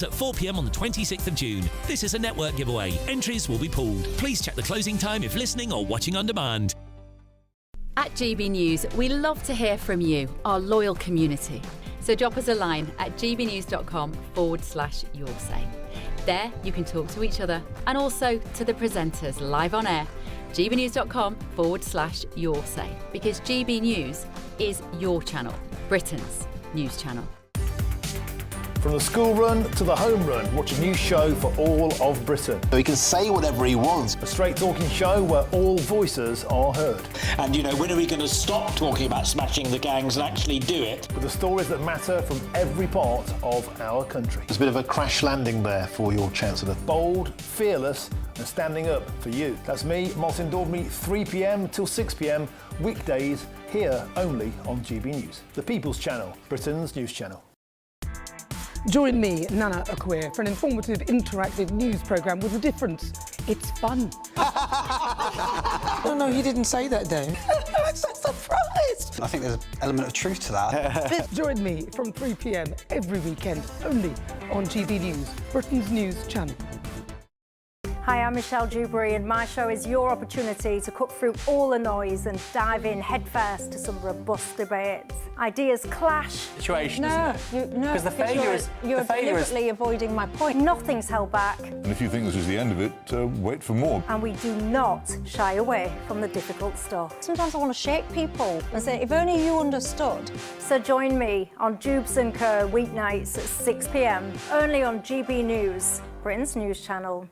at 4 p.m. on the 26th of June. This is a network giveaway. Entries will be pulled. Please check the closing time if listening or watching on demand. At GB News, we love to hear from you, our loyal community. So drop us a line at gbnews.com/yoursay. There you can talk to each other and also to the presenters live on air. gbnews.com/yoursay, because GB News is your channel, Britain's news channel. From the school run to the home run, watch a new show for all of Britain. So he can say whatever he wants. A straight talking show where all voices are heard. And, you know, when are we going to stop talking about smashing the gangs and actually do it? With the stories that matter from every part of our country. There's a bit of a crash landing there for your Chancellor. Bold, fearless and standing up for you. That's me, Martin Daubney, 3 p.m. till 6 p.m, weekdays, here only on GB News. The People's Channel, Britain's news channel. Join me, Nana Akweer, for an informative, interactive news programme with a difference. It's fun. No, he didn't say that, Dave. I'm so surprised. I think there's an element of truth to that. Join me from 3 p.m. every weekend, only on GB News, Britain's news channel. Hi, I'm Michelle Dewberry, and my show is your opportunity to cut through all the noise and dive in headfirst to some robust debates. Ideas clash. Situation, isn't it? Because the failure is... You're deliberately avoiding my point. Nothing's held back. And if you think this is the end of it, wait for more. And we do not shy away from the difficult stuff. Sometimes I want to shake people and say, if only you understood. So join me on Jubes & Co weeknights at 6 p.m, only on GB News, Britain's news channel.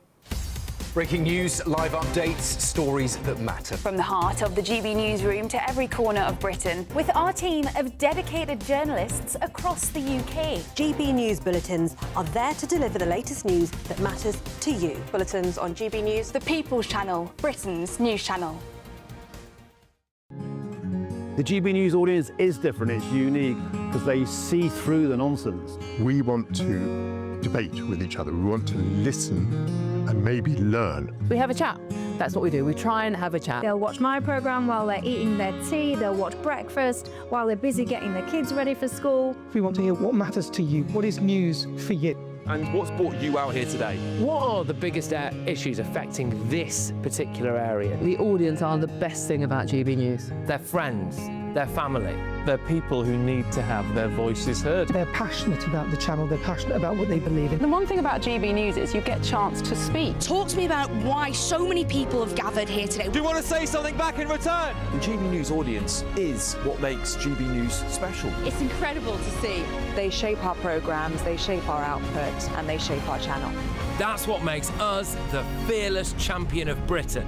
Breaking news, live updates, stories that matter. From the heart of the GB newsroom to every corner of Britain, with our team of dedicated journalists across the UK. GB News bulletins are there to deliver the latest news that matters to you. Bulletins on GB News, the People's Channel, Britain's news channel. The GB News audience is different, it's unique, because they see through the nonsense. We want to debate with each other, we want to listen and maybe learn. We have a chat. That's what we do. We try and have a chat. They'll watch my programme while they're eating their tea, they'll watch breakfast while they're busy getting their kids ready for school. We want to hear what matters to you, what is news for you. And what's brought you out here today? What are the biggest issues affecting this particular area? The audience are the best thing about GB News. Their friends, their family. They're people who need to have their voices heard. They're passionate about the channel, they're passionate about what they believe in. The one thing about GB News is you get a chance to speak. Talk to me about why so many people have gathered here today. Do you want to say something back in return? The GB News audience is what makes GB News special. It's incredible to see. They shape our programmes, they shape our output, and they shape our channel. That's what makes us the fearless champion of Britain.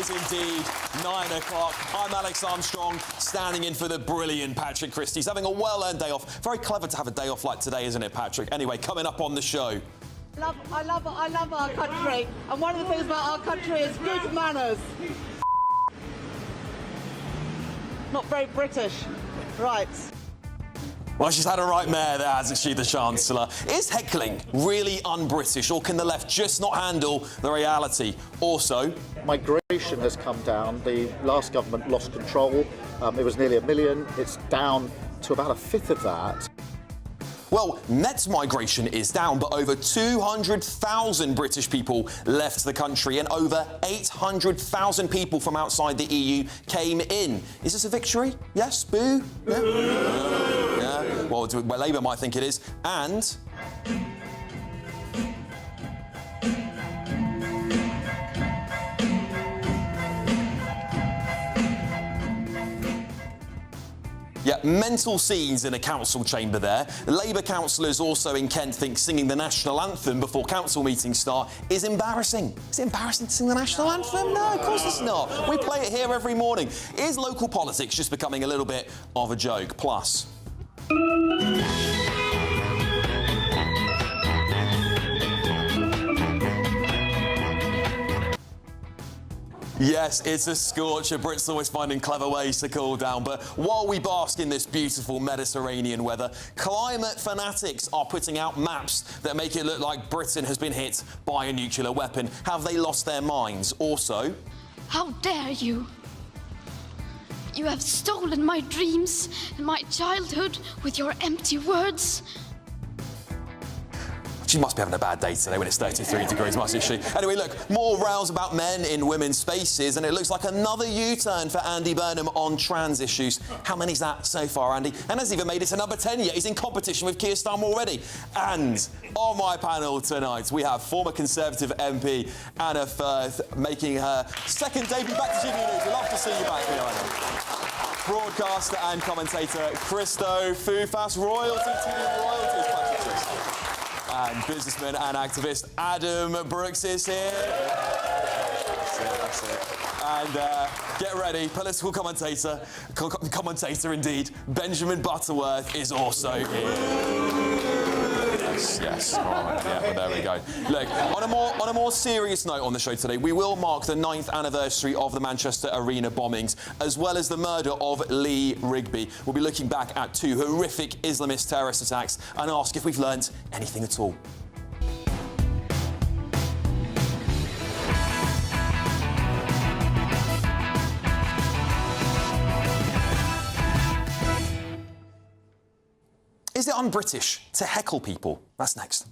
Indeed, 9 o'clock. I'm Alex Armstrong, standing in for the brilliant Patrick Christys, having a well-earned day off. Very clever to have a day off like today, isn't it, Patrick? Anyway, coming up on the show. I love our country, and one of the things about our country is good manners. Not very British. Right. Well, she's had a right mare there, hasn't she, the Chancellor? Is heckling really un-British, or can the left just not handle the reality? Also, migration has come down. The last government lost control. It was nearly 1 million. It's down to about 1/5 of that. Well, net migration is down, but over 200,000 British people left the country and over 800,000 people from outside the EU came in. Is this a victory? Yes? Boo? Yeah? Yeah. Well, Labour might think it is. And... yeah, mental scenes in a council chamber there. The Labour councillors also in Kent think singing the national anthem before council meetings start is embarrassing. Is it embarrassing to sing the national anthem? No, of course it's not. We play it here every morning. Is local politics just becoming a little bit of a joke? Plus... Yes, it's a scorcher. Brits always finding clever ways to cool down. But while we bask in this beautiful Mediterranean weather, climate fanatics are putting out maps that make it look like Britain has been hit by a nuclear weapon. Have they lost their minds? Also, how dare you? You have stolen my dreams and my childhood with your empty words. She must be having a bad day today when it's 33 degrees, mustn't she? Anyway, look, more rows about men in women's spaces, and it looks like another U-turn for Andy Burnham on trans issues. How many's that so far, Andy? And hasn't even made it to number 10 yet. He's in competition with Keir Starmer already. And on my panel tonight, we have former Conservative MP Anna Firth making her second debut back to GBNews. We'd love to see you back here, Anna. Broadcaster and commentator Christo Fufas, royalty TV royalties, Patrick. And businessman and activist Adam Brooks is here. That's it. And get ready, political commentator indeed, Benjamin Butterworth is also here. Yes. All right. Yeah, well, there we go. Look, on a more serious note on the show today, we will mark the 9th anniversary of the Manchester Arena bombings, as well as the murder of Lee Rigby. We'll be looking back at 2 horrific Islamist terrorist attacks and ask if we've learnt anything at all. Is it un-British to heckle people? That's next.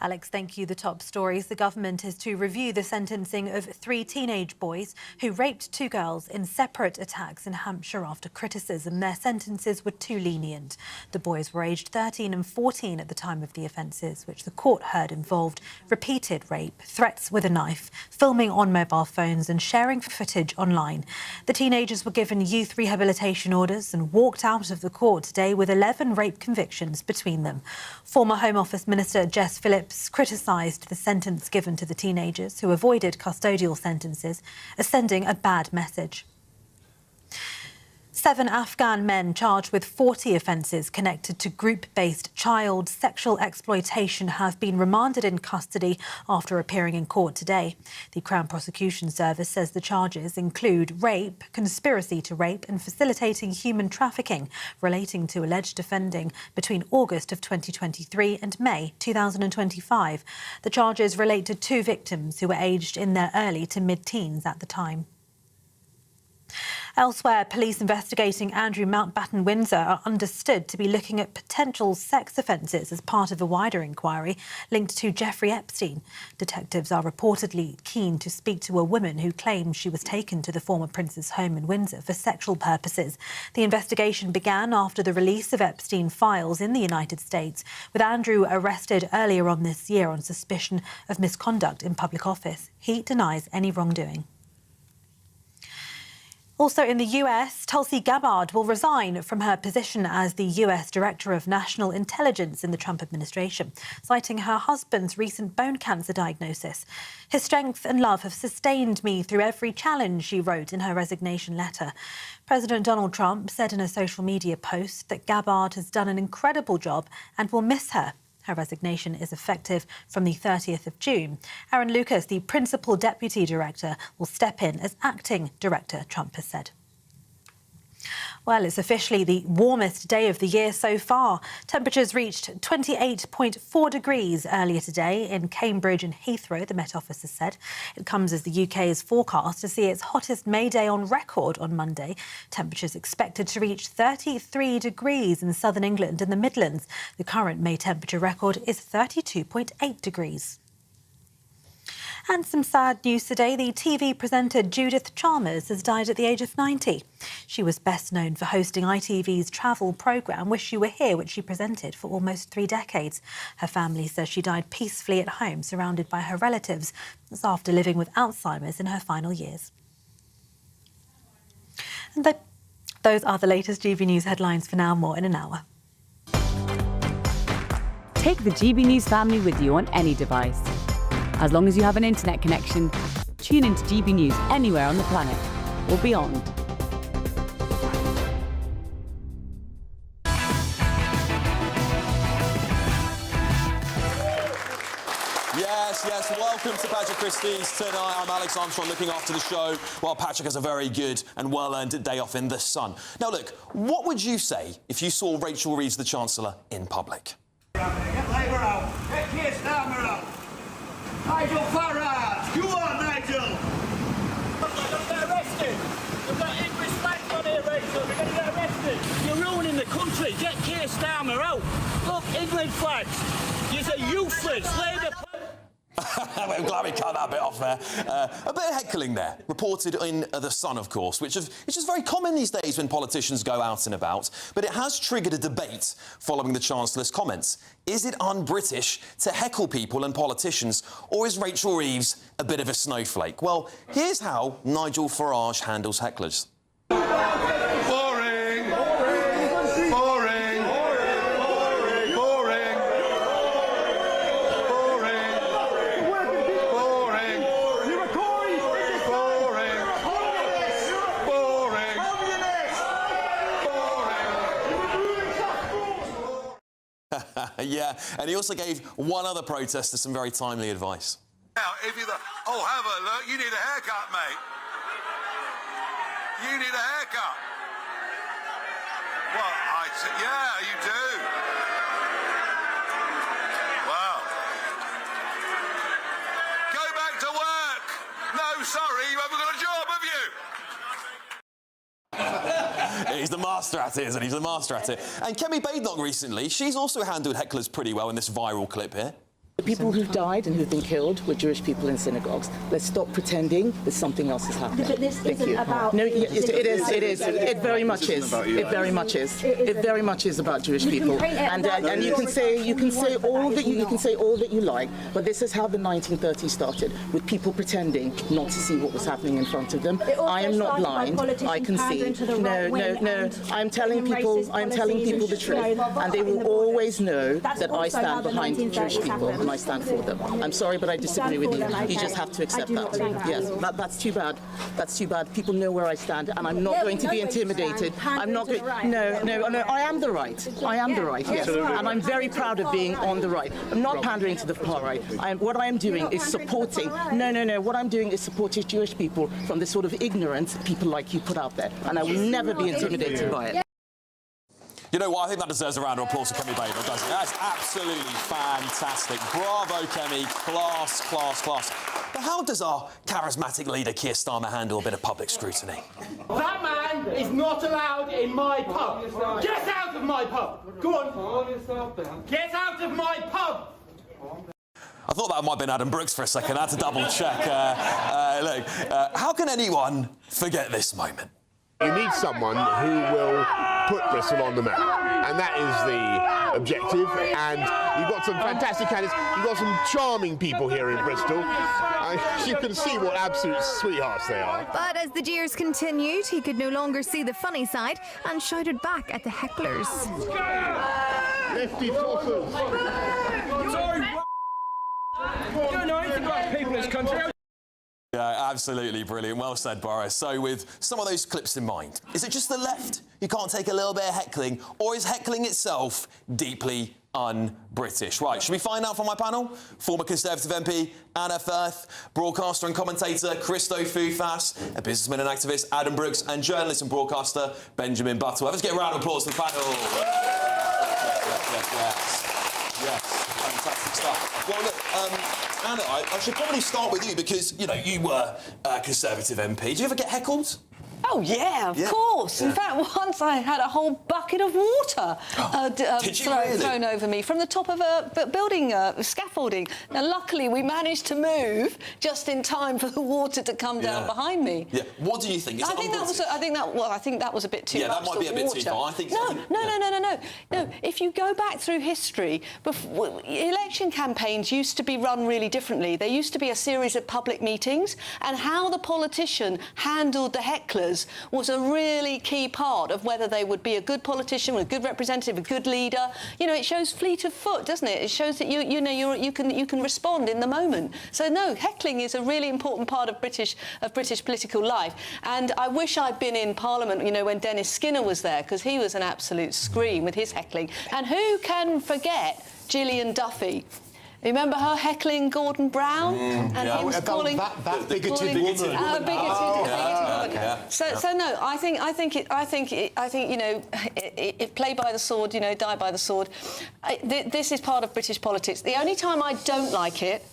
Alex, thank you. The top stories. The government is to review the sentencing of 3 teenage boys who raped 2 girls in separate attacks in Hampshire after criticism their sentences were too lenient. The boys were aged 13 and 14 at the time of the offences, which the court heard involved repeated rape, threats with a knife, filming on mobile phones and sharing footage online. The teenagers were given youth rehabilitation orders and walked out of the court today with 11 rape convictions between them. Former Home Office Minister Jess Phillips criticised the sentence given to the teenagers who avoided custodial sentences as sending a bad message. 7 Afghan men charged with 40 offences connected to group-based child sexual exploitation have been remanded in custody after appearing in court today. The Crown Prosecution Service says the charges include rape, conspiracy to rape and facilitating human trafficking relating to alleged offending between August of 2023 and May 2025. The charges relate to 2 victims who were aged in their early to mid-teens at the time. Elsewhere, police investigating Andrew Mountbatten Windsor are understood to be looking at potential sex offences as part of a wider inquiry linked to Jeffrey Epstein. Detectives are reportedly keen to speak to a woman who claims she was taken to the former prince's home in Windsor for sexual purposes. The investigation began after the release of Epstein files in the United States, with Andrew arrested earlier on this year on suspicion of misconduct in public office. He denies any wrongdoing. Also in the US, Tulsi Gabbard will resign from her position as the US Director of National Intelligence in the Trump administration, citing her husband's recent bone cancer diagnosis. "His strength and love have sustained me through every challenge," she wrote in her resignation letter. President Donald Trump said in a social media post that Gabbard has done an incredible job and will miss her. Her resignation is effective from the 30th of June. Aaron Lucas, the Principal Deputy Director, will step in as Acting Director, Trump has said. Well, it's officially the warmest day of the year so far. Temperatures reached 28.4 degrees earlier today in Cambridge and Heathrow, the Met Office has said. It comes as the UK is forecast to see its hottest May day on record on Monday. Temperatures expected to reach 33 degrees in southern England and the Midlands. The current May temperature record is 32.8 degrees. And some sad news today. The TV presenter Judith Chalmers has died at the age of 90. She was best known for hosting ITV's travel programme Wish You Were Here, which she presented for almost 3 decades. Her family says she died peacefully at home, surrounded by her relatives. That's after living with Alzheimer's in her final years. And those are the latest GB News headlines for now. More in an hour. Take the GB News family with you on any device. As long as you have an internet connection, tune into GB News anywhere on the planet or beyond. Yes, welcome to Patrick Christys tonight. I'm Alex Armstrong, looking after the show while Patrick has a very good and well-earned day off in the sun. Now, look, what would you say if you saw Rachel Reeves, the Chancellor, in public? Get Labour out. Get Keir Starmer out. Nigel Farage. You are Nigel. Look, they're going to get arrested. We've got English flags on here, Rachel. We're going to get arrested. You're ruining the country. Get Keir Starmer out. Look, England flags. You're useless. Labour... I'm glad we cut that bit off there. A bit of heckling there, reported in The Sun, of course, which is very common these days when politicians go out and about, but it has triggered a debate following the Chancellor's comments. Is it un-British to heckle people and politicians, or is Rachel Reeves a bit of a snowflake? Well, here's how Nigel Farage handles hecklers. Boring. Boring. Boring. Yeah, and he also gave one other protester some very timely advice. Now, if you have a look, you need a haircut, mate. You need a haircut. Well, yeah, you do. Wow. Go back to work. No, sorry, you haven't got a job, have you? He's the master at it, isn't he? He's the master at it. And Kemi Badenoch recently, she's also handled hecklers pretty well in this viral clip here. The people who've died and who've been killed were Jewish people in synagogues. Let's stop pretending that something else is happening. But this Thank isn't you. about... No, it is. It very much is. It very much is. It very much is about Jewish people. And you can say all that you like, but this is how the 1930s started, with people pretending not to see what was happening in front of them. I am not blind. I can see. No. I'm telling people the truth, and they will always know that I stand behind Jewish people. And I stand for them. I'm sorry, but I disagree with you. You just have to accept that. Yes, that's too bad. That's too bad. People know where I stand, and I'm not going to be intimidated. I'm not going. No. I am the right. I am the right. Yes, and I'm very proud of being on the right. I'm not pandering to the far right. What I am doing is supporting. No. What I'm doing is supporting Jewish people from the sort of ignorance people like you put out there, and I will never be intimidated by it. You know what? I think that deserves a round of applause for Kemi Badenoch, doesn't it? That's absolutely fantastic. Bravo, Kemi. Class. But how does our charismatic leader, Keir Starmer, handle a bit of public scrutiny? That man is not allowed in my pub. Get out of my pub. Go on. Get out of my pub. I thought that might have been Adam Brooks for a second. I had to double check. Look, how can anyone forget this moment? You need someone who will put Bristol on the map, and that is the objective. And you've got some fantastic candidates. You've got some charming people here in Bristol. You can see what absolute sweethearts they are. But as the jeers continued, he could no longer see the funny side and shouted back at the hecklers. Lefty tossers. Sorry. You don't know anything about people in this country. Yeah, absolutely brilliant. Well said, Boris. So with some of those clips in mind, is it just the left who can't take a little bit of heckling, or is heckling itself deeply un-British? Right, should we find out from my panel? Former Conservative MP Anna Firth, broadcaster and commentator Christo Foufas, a businessman and activist Adam Brooks, and journalist and broadcaster Benjamin Butterworth. Let's get a round of applause for the panel. Yes, fantastic stuff. Well, look, Anna, I should probably start with you because, you know, you were a Conservative MP. Did you ever get heckled? Oh, yeah, of course. Yeah. In fact, once I had a whole bucket of water thrown over me from the top of a building scaffolding. Now, luckily, we managed to move just in time for the water to come down behind me. Yeah. What do you think? Is I think that was a bit too much. Yeah, that might be a bit too far. No. If you go back through history, election campaigns used to be run really differently. There used to be a series of public meetings, and how the politician handled the hecklers was a really key part of whether they would be a good politician, a good representative, a good leader. You know, it shows fleet of foot, doesn't it? It shows that you can respond in the moment. So no, heckling is a really important part of British political life. And I wish I'd been in Parliament, you know, when Dennis Skinner was there, because he was an absolute scream with his heckling. And who can forget Gillian Duffy? Remember her heckling Gordon Brown and him calling that bigoted woman. So no, I think you know, it play by the sword, you know, die by the sword. This is part of British politics. The only time I don't like it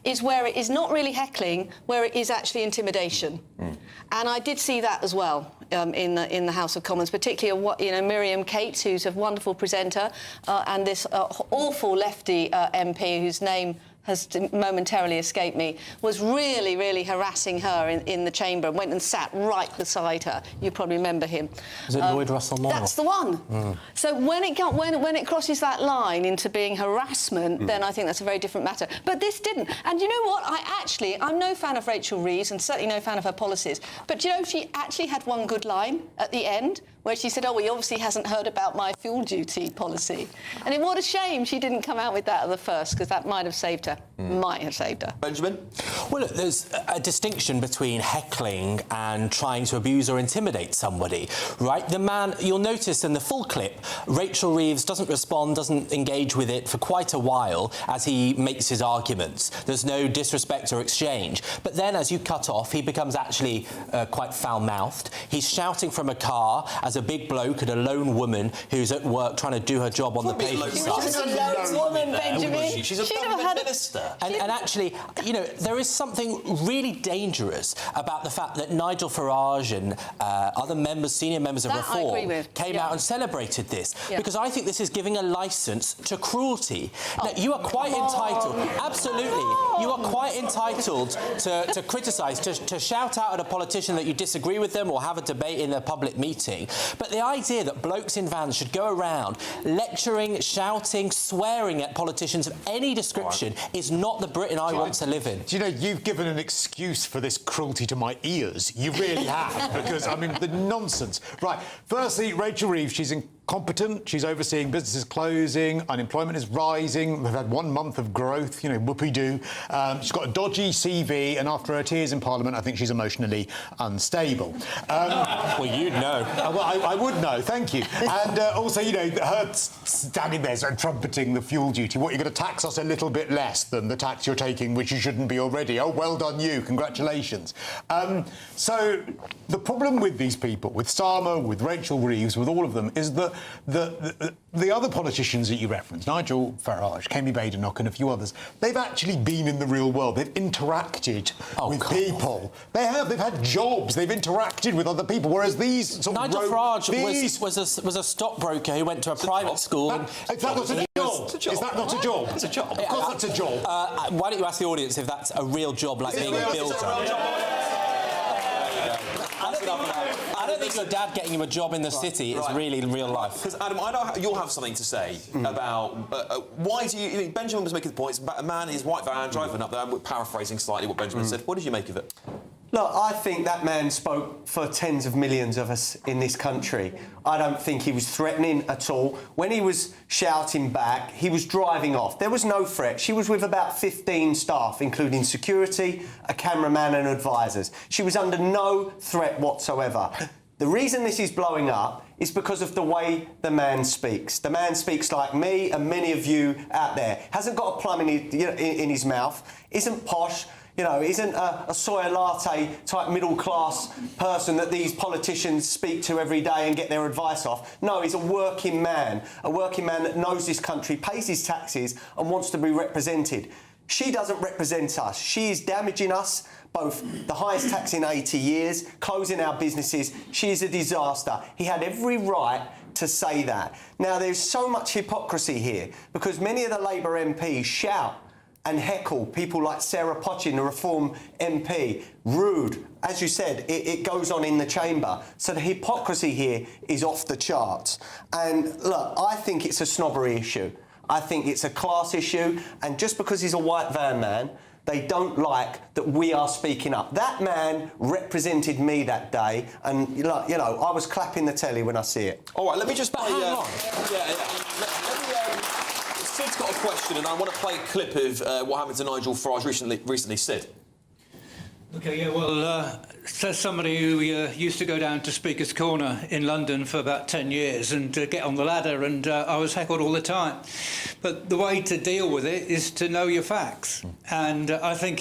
is where it is not really heckling, where it is actually intimidation. And I did see that as well in the House of Commons, particularly, you know, Miriam Cates, who's a wonderful presenter, and this awful lefty MP whose name has momentarily escaped me, was really, really harassing her in the chamber and went and sat right beside her. You probably remember him. Is it Lloyd Russell Moore? That's the one. So when it crosses that line into being harassment, then I think that's a very different matter. But this didn't. And you know what? I'm no fan of Rachel Reeves and certainly no fan of her policies. But you know, she actually had one good line at the end, where she said, oh, he obviously hasn't heard about my fuel duty policy. And what a shame she didn't come out with that at the first, because that might have saved her. Might have saved her. Benjamin? Well, look, there's a distinction between heckling and trying to abuse or intimidate somebody, right? The man, you'll notice in the full clip, Rachel Reeves doesn't respond, doesn't engage with it for quite a while as he makes his arguments. There's no disrespect or exchange. But then, as you cut off, he becomes actually quite foul-mouthed. He's shouting from a car as a big bloke and a lone woman who's at work trying to do her job on the pavement side. She's a lone woman, Benjamin. She's a government minister. And actually, you know, there is something really dangerous about the fact that Nigel Farage and other members, senior members of Reform, came out and celebrated this. Because I think this is giving a licence to cruelty. Now, you are quite entitled, absolutely, you are quite entitled to criticise, to shout out at a politician that you disagree with them or have a debate in a public meeting. But the idea that blokes in vans should go around lecturing, shouting, swearing at politicians of any description is not the Britain I want to live in. Do you know, you've given an excuse for this cruelty to my ears. You really have, because, I mean, the nonsense. Right, firstly, Rachel Reeves, she's incompetent. She's overseeing businesses closing, unemployment is rising. We've had 1 month of growth, you know, whoopee-doo. She's got a dodgy CV, and after her tears in Parliament, I think she's emotionally unstable. Well, you'd know. Well, I would know, thank you. And also, you know, her standing there and trumpeting the fuel duty. What, you're going to tax us a little bit less than the tax you're taking, which you shouldn't be already? Oh, well done you, congratulations. So the problem with these people, with Starmer, with Rachel Reeves, with all of them, is that the other politicians that you referenced, Nigel Farage, Kemi Badenoch and a few others, they've actually been in the real world. They've interacted with people. They have. They've had jobs. They've interacted with other people, whereas these sort of Nigel Farage was a stockbroker who went to a private school. Is that not a job? Is that not a job? It's a job. Of course that's a job. Why don't you ask the audience if that's a real job, like being a builder? I don't think your dad getting you a job in the city is really real life. Because, Adam, I know you'll have something to say about why do you... Benjamin was making the points about a man in his white van driving up there, we're paraphrasing slightly what Benjamin said. What did you make of it? Look, I think that man spoke for tens of millions of us in this country. I don't think he was threatening at all. When he was shouting back, he was driving off. There was no threat. She was with about 15 staff, including security, a cameraman and advisors. She was under no threat whatsoever. The reason this is blowing up is because of the way the man speaks. The man speaks like me and many of you out there. Hasn't got a plum in his mouth, isn't posh, you know, isn't a soy latte type middle-class person that these politicians speak to every day and get their advice off. No, he's a working man that knows this country, pays his taxes and wants to be represented. She doesn't represent us. She is damaging us, both the highest tax in 80 years, closing our businesses. She is a disaster. He had every right to say that. Now, there's so much hypocrisy here because many of the Labour MPs shout and heckle people like Sarah Potchin, the Reform MP. Rude. As you said, it goes on in the chamber. So the hypocrisy here is off the charts. And look, I think it's a snobbery issue. I think it's a class issue. And just because he's a white van man, they don't like that we are speaking up. That man represented me that day, and you know, I was clapping the telly when I see it. All right, let me just play. Sid's got a question, and I want to play a clip of what happened to Nigel Farage recently. Sid. OK, yeah, well, says somebody who used to go down to Speaker's Corner in London for about 10 years and get on the ladder, and I was heckled all the time. But the way to deal with it is to know your facts. And I think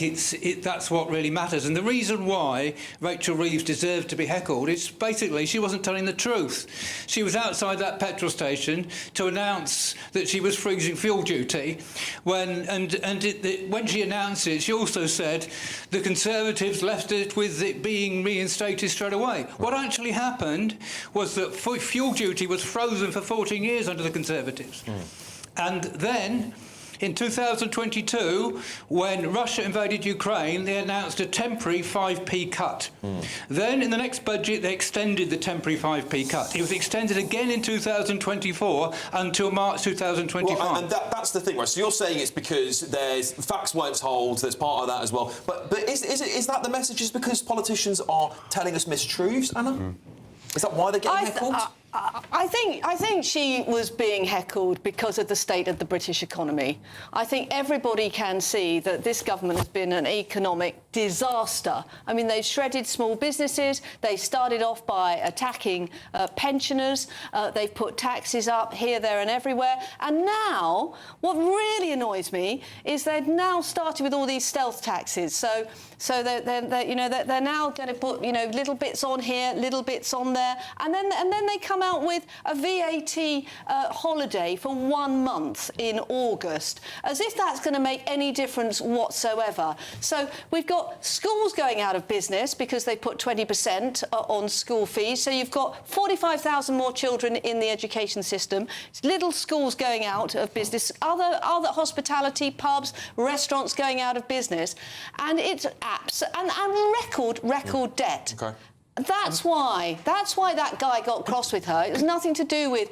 that's what really matters. And the reason why Rachel Reeves deserved to be heckled is basically she wasn't telling the truth. She was outside that petrol station to announce that she was freezing fuel duty. When she announced it, she also said the Conservatives left it with it being reinstated straight away. What actually happened was that fuel duty was frozen for 14 years under the Conservatives. And then, in 2022, when Russia invaded Ukraine, they announced a temporary 5p cut. Then, in the next budget, they extended the temporary 5p cut. It was extended again in 2024 until March 2025. Well, and that's the thing, right? So you're saying it's because there's facts weren't told, there's part of that as well. But is that the message? Is because politicians are telling us mistruths, Anna? Is that why they're getting heckled? I think she was being heckled because of the state of the British economy. I think everybody can see that this government has been an economic disaster. I mean, they've shredded small businesses. They started off by attacking pensioners. They've put taxes up here, there and everywhere. And now, what really annoys me is they've now started with all these stealth taxes. So they're now going to put, little bits on here, little bits on there. And then they come out with a VAT holiday for 1 month in August, as if that's going to make any difference whatsoever. So we've got schools going out of business because they put 20% on school fees. So you've got 45,000 more children in the education system. Little schools going out of business, other hospitality, pubs, restaurants going out of business, and it's apps and record debt. Okay. That's why that guy got cross with her. It was nothing to do with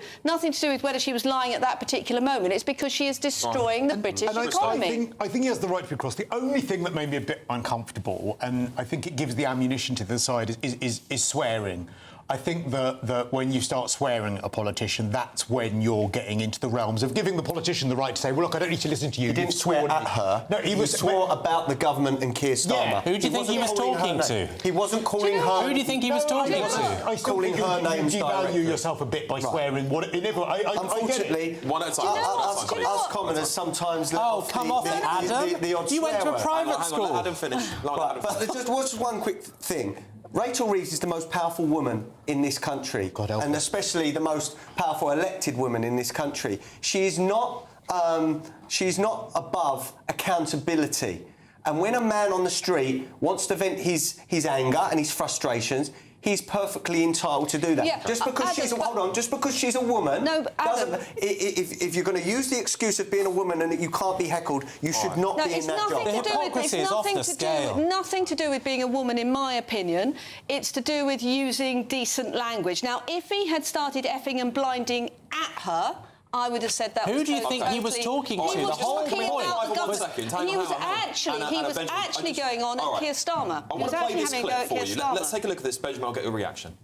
whether she was lying at that particular moment. It's because she is destroying the British economy. I think he has the right to be cross. The only thing that made me a bit uncomfortable, and I think it gives the ammunition to the side, is swearing. I think that when you start swearing at a politician, that's when you're getting into the realms of giving the politician the right to say, well, look, I don't need to listen to you. He didn't swear at her. No, he swore about the government and Keir Starmer. Yeah. Who do you think he was talking to? He wasn't calling her... Who do you think he was talking to? I still calling think her names you devalue directly. yourself a bit by swearing. Unfortunately, one at a time. Us commoners sometimes... Oh, come off it, Adam. You went to a private school. Let Adam finish. But just one quick thing. Rachel Reeves is the most powerful woman in this country, and especially the most powerful elected woman in this country. She's not above accountability. And when a man on the street wants to vent his anger and his frustrations, he's perfectly entitled to do that. Yeah, just because she's a woman. No, Adam. If you're going to use the excuse of being a woman and that you can't be heckled, you should not be in that job. The hypocrisy is off the scale. Nothing to do with being a woman, in my opinion. It's to do with using decent language. Now, if he had started effing and blinding at her, I would have said that. Who do you think he was talking to? He The was whole talking point. about the government. He was actually going on at Keir Starmer. I want to play this clip for you. Let's take a look at this, Benjamin. I'll get your reaction.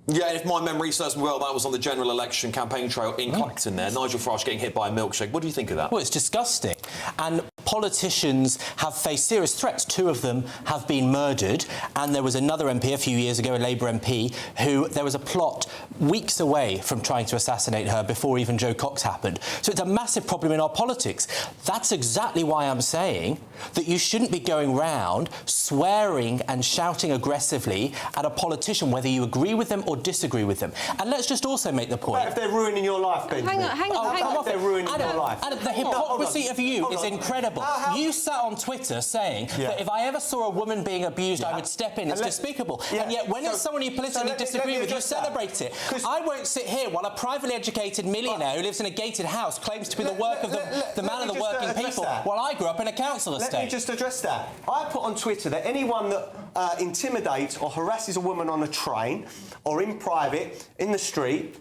Yeah, and if my memory serves me well, that was on the general election campaign trail in Clacton there. Nigel Farage getting hit by a milkshake. What do you think of that? Well, it's disgusting. And politicians have faced serious threats. 2 of them have been murdered. And there was another MP a few years ago, a Labour MP, who there was a plot weeks away from trying to assassinate her before even Joe Cox happened. So it's a massive problem in our politics. That's exactly why I'm saying that you shouldn't be going round swearing and shouting aggressively at a politician, whether you agree with them or disagree with them. And let's just also make the point... What if they're ruining your life, Benjamin? Hang on. They're ruining your life. And the hypocrisy of you is incredible. You sat on Twitter saying that if I ever saw a woman being abused, I would step in. It's despicable. And yet when it's someone you politically disagree with, you celebrate it. I won't sit here while a privately educated millionaire who lives in a gated house claims to be the work of the man of the working people, while I grew up in a council estate. Let me just address that. I put on Twitter that anyone that intimidates or harasses a woman on a train or in private, in the street,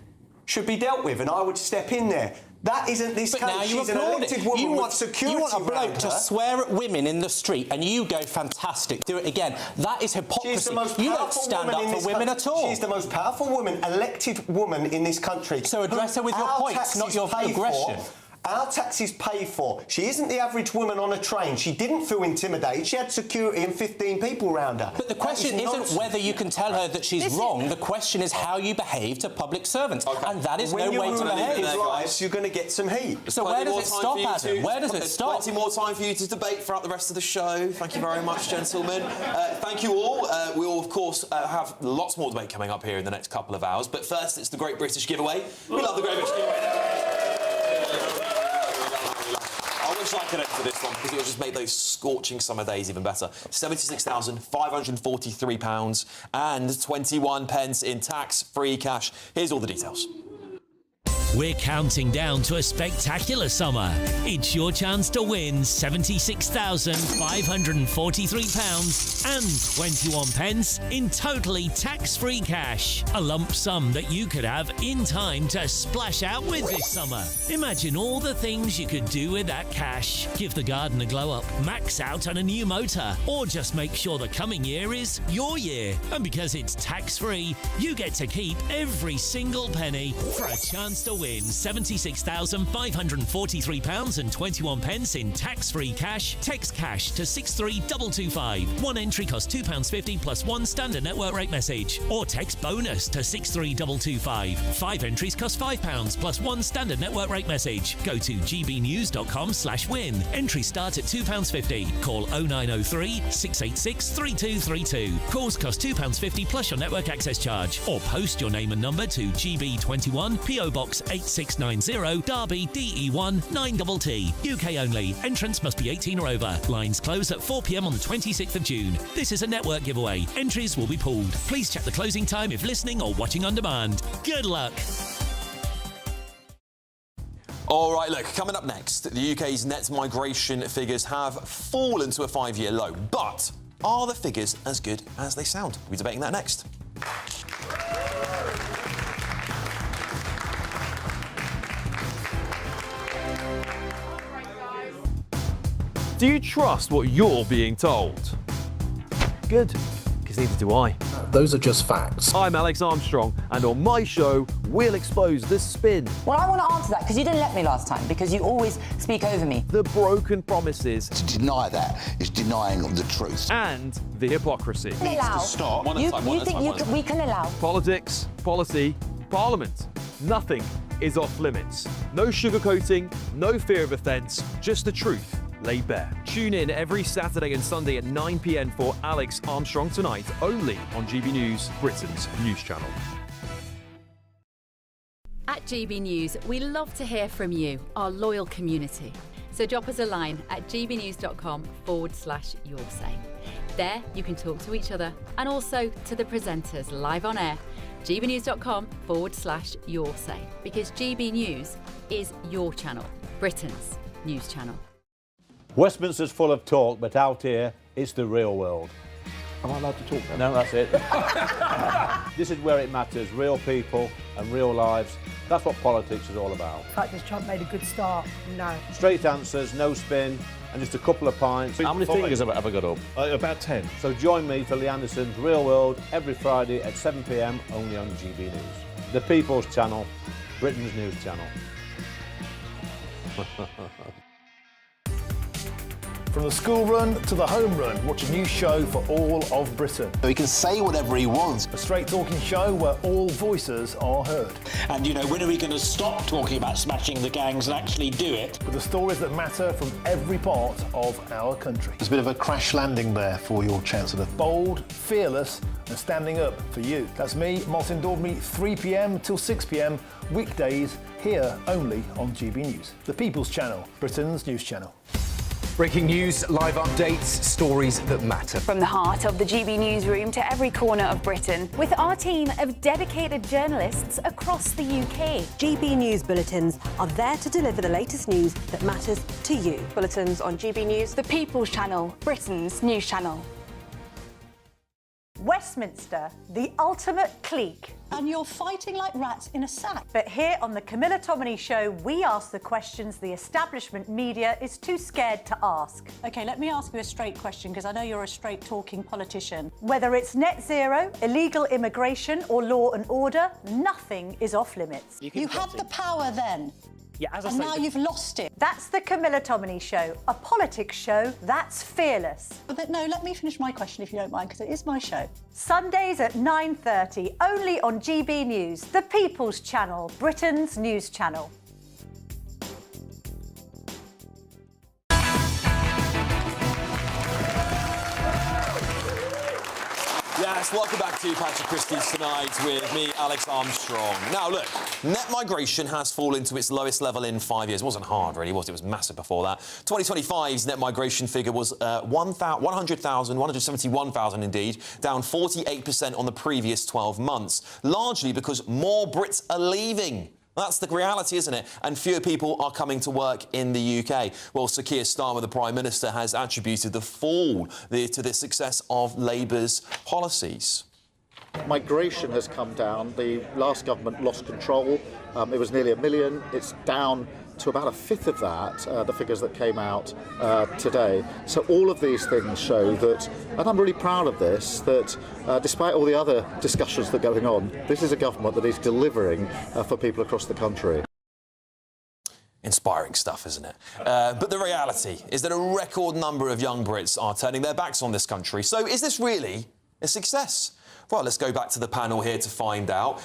should be dealt with, and I would step in there. That isn't this country. She's an elected woman with security. You want a bloke to her. swear at women in the street, and you go, fantastic, do it again. That is hypocrisy. She's the most you powerful don't stand woman up for women at all. She's the most powerful woman, elected woman in this country. So address her with your points, not your aggression. Our taxes paid for. She isn't the average woman on a train. She didn't feel intimidated. She had security and 15 people around her. But the question isn't whether you can tell her that she's wrong. The question is how you behave to public servants. Okay. And that is no way to behave. Lives, you're going to get some heat. So where does it stop, Adam? Where does it stop? Plenty more time for you to debate throughout the rest of the show. Thank you very much, gentlemen. Thank you all. We will, of course, have lots more debate coming up here in the next couple of hours. But first, it's the Great British Giveaway. We love the Great British Giveaway. I wish I could enter this one because it would just make those scorching summer days even better. £76,543 and 21 pence in tax-free cash. Here's all the details. We're counting down to a spectacular summer. It's your chance to win £76,543 and 21 pence in totally tax-free cash. A lump sum that you could have in time to splash out with this summer. Imagine all the things you could do with that cash. Give the garden a glow up, max out on a new motor, or just make sure the coming year is your year. And because it's tax-free, you get to keep every single penny for a chance to win £76,543 and 21 pence in tax-free cash. Text cash to 63225. One entry costs £2.50 plus one standard network rate message. Or text bonus to 63225. 5 entries cost £5 plus one standard network rate message. Go to gbnews.com/win. Entries start at £2.50. Call 0903 686 3232. Calls cost £2.50 plus your network access charge. Or post your name and number to GB21 PO Box 8690 Derby DE1 9TT. UK only. Entrance must be 18 or over. Lines close at 4 p.m. on the 26th of June. This is a network giveaway. Entries will be pulled. Please check the closing time if listening or watching on demand. Good luck. All right, look, coming up next, the UK's net migration figures have fallen to a 5-year low. But are the figures as good as they sound? We'll be debating that next. Do you trust what you're being told? Good, because neither do I. Those are just facts. I'm Alex Armstrong, and on my show, we'll expose the spin. Well, I want to answer that, because you didn't let me last time, because you always speak over me. The broken promises. To deny that is denying the truth. And the hypocrisy. We can allow. Stop. You think we can allow. Politics, policy, parliament. Nothing is off limits. No sugarcoating, no fear of offence, just the truth laid bare. Tune in every Saturday and Sunday at 9 p.m. for Alex Armstrong Tonight, only on GB News, Britain's news channel. At GB News, we love to hear from you, our loyal community. So drop us a line at gbnews.com/yoursay. There you can talk to each other and also to the presenters live on air. gbnews.com/yoursay, because GB News is your channel, Britain's news channel. Westminster's full of talk, but out here, it's the real world. Am I allowed to talk then? No, that's it. This is where it matters, real people and real lives. That's what politics is all about. The fact has Trump made a good start? No. Straight answers, no spin, and just a couple of pints. How many fingers have I got up? About 10. So join me for Lee Anderson's Real World every Friday at 7 p.m. only on GB News. The People's Channel, Britain's news channel. From the school run to the home run, watch a new show for all of Britain. So he can say whatever he wants. A straight talking show where all voices are heard. And, you know, when are we going to stop talking about smashing the gangs and actually do it? With the stories that matter from every part of our country. There's a bit of a crash landing there for your Chancellor. Bold, fearless and standing up for you. That's me, Martin Daubney, 3 p.m. till 6 p.m. weekdays, here only on GB News. The People's Channel, Britain's news channel. Breaking news, live updates, stories that matter. From the heart of the GB newsroom to every corner of Britain, with our team of dedicated journalists across the UK. GB News bulletins are there to deliver the latest news that matters to you. Bulletins on GB News, The People's Channel, Britain's news channel. Westminster, the ultimate clique. And you're fighting like rats in a sack. But here on the Camilla Tominey Show, we ask the questions the establishment media is too scared to ask. OK, let me ask you a straight question, because I know you're a straight-talking politician. Whether it's net zero, illegal immigration or law and order, nothing is off limits. You had the power then. Yeah, as I and say, now you've lost it. That's the Camilla Tominey Show, a politics show that's fearless. But no, let me finish my question if you don't mind, because it is my show. Sundays at 9:30, only on GB News, the People's Channel, Britain's news channel. Yes, welcome back to Patrick Christys tonight with me, Alex Armstrong. Now, look, net migration has fallen to its lowest level in 5 years. It wasn't hard, really, was it? It was massive before that. 2025's net migration figure was 171,000 indeed, down 48% on the previous 12 months, largely because more Brits are leaving. That's the reality, isn't it? And fewer people are coming to work in the UK. Well, Sir Keir Starmer, the Prime Minister, has attributed the fall to the success of Labour's policies. Migration has come down. The last government lost control. It was nearly 1 million. It's down to about a fifth of that, the figures that came out today. So all of these things show that, and I'm really proud of this, that despite all the other discussions that are going on, this is a government that is delivering for people across the country. Inspiring stuff, isn't it? But the reality is that a record number of young Brits are turning their backs on this country. So is this really a success? Well, let's go back to the panel here to find out.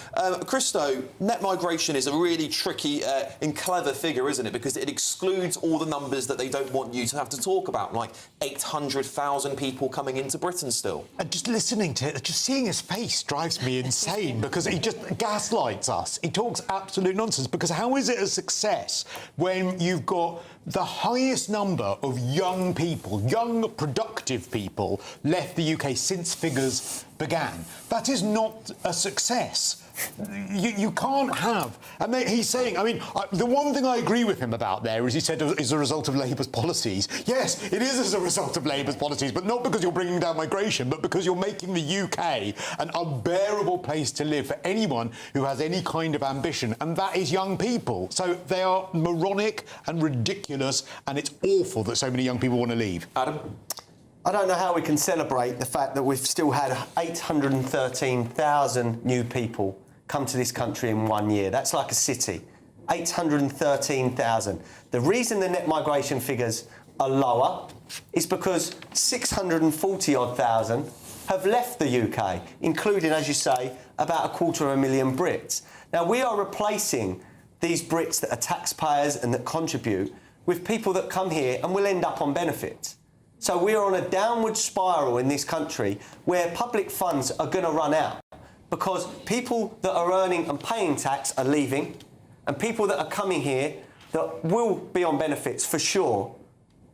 Christo, net migration is a really tricky and clever figure, isn't it? Because it excludes all the numbers that they don't want you to have to talk about, like 800,000 people coming into Britain still. And just listening to it, just seeing his face drives me insane because he just gaslights us. He talks absolute nonsense because how is it a success when you've got the highest number of young people, young productive people, left the UK since figures began? That is not a success. You can't have... And he's saying, I mean, the one thing I agree with him about there is he said is a result of Labour's policies. Yes, it is as a result of Labour's policies, but not because you're bringing down migration, but because you're making the UK an unbearable place to live for anyone who has any kind of ambition, and that is young people. So they are moronic and ridiculous, and it's awful that so many young people want to leave. Adam? I don't know how we can celebrate the fact that we've still had 813,000 new people come to this country in 1 year. That's like a city. 813,000. The reason the net migration figures are lower is because 640-odd thousand have left the UK, including, as you say, about 250,000 Brits. Now, we are replacing these Brits that are taxpayers and that contribute with people that come here and will end up on benefits. So we're on a downward spiral in this country where public funds are going to run out because people that are earning and paying tax are leaving and people that are coming here that will be on benefits for sure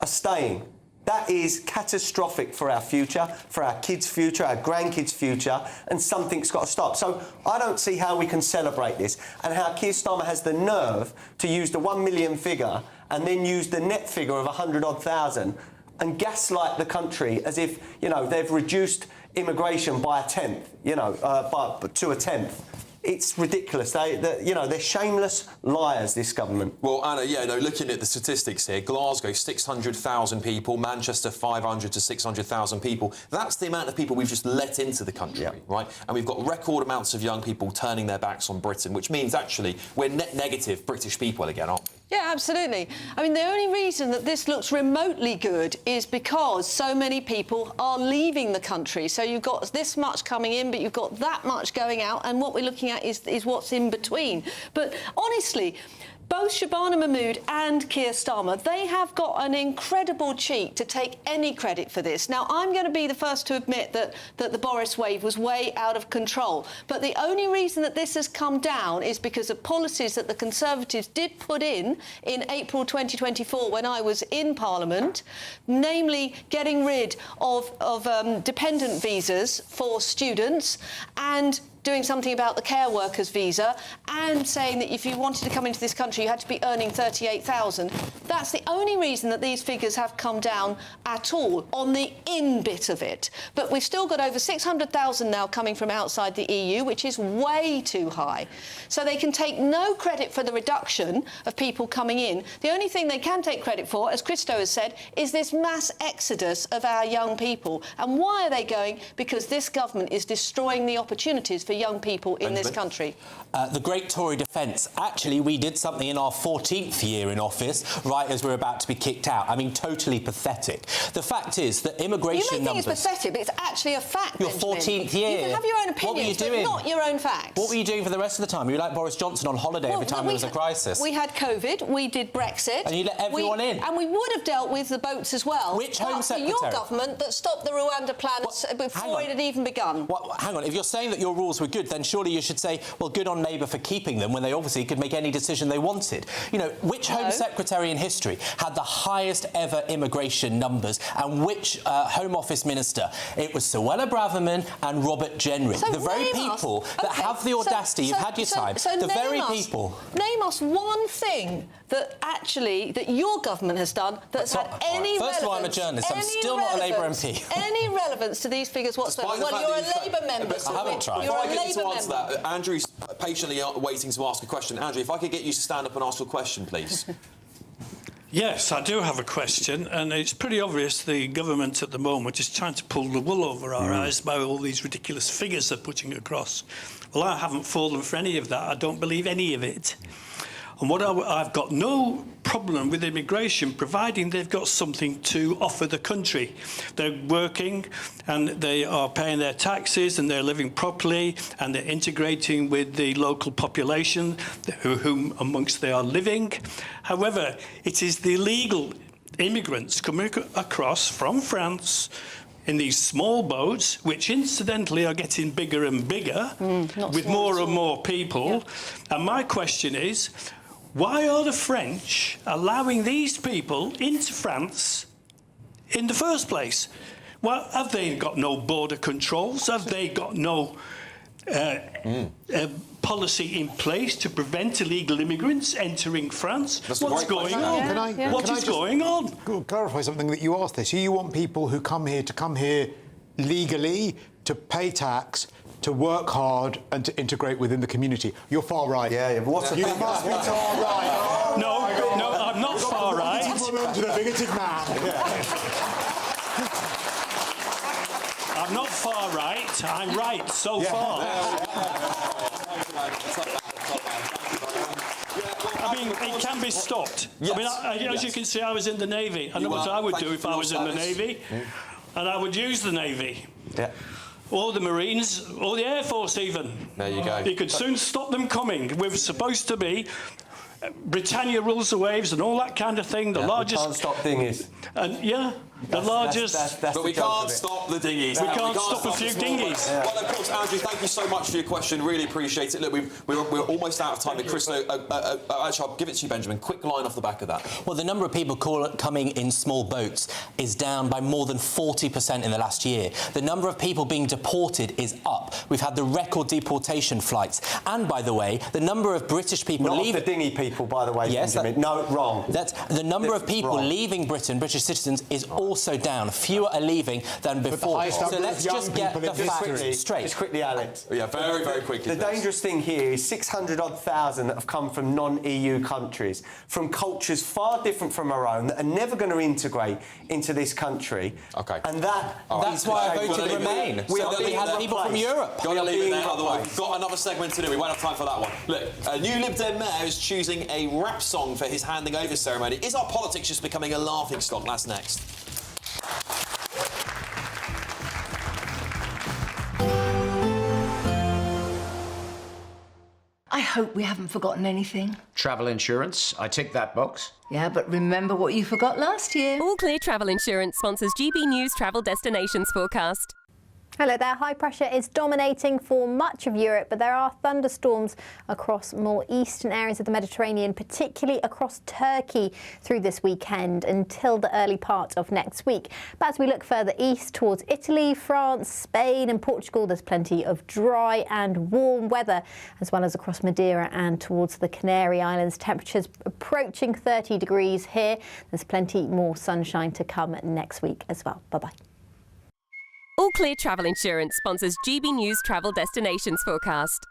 are staying. That is catastrophic for our future, for our kids' future, our grandkids' future, and something's got to stop. So I don't see how we can celebrate this and how Keir Starmer has the nerve to use the 1 million figure and then use the net figure of 100-odd thousand and gaslight the country as if, you know, they've reduced immigration by a tenth, you know, to a tenth. It's ridiculous. They're shameless liars, this government. Well, Anna, looking at the statistics here, Glasgow, 600,000 people, Manchester, 500 to 600,000 people. That's the amount of people we've just let into the country, right? And we've got record amounts of young people turning their backs on Britain, which means, actually, we're net negative British people again, aren't we? Yeah, absolutely. I mean, the only reason that this looks remotely good is because so many people are leaving the country. So you've got this much coming in, but you've got that much going out, and what we're looking at is what's in between. But honestly, both Shabana Mahmood and Keir Starmer, they have got an incredible cheek to take any credit for this. Now, I'm going to be the first to admit that the Boris wave was way out of control. But the only reason that this has come down is because of policies that the Conservatives did put in April 2024 when I was in Parliament, namely getting rid of dependent visas for students and doing something about the care workers visa and saying that if you wanted to come into this country, you had to be earning 38,000. That's the only reason that these figures have come down at all, on the in bit of it. But we've still got over 600,000 now coming from outside the EU, which is way too high. So they can take no credit for the reduction of people coming in. The only thing they can take credit for, as Christo has said, is this mass exodus of our young people. And why are they going? Because this government is destroying the opportunities for young people in this country. The great Tory defence. Actually, we did something in our 14th year in office, right as we're about to be kicked out. I mean, totally pathetic. The fact is that immigration numbers... You may think it's pathetic, but it's actually a fact, Your Benjamin. 14th year. You can have your own opinions, what were you doing? but not your own facts. What were you doing for the rest of the time? You were like Boris Johnson on holiday every time there was a crisis. We had COVID, we did Brexit. And you let everyone in. And we would have dealt with the boats as well. Which Home Secretary? Your government that stopped the Rwanda plan before it had even begun. Hang on, if you're saying that your rules were good, then surely you should say, well, good on Labour for keeping them when they obviously could make any decision they wanted. You know, which Home Secretary in history had the highest ever immigration numbers, and which Home Office Minister? It was Suella Braverman and Robert Jenrick. So the very people that have the audacity, you've had your time, the very people... Name us one thing that actually, that your government has done that's had any relevance... First of all, I'm a journalist. I'm still not a Labour MP. Any relevance to these figures whatsoever? Well, you're a Labour member. I haven't tried. You're If I a get you to Labour answer member. that, Andrew's patiently waiting to ask a question. Andrew, if I could get you to stand up and ask a question, please. Yes, I do have a question, and it's pretty obvious the government at the moment is trying to pull the wool over our eyes by all these ridiculous figures they're putting across. Well, I haven't fallen for any of that. I don't believe any of it. And I've got no problem with immigration, providing they've got something to offer the country. They're working and they are paying their taxes and they're living properly and they're integrating with the local population whom amongst they are living. However, it is the illegal immigrants coming across from France in these small boats, which incidentally are getting bigger and bigger, with more and more people. Yeah. And my question is, why are the French allowing these people into France in the first place? Well, have they got no border controls? Have they got no policy in place to prevent illegal immigrants entering France? What's going on? What is going on? Clarify something that you asked there. So you want people who come here to come here legally, to pay tax, to work hard and to integrate within the community. You're far right. Yeah, but what's you must be far right. No, I'm not far right. To the bigoted man. I'm not far right. I'm right so far. I mean, it can be stopped. Yes. I mean, as you can see, I was in the Navy. I know what I would do if I was in the Navy. And I would use the Navy. Yeah. Or the Marines, or the Air Force even. There you go. You could soon stop them coming. We're supposed to be... Britannia rules the waves and all that kind of thing. The largest... We can't stop dinghies. And, the largest... But we can't stop the dinghies. We can't stop a few dinghies. Yeah. Well, of course, Andrew, thank you so much for your question. Really appreciate it. Look, we're almost out of time. But Chris, actually, I'll give it to you, Benjamin. Quick line off the back of that. Well, the number of people coming in small boats is down by more than 40% in the last year. The number of people being deported is up. We've had the record deportation flights. And, by the way, the number of British people leaving... Not the dinghy people, by the way, yes, Benjamin. No, wrong. That's the number of people leaving Britain, British citizens, is also down. Fewer are leaving than before. So let's just get the facts straight. Just quickly, Alex. Yeah, very, very quickly. The dangerous thing here is 600,000 that have come from non-EU countries, from cultures far different from our own, that are never going to integrate into this country. OK. And that's why I voted Remain. We had people from Europe. Got to leave it there, out of the way. We've got another segment to do. We won't have time for that one. Look, a new Lib Dem mayor is choosing a rap song for his handing over ceremony. Is our politics just becoming a laughingstock? That's next. I hope we haven't forgotten anything. Travel insurance, I tick that box. Yeah, but remember what you forgot last year. All Clear Travel Insurance sponsors GB News Travel Destinations Forecast. Hello there. High pressure is dominating for much of Europe, but there are thunderstorms across more eastern areas of the Mediterranean, particularly across Turkey through this weekend until the early part of next week. But as we look further east towards Italy, France, Spain and Portugal, there's plenty of dry and warm weather, as well as across Madeira and towards the Canary Islands. Temperatures approaching 30 degrees here. There's plenty more sunshine to come next week as well. Bye-bye. All Clear Travel Insurance sponsors GB News Travel Destinations Forecast.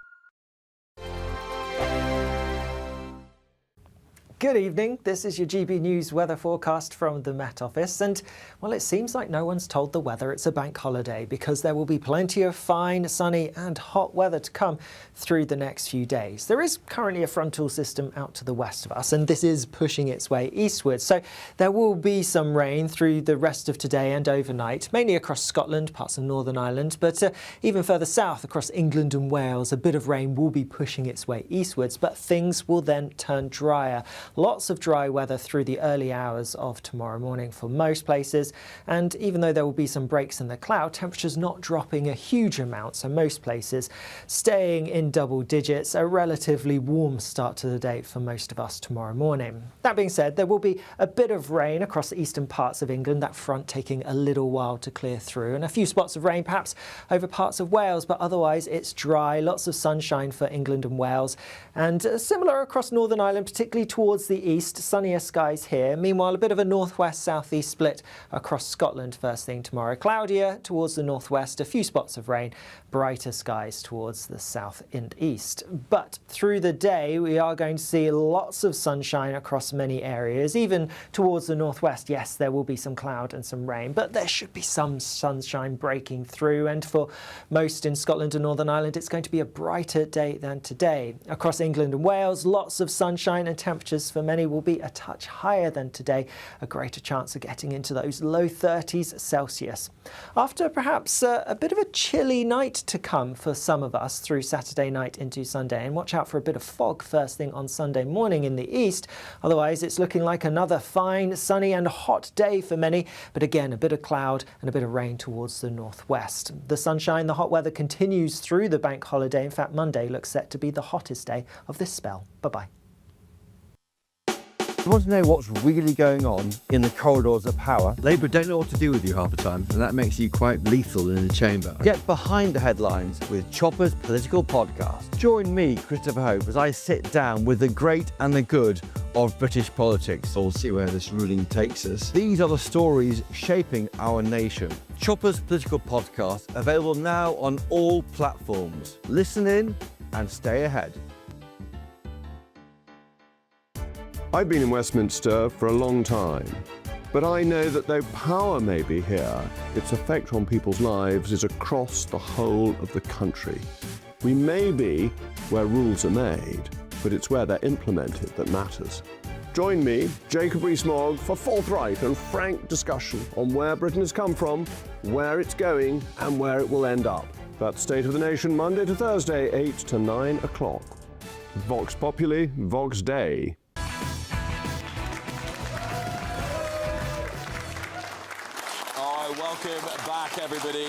Good evening, this is your GB News weather forecast from the Met Office, and well, it seems like no one's told the weather it's a bank holiday, because there will be plenty of fine, sunny and hot weather to come through the next few days. There is currently a frontal system out to the west of us, and this is pushing its way eastwards, so there will be some rain through the rest of today and overnight, mainly across Scotland, parts of Northern Ireland, but even further south across England and Wales, a bit of rain will be pushing its way eastwards, but things will then turn drier. Lots of dry weather through the early hours of tomorrow morning for most places, and even though there will be some breaks in the cloud, temperatures not dropping a huge amount, so most places staying in double digits, a relatively warm start to the day for most of us tomorrow morning. That being said, there will be a bit of rain across the eastern parts of England, that front taking a little while to clear through, and a few spots of rain perhaps over parts of Wales, but otherwise it's dry, lots of sunshine for England and Wales, and similar across Northern Ireland, particularly towards the east, sunnier skies here. Meanwhile, a bit of a northwest-southeast split across Scotland first thing tomorrow. Cloudier towards the northwest, a few spots of rain, brighter skies towards the south and east. But through the day, we are going to see lots of sunshine across many areas, even towards the northwest. Yes, there will be some cloud and some rain, but there should be some sunshine breaking through. And for most in Scotland and Northern Ireland, it's going to be a brighter day than today. Across England and Wales, lots of sunshine, and temperatures for many will be a touch higher than today, a greater chance of getting into those low 30s Celsius. After perhaps a bit of a chilly night to come for some of us through Saturday night into Sunday, and watch out for a bit of fog first thing on Sunday morning in the east. Otherwise, it's looking like another fine, sunny and hot day for many, but again, a bit of cloud and a bit of rain towards the northwest. The sunshine, the hot weather continues through the bank holiday. In fact, Monday looks set to be the hottest day of this spell. Bye-bye. You want to know what's really going on in the corridors of power? Labour don't know what to do with you half the time, and that makes you quite lethal in the chamber. Get behind the headlines with Chopper's Political Podcast. Join me, Christopher Hope, as I sit down with the great and the good of British politics. We'll see where this ruling takes us. These are the stories shaping our nation. Chopper's Political Podcast, available now on all platforms. Listen in and stay ahead. I've been in Westminster for a long time, but I know that though power may be here, its effect on people's lives is across the whole of the country. We may be where rules are made, but it's where they're implemented that matters. Join me, Jacob Rees-Mogg, for forthright and frank discussion on where Britain has come from, where it's going, and where it will end up. That's State of the Nation, Monday to Thursday, 8 to 9 o'clock. Vox Populi, Vox Dei. Welcome back, everybody.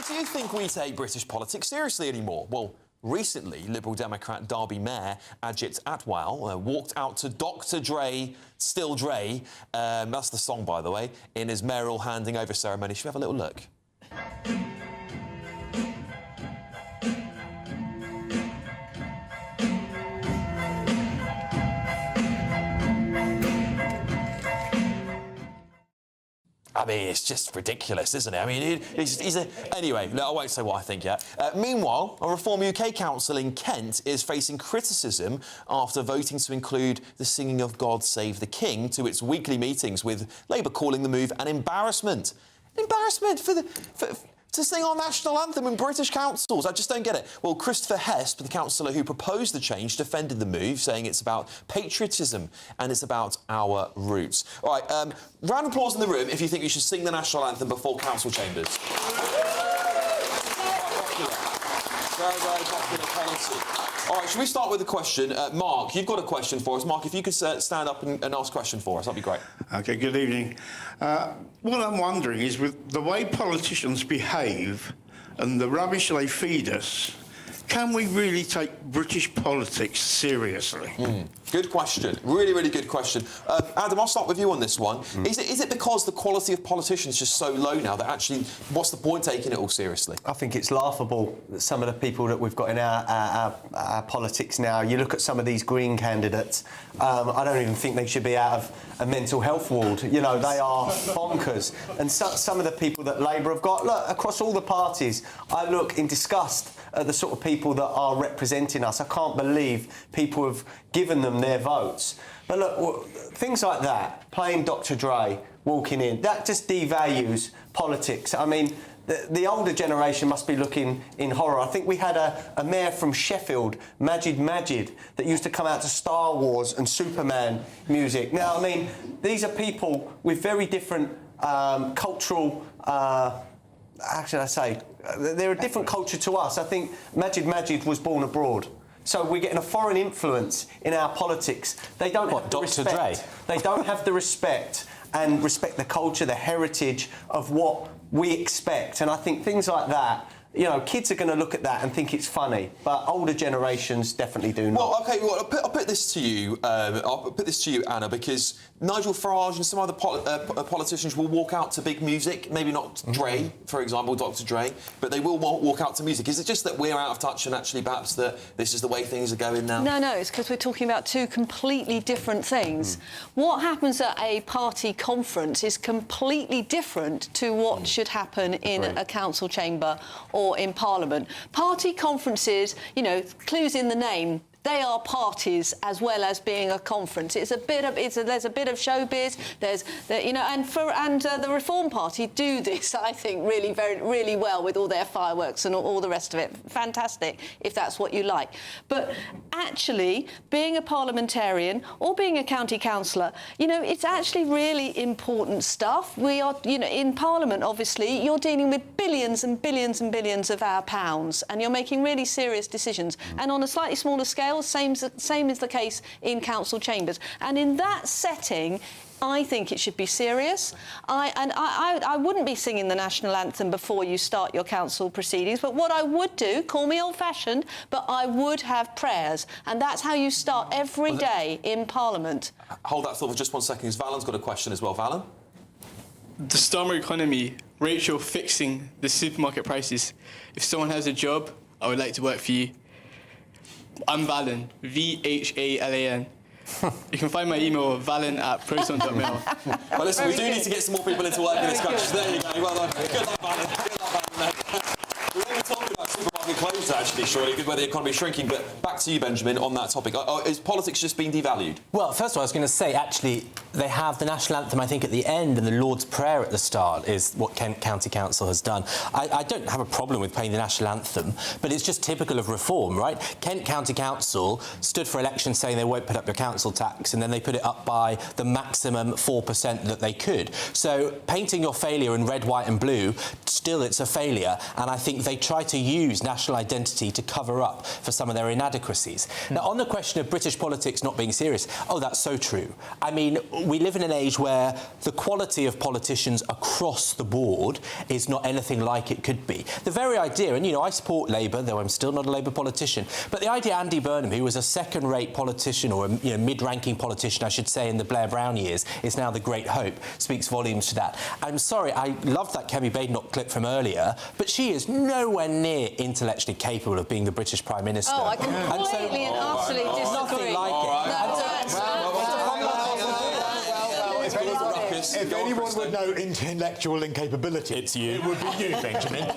Do you think we take British politics seriously anymore? Well, recently, Liberal Democrat Derby Mayor Ajit Atwal walked out to Dr. Dre, Still Dre, that's the song, by the way, in his mayoral handing over ceremony. Should we have a little look? I mean, it's just ridiculous, isn't it? I mean, he's a... Anyway, no, I won't say what I think yet. Meanwhile, a Reform UK council in Kent is facing criticism after voting to include the singing of God Save the King to its weekly meetings, with Labour calling the move an embarrassment. Embarrassment to sing our national anthem in British councils. I just don't get it. Well, Christopher Hesp, the councillor who proposed the change, defended the move, saying it's about patriotism and it's about our roots. All right, round of applause in the room if you think we should sing the national anthem before council chambers. Very, very popular policy. All right, should we start with a question? Mark, you've got a question for us. Mark, if you could stand up and ask a question for us, that'd be great. OK, good evening. What I'm wondering is, with the way politicians behave, and the rubbish they feed us, can we really take British politics seriously? Good question. Really, really good question. Adam, I'll start with you on this one. Is it because the quality of politicians is just so low now that actually, what's the point taking it all seriously? I think it's laughable that some of the people that we've got in our politics now. You look at some of these Green candidates. I don't even think they should be out of a mental health ward. You know, they are bonkers. And some of the people that Labour have got, look, across all the parties, I look in disgust at the sort of people that are representing us. I can't believe people have given them their votes. But look, things like that, playing Dr. Dre, walking in, that just devalues politics. I mean, the older generation must be looking in horror. I think we had a mayor from Sheffield, Majid, that used to come out to Star Wars and Superman music. Now, I mean, these are people with very different cultural... how should I say? They're a different culture to us. I think Majid was born abroad. So we're getting a foreign influence in our politics. They don't have the respect. They don't have the respect and respect the culture, the heritage of what we expect. And I think things like that, you know, kids are going to look at that and think it's funny, but older generations definitely do not. Well, OK, well, I'll put this to you. I'll put this to you, Anna, because Nigel Farage and some other politicians will walk out to big music. Maybe not Dre, for example, Dr. Dre, but they will walk out to music. Is it just that we're out of touch and actually perhaps that this is the way things are going now? No, it's because we're talking about two completely different things. What happens at a party conference is completely different to what should happen in a council chamber or in Parliament. Party conferences, you know, clues in the name. They are parties as well as being a conference. There's a bit of showbiz. The Reform Party do this, I think, really well with all their fireworks and all the rest of it. Fantastic, if that's what you like. But actually, being a parliamentarian or being a county councillor, you know, it's actually really important stuff. We are, you know, in Parliament, obviously, you're dealing with billions and billions and billions of our pounds, and you're making really serious decisions. And on a slightly smaller scale, same is the case in council chambers. And in that setting, I think it should be serious. I wouldn't be singing the national anthem before you start your council proceedings, but what I would do, call me old-fashioned, but I would have prayers. And that's how you start every day in Parliament. Hold that thought for just 1 second, because Valen's got a question as well. Valen? The Starmer economy, Rachel fixing the supermarket prices. If someone has a job, I would like to work for you. I'm Valen, VHALAN. You can find my email, valen@proton.mil. Well, listen, we do need to get some more people into work in this country. So there you go. Well done. Good luck, Valen. Good luck, Valen. We're only talking about supermarket closures, actually, surely, where the economy is shrinking. But back to you, Benjamin, on that topic. Is politics just being devalued? Well, first of all, I was going to say, actually, they have the national anthem, I think, at the end, and the Lord's Prayer at the start is what Kent County Council has done. I don't have a problem with playing the national anthem, but it's just typical of reform, right? Kent County Council stood for election saying they won't put up your council tax, and then they put it up by the maximum 4% that they could. So painting your failure in red, white and blue, still it's a failure, and I think they try to use national identity to cover up for some of their inadequacies. Now, on the question of British politics not being serious, that's so true. I mean, we live in an age where the quality of politicians across the board is not anything like it could be. The very idea, and, you know, I support Labour, though I'm still not a Labour politician, but the idea Andy Burnham, who was a second-rate politician, or a mid-ranking politician, I should say, in the Blair Brown years, is now the great hope, speaks volumes to that. I'm sorry, I loved that Kemi Badenoch clip from earlier, but she is nowhere near intellectually capable of being the British Prime Minister. I completely and utterly disagree. Nothing like If anyone would know intellectual incapability, it's you. It would be you, Benjamin.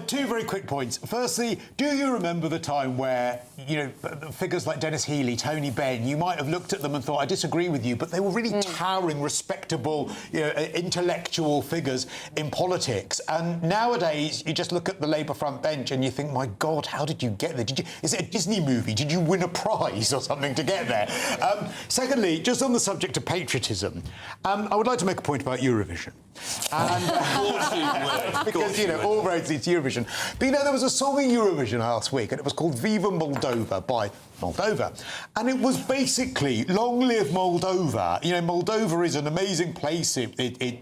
Two very quick points. Firstly, do you remember the time where, you know, figures like Dennis Healey, Tony Benn, you might have looked at them and thought, I disagree with you, but they were really towering, respectable, you know, intellectual figures in politics. And nowadays, you just look at the Labour front bench and you think, my God, how did you get there? Is it a Disney movie? Did you win a prize or something to get there? Secondly, just on the subject of patriotism, I would like to make a point about Eurovision. And, because, you know, all roads lead to Eurovision. But, you know, there was a song in Eurovision last week, and it was called Viva Moldova by Moldova. And it was basically, long live Moldova. You know, Moldova is an amazing place.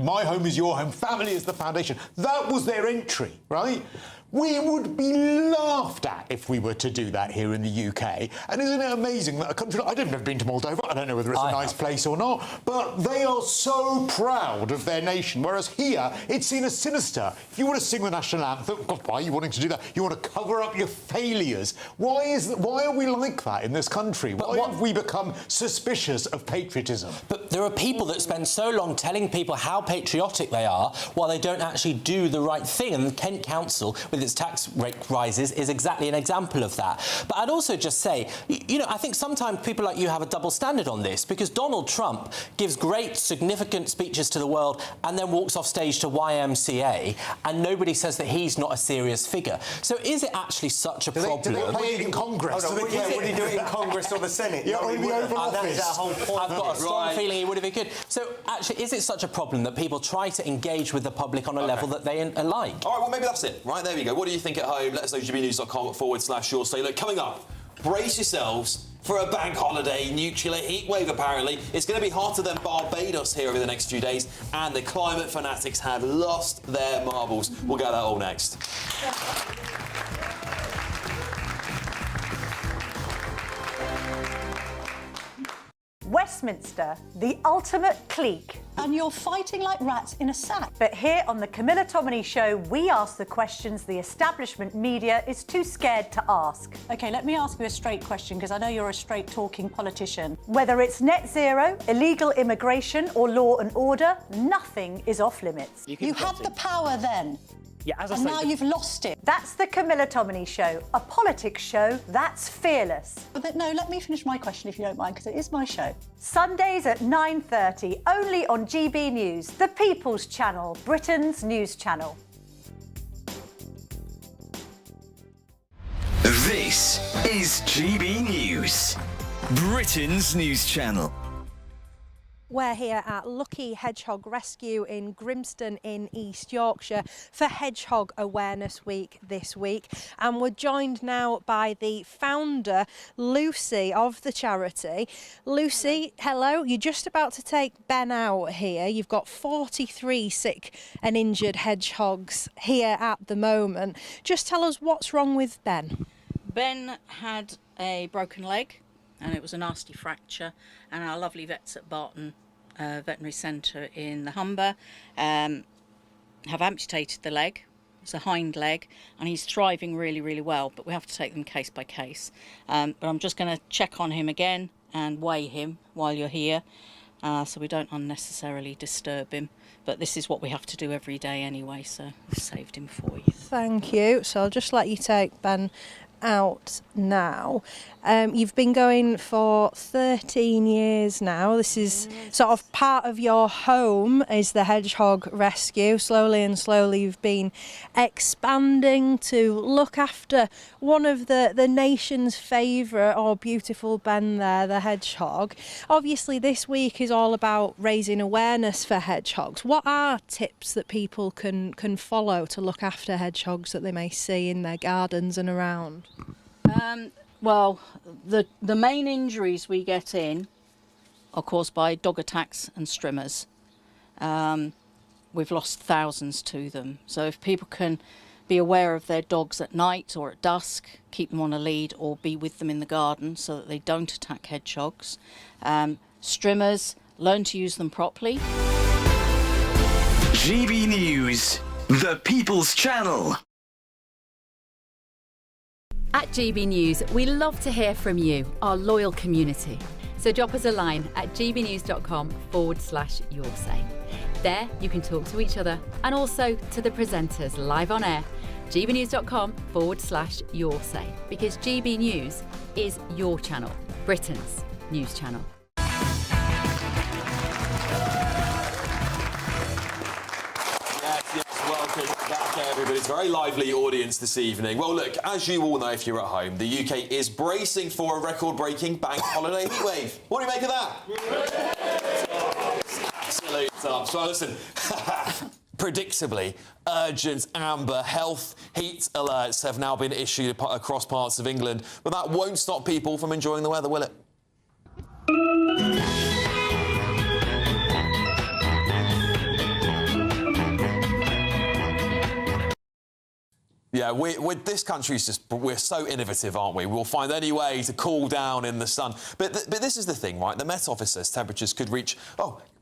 My home is your home. Family is the foundation. That was their entry, right? We would be laughed at if we were to do that here in the UK. And isn't it amazing that a country... I've never been to Moldova. I don't know whether it's a nice place or not. But they are so proud of their nation, whereas here, it's seen as sinister. If you want to sing the national anthem, God, why are you wanting to do that? You want to cover up your failures. Why are we like that in this country? Why have we become suspicious of patriotism? But there are people that spend so long telling people how patriotic they are while they don't actually do the right thing. And the Kent Council, with its tax rate rises, is exactly an example of that. But I'd also just say, you know, I think sometimes people like you have a double standard on this, because Donald Trump gives great, significant speeches to the world and then walks off stage to YMCA, and nobody says that he's not a serious figure. So is it actually such a problem? Do they play it in Congress? Would he do it in Congress or the Senate? Yeah, or in the Oval That is Office. our whole point. I've got a strong feeling he would if he could. So, actually, is it such a problem that people try to engage with the public on a level that they like? All right, well, maybe that's it. Right, there we go. What do you think at home? Let us know, gbnews.com/your say. Look, coming up, brace yourselves for a bank holiday nuclear heatwave, apparently. It's going to be hotter than Barbados here over the next few days, and the climate fanatics have lost their marbles. We'll get that all next. Westminster, the ultimate clique. And you're fighting like rats in a sack. But here on the Camilla Tominey Show, we ask the questions the establishment media is too scared to ask. OK, let me ask you a straight question, because I know you're a straight-talking politician. Whether it's net zero, illegal immigration or law and order, nothing is off limits. You had the power then. Yeah, as I and say, now you've lost it. That's the Camilla Tominey Show, a politics show that's fearless. But no, let me finish my question if you don't mind, because it is my show. Sundays at 9:30, only on GB News, the People's Channel, Britain's news channel. This is GB News, Britain's news channel. We're here at Lucky Hedgehog Rescue in Grimston in East Yorkshire for Hedgehog Awareness Week this week, and we're joined now by the founder, Lucy, of the charity. Lucy, hello. You're just about to take Ben out here. You've got 43 sick and injured hedgehogs here at the moment. Just tell us what's wrong with Ben. Ben had a broken leg and it was a nasty fracture, and our lovely vets at Barton Veterinary Centre in the Humber have amputated the leg. It's a hind leg, and he's thriving really, really well, but we have to take them case by case. But I'm just going to check on him again and weigh him while you're here, so we don't unnecessarily disturb him. But this is what we have to do every day anyway, so we've saved him for you. Thank you. So I'll just let you take Ben out now. You've been going for 13 years now. This is sort of part of your home, is the Hedgehog Rescue. Slowly and slowly you've been expanding to look after one of the nation's favourite, or beautiful Ben there, the hedgehog. Obviously this week is all about raising awareness for hedgehogs. What are tips that people can follow to look after hedgehogs that they may see in their gardens and around? Well, the main injuries we get in are caused by dog attacks and strimmers. We've lost thousands to them. So if people can be aware of their dogs at night or at dusk, keep them on a lead or be with them in the garden so that they don't attack hedgehogs. Strimmers, learn to use them properly. GB News, the People's Channel. At GB News, we love to hear from you, our loyal community. So drop us a line at gbnews.com/yoursay. There you can talk to each other and also to the presenters live on air. gbnews.com/yoursay, because GB News is your channel, Britain's news channel. Welcome back, everybody. It's a very lively audience this evening. Well, look, as you all know if you're at home, the UK is bracing for a record-breaking bank holiday heatwave. What do you make of that? Absolute tops. Well, listen, predictably, urgent amber health heat alerts have now been issued across parts of England, but that won't stop people from enjoying the weather, will it? Yeah, this country's we're so innovative, aren't we? We'll find any way to cool down in the sun. But this is the thing, right? The Met Office says temperatures could reach,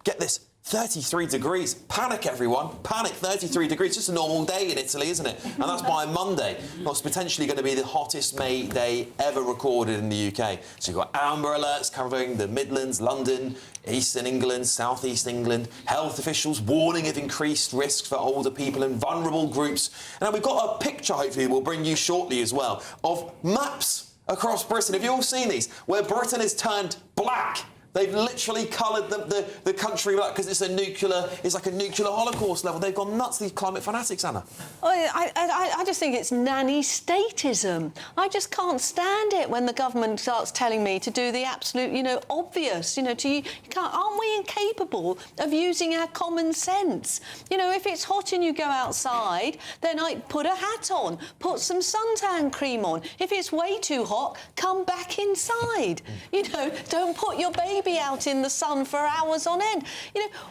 get this, 33 degrees. Panic, everyone. Panic, 33 degrees. Just a normal day in Italy, isn't it? And that's by Monday. Well, it's potentially going to be the hottest May day ever recorded in the UK. So you've got amber alerts covering the Midlands, London, Eastern England, South East England. Health officials warning of increased risks for older people and vulnerable groups. And now we've got a picture, hopefully, we'll bring you shortly as well, of maps across Britain. Have you all seen these? Where Britain is turned black. They've literally coloured the country black because it's like a nuclear holocaust level. They've gone nuts, these climate fanatics, Anna. I just think it's nanny statism. I just can't stand it when the government starts telling me to do the absolute, obvious. Aren't we incapable of using our common sense? If it's hot and you go outside, then I put a hat on, put some suntan cream on. If it's way too hot, come back inside. Don't put your baby out in the sun for hours on end.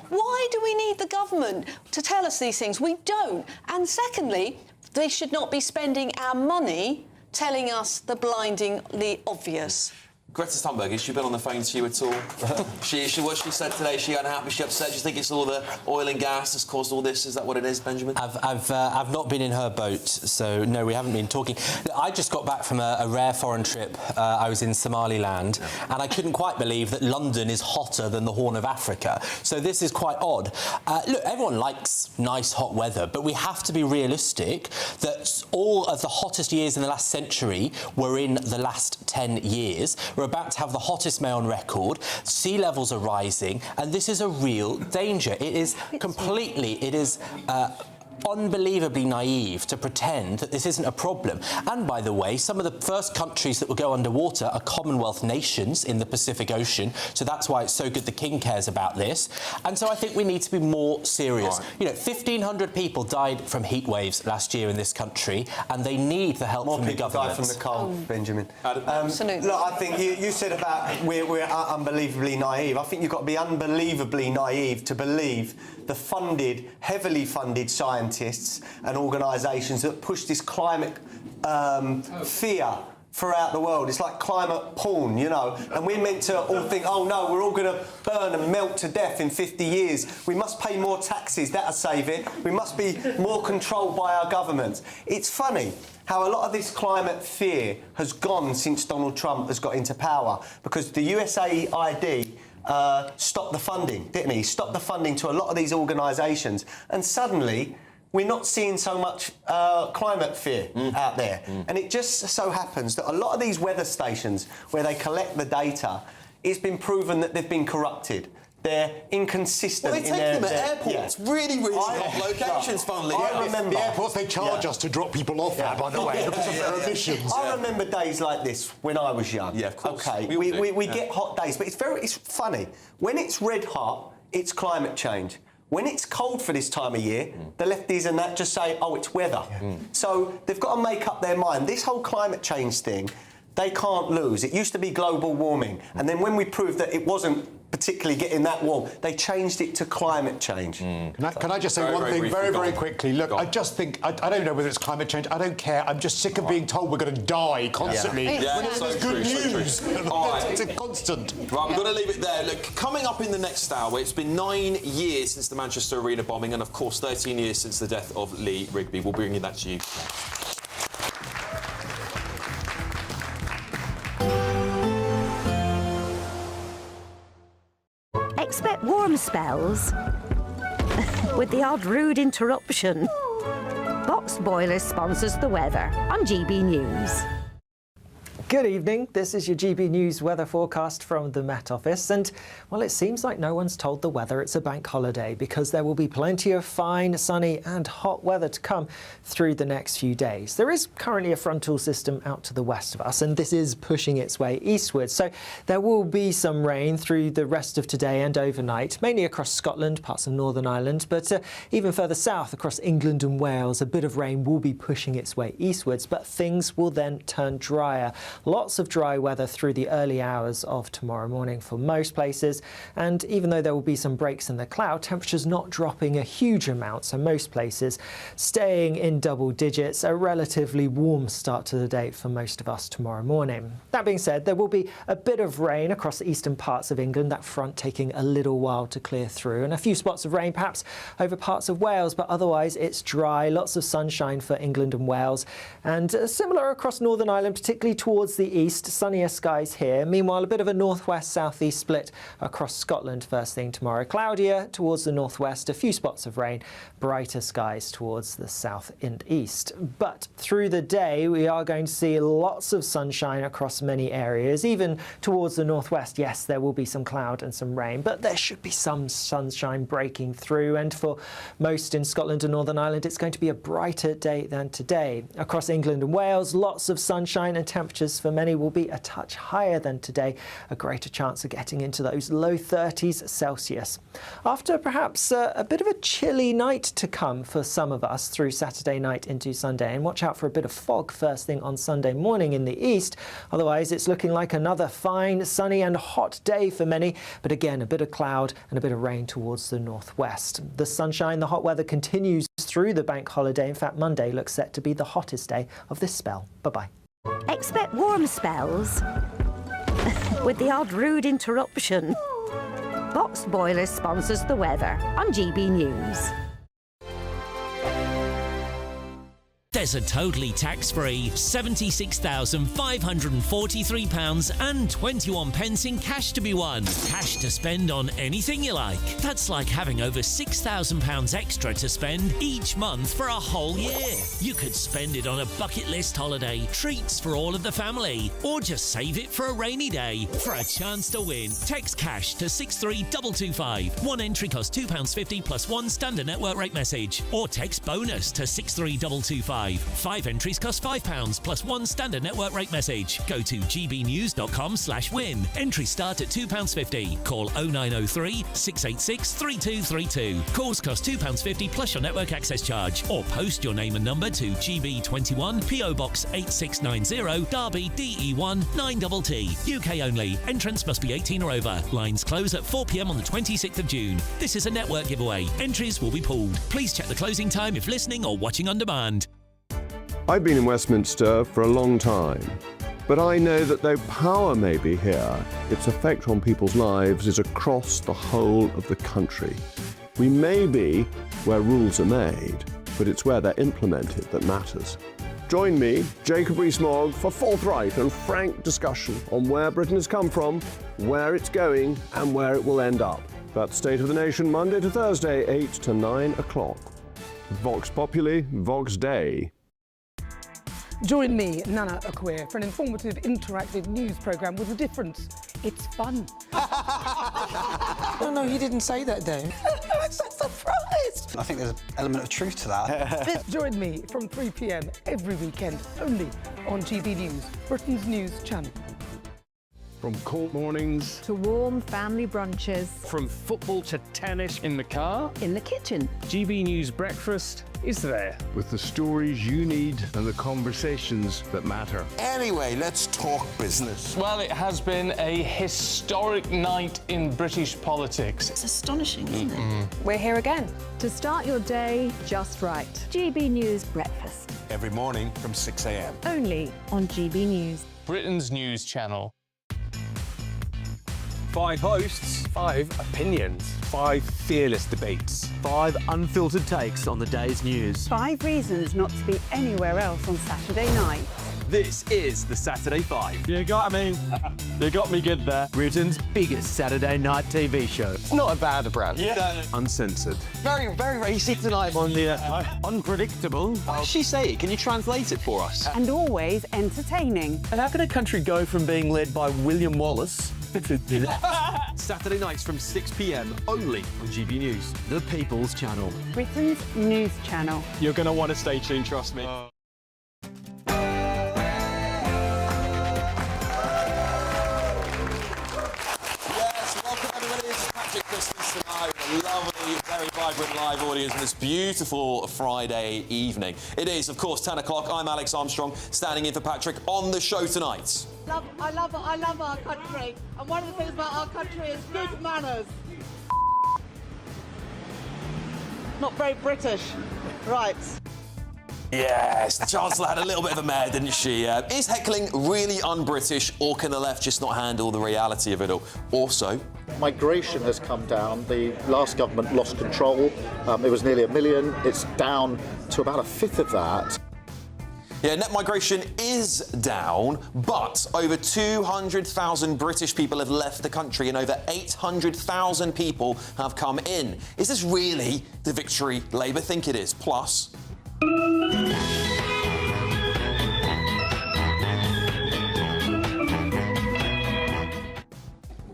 Why do we need the government to tell us these things? We don't. And secondly, they should not be spending our money telling us the blindingly obvious. Greta Thunberg, has she been on the phone to you at all? What she said today, is she unhappy, is she upset? Do you think it's all the oil and gas that's caused all this? Is that what it is, Benjamin? I've not been in her boat, so no, we haven't been talking. I just got back from a rare foreign trip. I was in Somaliland, and I couldn't quite believe that London is hotter than the Horn of Africa. So this is quite odd. Look, everyone likes nice hot weather, but we have to be realistic that all of the hottest years in the last century were in the last 10 years. We're about to have the hottest May on record. Sea levels are rising, and this is a real danger. It is unbelievably naive to pretend that this isn't a problem. And by the way, some of the first countries that will go underwater are Commonwealth nations in the Pacific Ocean, so that's why it's so good the King cares about this. And so I think we need to be more serious. Right. 1,500 people died from heat waves last year in this country, and they need the help from the government. More people die from the cold, Benjamin. Absolutely. Look, I think you said about we're unbelievably naive. I think you've got to be unbelievably naive to believe the heavily funded scientists and organisations that push this climate fear throughout the world. It's like climate porn, and we're meant to all think, oh no, we're all going to burn and melt to death in 50 years. We must pay more taxes, that'll save it. We must be more controlled by our governments. It's funny how a lot of this climate fear has gone since Donald Trump has got into power, because the USAID stopped the funding, didn't he? Stopped the funding to a lot of these organisations, and suddenly we're not seeing so much climate fear out there. And it just so happens that a lot of these weather stations where they collect the data, it's been proven that they've been corrupted. They're inconsistent. Well, they take them at airports, really hot locations, funnily. I remember the airports, they charge us to drop people off there, by the way, because of their emissions. I remember days like this when I was young. Yeah, of course. Okay, we get hot days, but it's funny. When it's red hot, it's climate change. When it's cold for this time of year, the lefties and that just say, oh, it's weather. So they've got to make up their mind. This whole climate change thing, they can't lose. It used to be global warming. And then when we proved that it wasn't particularly getting that warm, they changed it to climate change. Can I just say one thing very quickly? Look, I just think, I don't know whether it's climate change, I don't care. I'm just sick of being told we're going to die constantly. So good true, news. All right. It's a constant. Right, we've got to leave it there. Look, coming up in the next hour, it's been 9 years since the Manchester Arena bombing, and of course 13 years since the death of Lee Rigby. We'll bring that to you. Expect warm spells with the odd rude interruption. Box Boilers sponsors the weather on GB News. Good evening, this is your GB News weather forecast from the Met Office, and well, it seems like no one's told the weather it's a bank holiday because there will be plenty of fine, sunny and hot weather to come through the next few days. There is currently a frontal system out to the west of us, and this is pushing its way eastward, so there will be some rain through the rest of today and overnight, mainly across Scotland, parts of Northern Ireland, but even further south across England and Wales, a bit of rain will be pushing its way eastwards, but things will then turn drier. Lots of dry weather through the early hours of tomorrow morning for most places, and even though there will be some breaks in the cloud, temperatures not dropping a huge amount, so most places staying in double digits, a relatively warm start to the day for most of us tomorrow morning. That being said, there will be a bit of rain across the eastern parts of England, that front taking a little while to clear through, and a few spots of rain perhaps over parts of Wales, but otherwise it's dry, lots of sunshine for England and Wales, and similar across Northern Ireland, particularly towards the east, sunnier skies here. Meanwhile, a bit of a northwest-southeast split across Scotland first thing tomorrow. Cloudier towards the northwest, a few spots of rain, brighter skies towards the south and east. But through the day, we are going to see lots of sunshine across many areas, even towards the northwest. Yes, there will be some cloud and some rain, but there should be some sunshine breaking through. And for most in Scotland and Northern Ireland, it's going to be a brighter day than today. Across England and Wales, lots of sunshine, and temperatures for many will be a touch higher than today, a greater chance of getting into those low 30s Celsius. After perhaps a bit of a chilly night to come for some of us through Saturday night into Sunday, and watch out for a bit of fog first thing on Sunday morning in the east. Otherwise, it's looking like another fine, sunny and hot day for many, but again, a bit of cloud and a bit of rain towards the northwest. The sunshine, the hot weather continues through the bank holiday. In fact, Monday looks set to be the hottest day of this spell. Bye-bye. Expect warm spells with the odd rude interruption. Boxed Boilers sponsors the weather on GB News. There's a totally tax-free £76,543.21 in cash to be won. Cash to spend on anything you like. That's like having over £6,000 extra to spend each month for a whole year. You could spend it on a bucket list holiday, treats for all of the family, or just save it for a rainy day. For a chance to win, text cash to 63225. One entry costs £2.50 plus one standard network rate message, or text bonus to 63225. 5 entries cost £5 plus one standard network rate message. Go to gbnews.com/win. Entries start at £2.50. Call 0903 686 3232. Calls cost £2.50 plus your network access charge. Or post your name and number to GB21 PO Box 8690 Derby DE1 9TT. UK only. Entrance must be 18 or over. Lines close at 4 p.m. on the 26th of June. This is a network giveaway. Entries will be pulled. Please check the closing time if listening or watching on demand. I've been in Westminster for a long time, but I know that though power may be here, its effect on people's lives is across the whole of the country. We may be where rules are made, but it's where they're implemented that matters. Join me, Jacob Rees-Mogg, for forthright and frank discussion on where Britain has come from, where it's going, and where it will end up. That's State of the Nation, Monday to Thursday, 8 to 9 o'clock. Vox Populi, Vox Dei. Join me, Nana Akwe, for an informative, interactive news programme with a difference. It's fun. No, he didn't say that, Dave. I'm so surprised. I think there's an element of truth to that. Join me from 3 p.m. every weekend, only on GB News, Britain's news channel. From court mornings to warm family brunches. From football to tennis in the car. In the kitchen. GB News Breakfast is there. With the stories you need and the conversations that matter. Anyway, let's talk business. Well, it has been a historic night in British politics. It's astonishing, isn't it? We're here again to start your day just right. GB News Breakfast. Every morning from 6 a.m. Only on GB News. Britain's news channel. 5 hosts, 5 opinions, 5 fearless debates, 5 unfiltered takes on the day's news. 5 reasons not to be anywhere else on Saturday night. This is the Saturday Five. You got me. You got me good there. Britain's biggest Saturday night TV show. It's not a bad brand. Yeah. Uncensored. Very, very racist tonight. On the unpredictable. What does she say? Can you translate it for us? And always entertaining. And how can a country go from being led by William Wallace Saturday nights from 6 p.m. only on GB News. The People's Channel. Britain's news channel. You're going to want to stay tuned, trust me. Yes, welcome everybody. It's Patrick Christys tonight with a lovely, very vibrant live audience on this beautiful Friday evening. It is, of course, 10 o'clock. I'm Alex Armstrong, standing in for Patrick on the show tonight. I love our country, and one of the things about our country is good manners. Not very British, right? Yes, the Chancellor had a little bit of a mare, didn't she? Is heckling really un-British, or can the left just not handle the reality of it all? Also, migration has come down. The last government lost control. It was nearly 1 million. It's down to about a fifth of that. yeah, net migration is down, but over 200,000 British people have left the country and over 800,000 people have come in. Is this really the victory Labour think it is? Plus...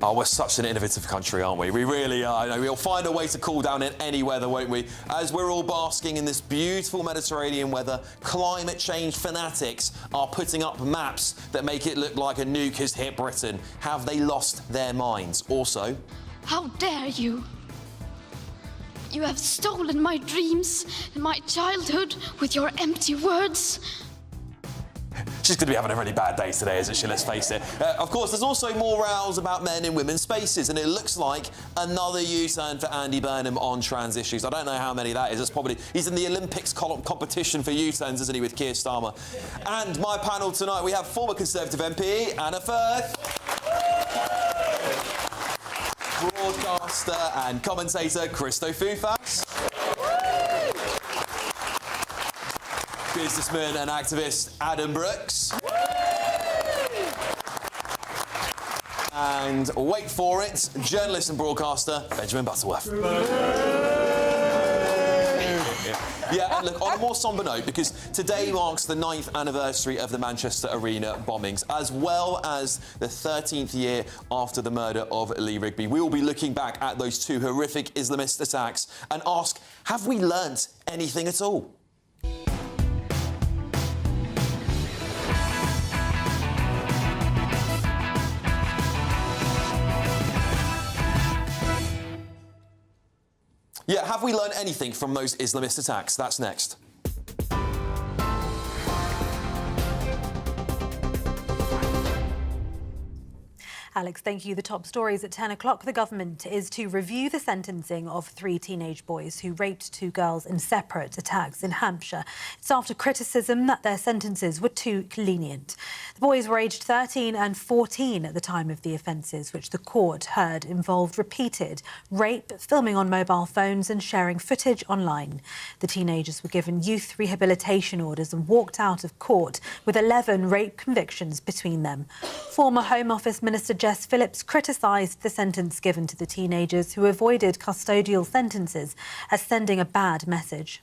Oh, we're such an innovative country, aren't we? We really are. We'll find a way to cool down in any weather, won't we? As we're all basking in this beautiful Mediterranean weather, climate change fanatics are putting up maps that make it look like a nuke has hit Britain. Have they lost their minds? Also... How dare you? You have stolen my dreams and my childhood with your empty words. She's going to be having a really bad day today, isn't she? Let's face it. Of course, there's also more rows about men in women's spaces, and it looks like another U-turn for Andy Burnham on trans issues. I don't know how many that is. It's probably... He's in the Olympics competition for U-turns, isn't he, with Keir Starmer? And my panel tonight, we have former Conservative MP Anna Firth, broadcaster and commentator Christo Foufas, businessman and activist Adam Brooks, and wait for it, journalist and broadcaster Benjamin Butterworth. Yeah, and look, on a more sombre note, because today marks the 9th anniversary of the Manchester Arena bombings, as well as the 13th year after the murder of Lee Rigby. We will be looking back at those two horrific Islamist attacks and ask, have we learnt anything at all? Yeah, have we learned anything from those Islamist attacks? That's next. Alex, thank you. The top stories at 10 o'clock. The government is to review the sentencing of 3 teenage boys who raped 2 girls in separate attacks in Hampshire. It's after criticism that their sentences were too lenient. The boys were aged 13 and 14 at the time of the offences, which the court heard involved repeated rape, filming on mobile phones and sharing footage online. The teenagers were given youth rehabilitation orders and walked out of court with 11 rape convictions between them. Former Home Office Minister Jess Phillips criticised the sentence given to the teenagers who avoided custodial sentences as sending a bad message.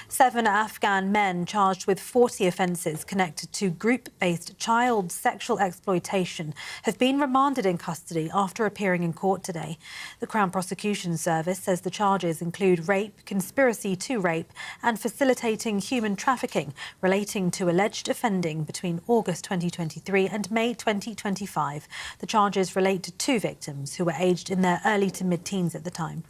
7 Afghan men charged with 40 offences connected to group-based child sexual exploitation have been remanded in custody after appearing in court today. The Crown Prosecution Service says the charges include rape, conspiracy to rape and facilitating human trafficking relating to alleged offending between August 2023 and May 2025. The charges relate to 2 victims who were aged in their early to mid-teens at the time.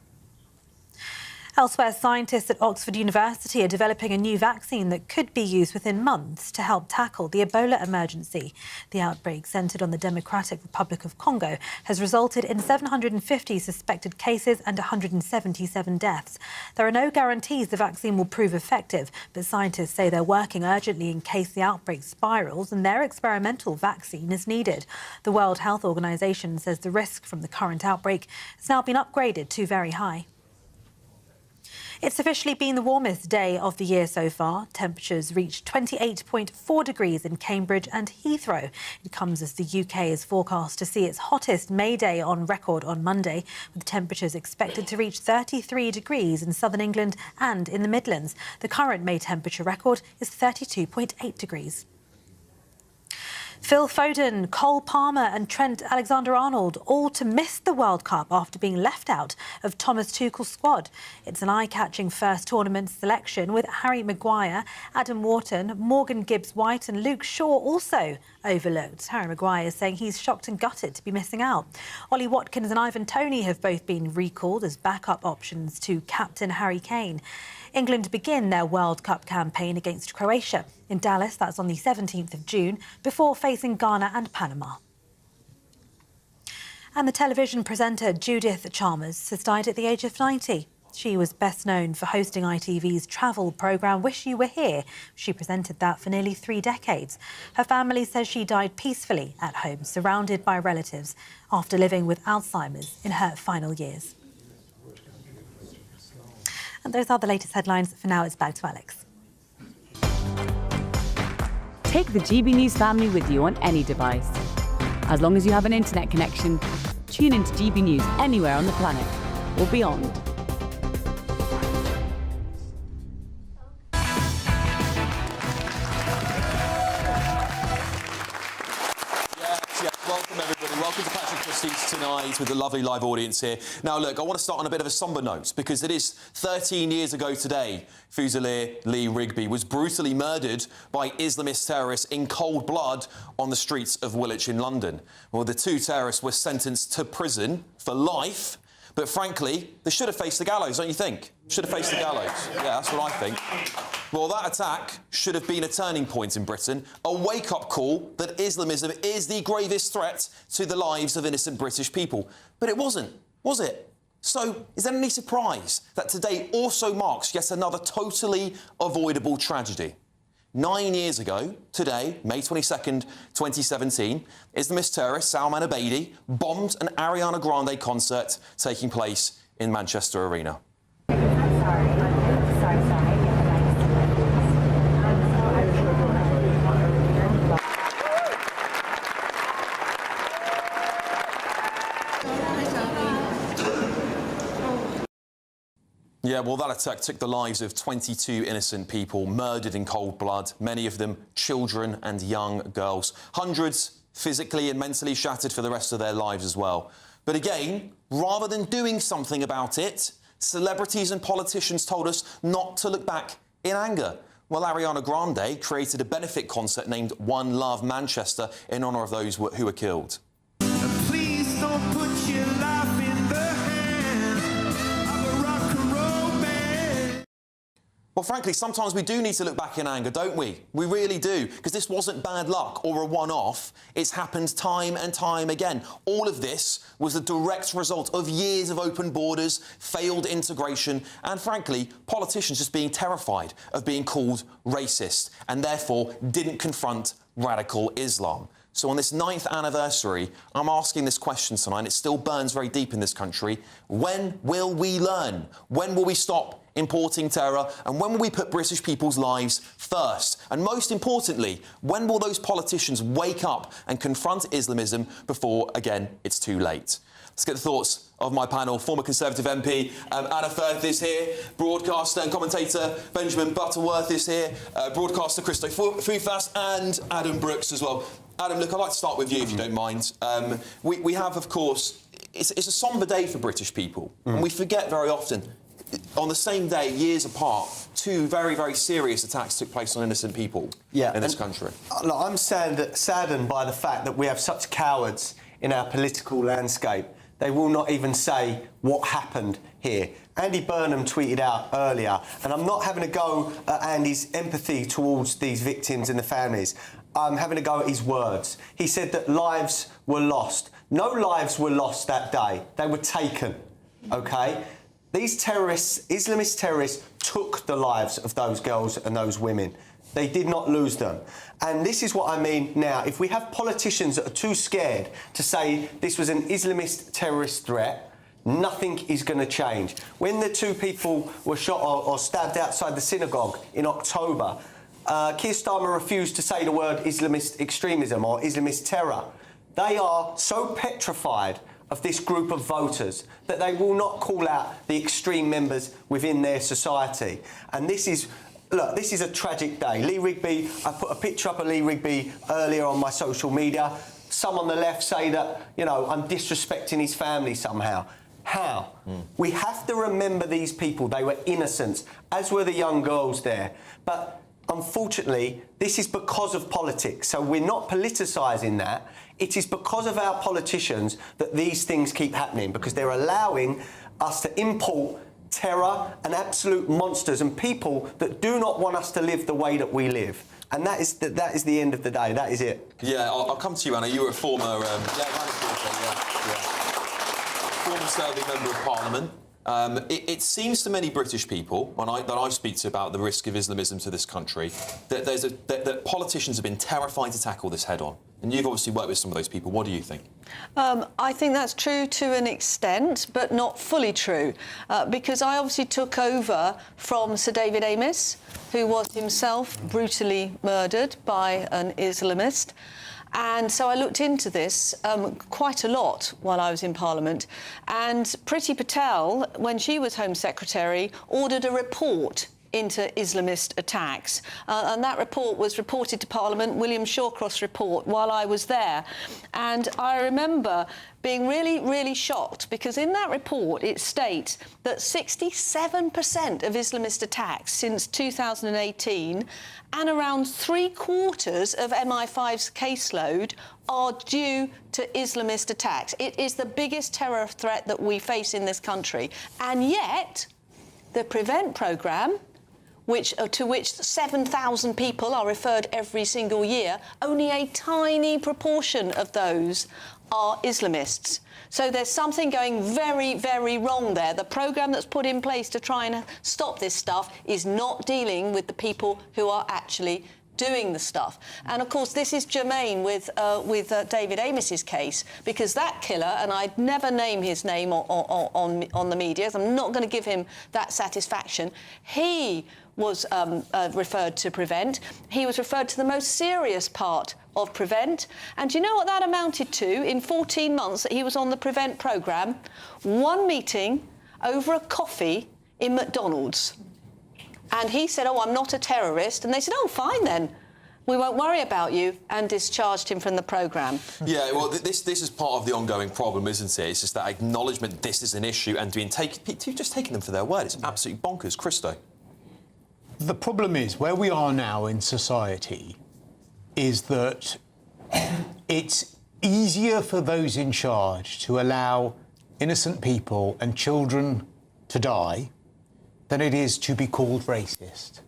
Elsewhere, scientists at Oxford University are developing a new vaccine that could be used within months to help tackle the Ebola emergency. The outbreak, centred on the Democratic Republic of Congo, has resulted in 750 suspected cases and 177 deaths. There are no guarantees the vaccine will prove effective, but scientists say they're working urgently in case the outbreak spirals and their experimental vaccine is needed. The World Health Organization says the risk from the current outbreak has now been upgraded to very high. It's officially been the warmest day of the year so far. Temperatures reached 28.4 degrees in Cambridge and Heathrow. It comes as the UK is forecast to see its hottest May day on record on Monday, with temperatures expected to reach 33 degrees in southern England and in the Midlands. The current May temperature record is 32.8 degrees. Phil Foden, Cole Palmer and Trent Alexander-Arnold all to miss the World Cup after being left out of Thomas Tuchel's squad. It's an eye-catching first tournament selection with Harry Maguire, Adam Wharton, Morgan Gibbs-White and Luke Shaw also overlooked. Harry Maguire is saying he's shocked and gutted to be missing out. Ollie Watkins and Ivan Toney have both been recalled as backup options to captain Harry Kane. England begin their World Cup campaign against Croatia in Dallas, that's on the 17th of June, before facing Ghana and Panama. And the television presenter Judith Chalmers has died at the age of 90. She was best known for hosting ITV's travel programme Wish You Were Here. She presented that for nearly 3 decades. Her family says she died peacefully at home, surrounded by relatives, after living with Alzheimer's in her final years. And those are the latest headlines. For now, it's back to Alex. Take the GB News family with you on any device. As long as you have an internet connection, tune into GB News anywhere on the planet or beyond. Welcome, everybody. Welcome to Patrick Christys tonight with a lovely live audience here. Now, look, I want to start on a bit of a sombre note because it is 13 years ago today Fusilier Lee Rigby was brutally murdered by Islamist terrorists in cold blood on the streets of Woolwich in London. Well, the 2 terrorists were sentenced to prison for life, but frankly, they should have faced the gallows, don't you think? Should have faced the gallows. Yeah, that's what I think. Well, that attack should have been a turning point in Britain, a wake-up call that Islamism is the gravest threat to the lives of innocent British people. But it wasn't, was it? So, is there any surprise that today also marks yet another totally avoidable tragedy? 9 years ago, today, May 22nd, 2017, Islamist terrorist Salman Abedi bombed an Ariana Grande concert taking place in Manchester Arena. Yeah, well, that attack took the lives of 22 innocent people, murdered in cold blood, many of them children and young girls. Hundreds physically and mentally shattered for the rest of their lives as well. But again, rather than doing something about it, celebrities and politicians told us not to look back in anger. Well, Ariana Grande created a benefit concert named One Love Manchester in honour of those who were killed. Please don't put your life in the hands of a rock and roll band. Well, frankly, sometimes we do need to look back in anger, don't we? We really do, because this wasn't bad luck or a one-off. It's happened time and time again. All of this was a direct result of years of open borders, failed integration, and frankly, politicians just being terrified of being called racist and therefore didn't confront radical Islam. So on this 9th anniversary, I'm asking this question tonight, and it still burns very deep in this country. When will we learn? When will we stop importing terror? And when will we put British people's lives first? And most importantly, when will those politicians wake up and confront Islamism before, again, it's too late? Let's get the thoughts of my panel. Former Conservative MP Anna Firth is here. Broadcaster and commentator Benjamin Butterworth is here. Broadcaster Christo Fufas and Adam Brooks as well. Adam, look, I'd like to start with you, if you don't mind. We have, of course, it's a sombre day for British people. And we forget very often, on the same day, years apart, 2 very, very serious attacks took place on innocent people in this country. Look, I'm saddened by the fact that we have such cowards in our political landscape. They will not even say what happened here. Andy Burnham tweeted out earlier, and I'm not having a go at Andy's empathy towards these victims and the families. I'm having a go at his words. He said that lives were lost. No lives were lost that day. They were taken, OK? These terrorists, Islamist terrorists, took the lives of those girls and those women. They did not lose them. And this is what I mean now. If we have politicians that are too scared to say this was an Islamist terrorist threat, nothing is going to change. When the 2 people were shot or stabbed outside the synagogue in October, Keir Starmer refused to say the word Islamist extremism or Islamist terror. They are so petrified of this group of voters that they will not call out the extreme members within their society. And this is... Look, this is a tragic day. Lee Rigby, I put a picture up of Lee Rigby earlier on my social media. Some on the left say that, you know, I'm disrespecting his family somehow. How? We have to remember these people. They were innocents, as were the young girls there. But unfortunately, this is because of politics. So we're not politicising that. It is because of our politicians that these things keep happening, because they're allowing us to import terror and absolute monsters and people that do not want us to live the way that we live. And that is the end of the day. That is it. Yeah, I'll come to you, Anna. You were a former... former serving Member of Parliament. It seems to many British people, that I speak to about the risk of Islamism to this country, that that politicians have been terrified to tackle this head-on. And you've obviously worked with some of those people. What do you think? I think that's true to an extent, but not fully true, because I obviously took over from Sir David Amess, who was himself brutally murdered by an Islamist. And so I looked into this quite a lot while I was in Parliament. And Priti Patel, when she was Home Secretary, ordered a report into Islamist attacks. And that report was reported to Parliament, William Shawcross's report, while I was there. And I remember being really, really shocked, because in that report it states that 67% of Islamist attacks since 2018 and around 3/4 of MI5's caseload are due to Islamist attacks. It is the biggest terror threat that we face in this country. And yet, the PREVENT programme, to which 7,000 people are referred every single year, only a tiny proportion of those are Islamists. So there's something going very, very wrong there. The programme that's put in place to try and stop this stuff is not dealing with the people who are actually doing the stuff. And of course this is germane with David Amess's case, because that killer, and I'd never name his name on the media, I'm not going to give him that satisfaction, he was referred to PREVENT. He was referred to the most serious part of PREVENT. And do you know what that amounted to in 14 months that he was on the PREVENT programme? One meeting over a coffee in McDonald's. And he said, oh, I'm not a terrorist. And they said, oh, fine then. We won't worry about you, and discharged him from the programme. Yeah, well, this is part of the ongoing problem, isn't it? It's just that acknowledgement this is an issue and just taking them for their word. It's absolutely bonkers. Christo. The problem is, where we are now in society is that it's easier for those in charge to allow innocent people and children to die than it is to be called racist.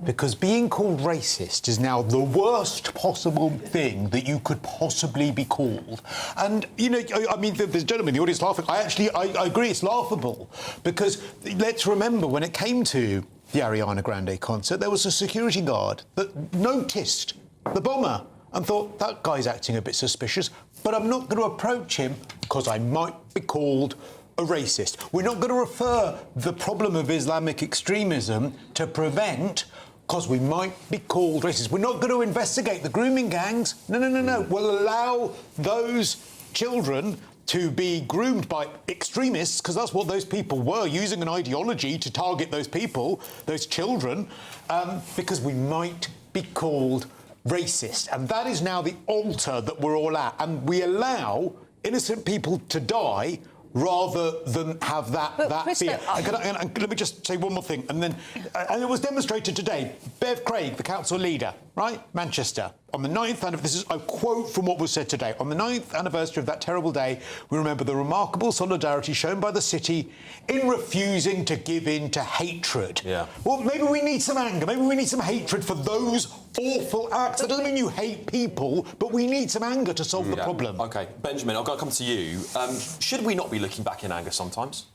Because being called racist is now the worst possible thing that you could possibly be called. And, you know, I mean, there's a gentleman in the audience laughing. I agree, it's laughable. Because let's remember, when it came to the Ariana Grande concert, there was a security guard that noticed the bomber and thought, that guy's acting a bit suspicious, but I'm not going to approach him because I might be called a racist. We're not going to refer the problem of Islamic extremism to PREVENT because we might be called racist. We're not going to investigate the grooming gangs. No. We'll allow those children to be groomed by extremists, because that's what those people were, using an ideology to target those people, those children, because we might be called racist. And that is now the altar that we're all at. And we allow innocent people to die rather than have that fear. And let me just say one more thing. And it was demonstrated today. Bev Craig, the council leader, right? Manchester. On the 9th anniversary, this is a quote from what was said today. On the 9th anniversary of that terrible day, we remember the remarkable solidarity shown by the city in refusing to give in to hatred. Yeah. Well, maybe we need some anger. Maybe we need some hatred for those awful acts. That doesn't mean you hate people, but we need some anger to solve the problem. OK. Benjamin, I've got to come to you. Should we not be looking back in anger sometimes?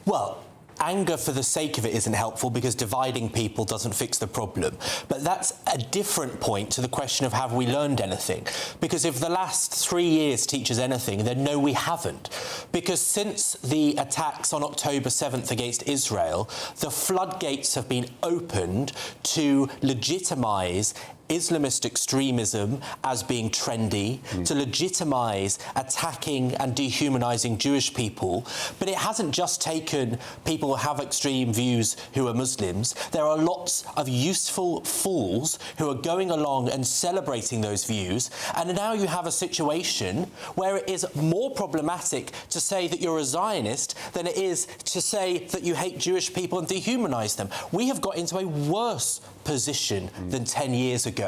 Well, anger for the sake of it isn't helpful because dividing people doesn't fix the problem. But that's a different point to the question of have we learned anything? Because if the last 3 years teaches anything, then no, we haven't. Because since the attacks on October 7th against Israel, the floodgates have been opened to legitimise Islamist extremism as being trendy, to legitimise attacking and dehumanising Jewish people. But it hasn't just taken people who have extreme views who are Muslims. There are lots of useful fools who are going along and celebrating those views. And now you have a situation where it is more problematic to say that you're a Zionist than it is to say that you hate Jewish people and dehumanise them. We have got into a worse position than 10 years ago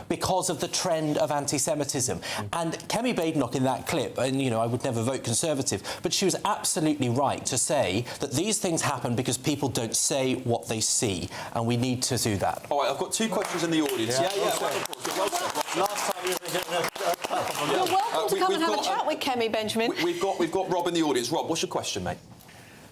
because of the trend of anti-Semitism. And Kemi Badenoch in that clip, and you know, I would never vote Conservative, but she was absolutely right to say that these things happen because people don't say what they see, and we need to do that. All right, I've got 2 questions in the audience. Last time you were here. You're welcome to come and have a chat with Kemi, Benjamin. We've got Rob in the audience. Rob, what's your question, mate?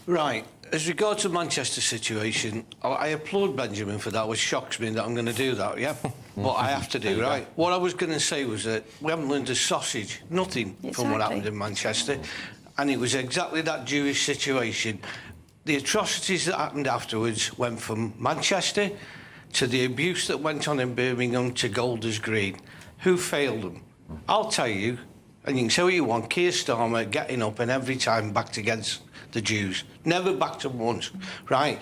Right. As regards to Manchester situation, I applaud Benjamin for that, which shocks me that I'm going to do that, yeah? What I have to do, right? What I was going to say was that we haven't learned a sausage, nothing from what happened in Manchester. And it was exactly that Jewish situation. The atrocities that happened afterwards went from Manchester to the abuse that went on in Birmingham to Golders Green. Who failed them? I'll tell you, and you can say what you want, Keir Starmer getting up and every time backed against the Jews. Never backed them once, right?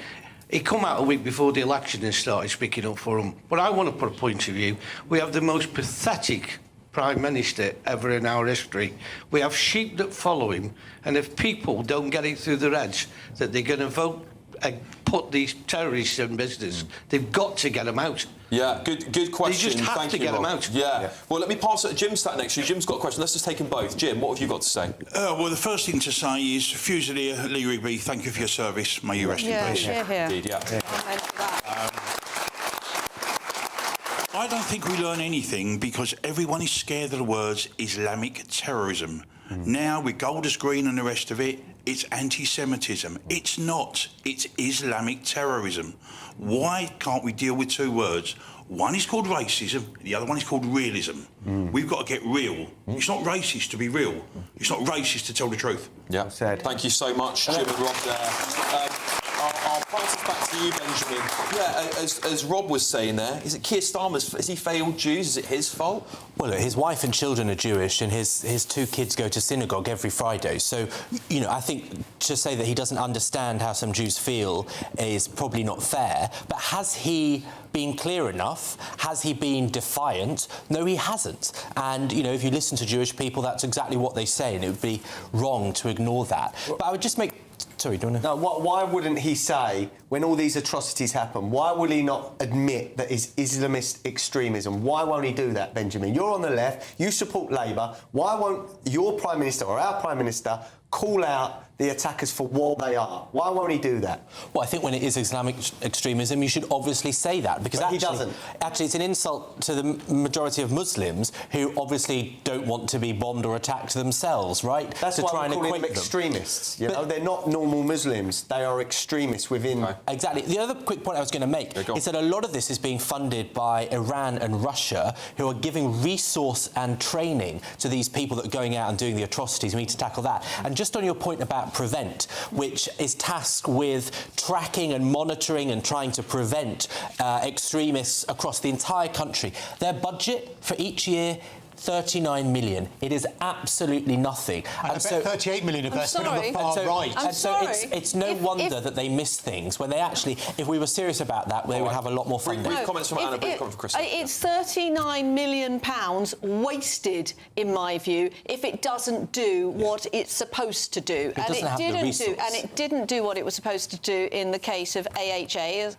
He come out a week before the election and started speaking up for them. But I want to put a point of view. We have the most pathetic Prime Minister ever in our history. We have sheep that follow him, and if people don't get it through their heads that they're going to vote and put these terrorists in business, they've got to get them out. Yeah, good question. They just have Thank to you, get Rob. them out. Yeah. Well, let me pass it to Jim sat next to you. Jim's got a question. Let's just take them both. Jim, what have you got to say? Well, the first thing to say is, Fusilier Lee Rigby, thank you for your service. May you rest in peace. Indeed, yeah. I don't think we learn anything because everyone is scared of the words Islamic terrorism. Now, with Golders Green and the rest of it, it's anti-Semitism. It's not. It's Islamic terrorism. Why can't we deal with 2 words? One is called racism, the other one is called realism. We've got to get real. It's not racist to be real. It's not racist to tell the truth. Yeah. Thank you so much, Jim and Rob there. I'll pass it back to you, Benjamin. Yeah, as Rob was saying there, is it Keir Starmer's... Has he failed Jews? Is it his fault? Well, his wife and children are Jewish, and his 2 kids go to synagogue every Friday. So, you know, I think to say that he doesn't understand how some Jews feel is probably not fair. But has he been clear enough? Has he been defiant? No, he hasn't. And, you know, if you listen to Jewish people, that's exactly what they say, and it would be wrong to ignore that. But I would just make... Sorry, do you want to... No, why wouldn't he say, when all these atrocities happen, why will he not admit that it's Islamist extremism? Why won't he do that, Benjamin? You're on the left, you support Labour. Why won't your Prime Minister or our Prime Minister call out the attackers for what they are? Why won't he do that? Well, I think when it is Islamic extremism, you should obviously say that, because he doesn't. Actually, it's an insult to the majority of Muslims who obviously don't want to be bombed or attacked themselves, right? That's to why try I'm and calling equate them extremists. You know, they're not normal Muslims. They are extremists within. Right. Exactly. The other quick point I was going to make is that a lot of this is being funded by Iran and Russia, who are giving resource and training to these people that are going out and doing the atrocities. We need to tackle that. And just on your point about Prevent, which is tasked with tracking and monitoring and trying to prevent extremists across the entire country. Their budget for each year, 39 million. It is absolutely nothing. And I bet 38 million of that's been on the far right. And so it's no wonder that they miss things when they actually, if we were serious about that, they would have a lot more funding. Brief comments from Anna, brief comments from Christys. It's £39 million wasted, in my view, if it doesn't do what it's supposed to do. And it didn't do what it was supposed to do in the case of AHA,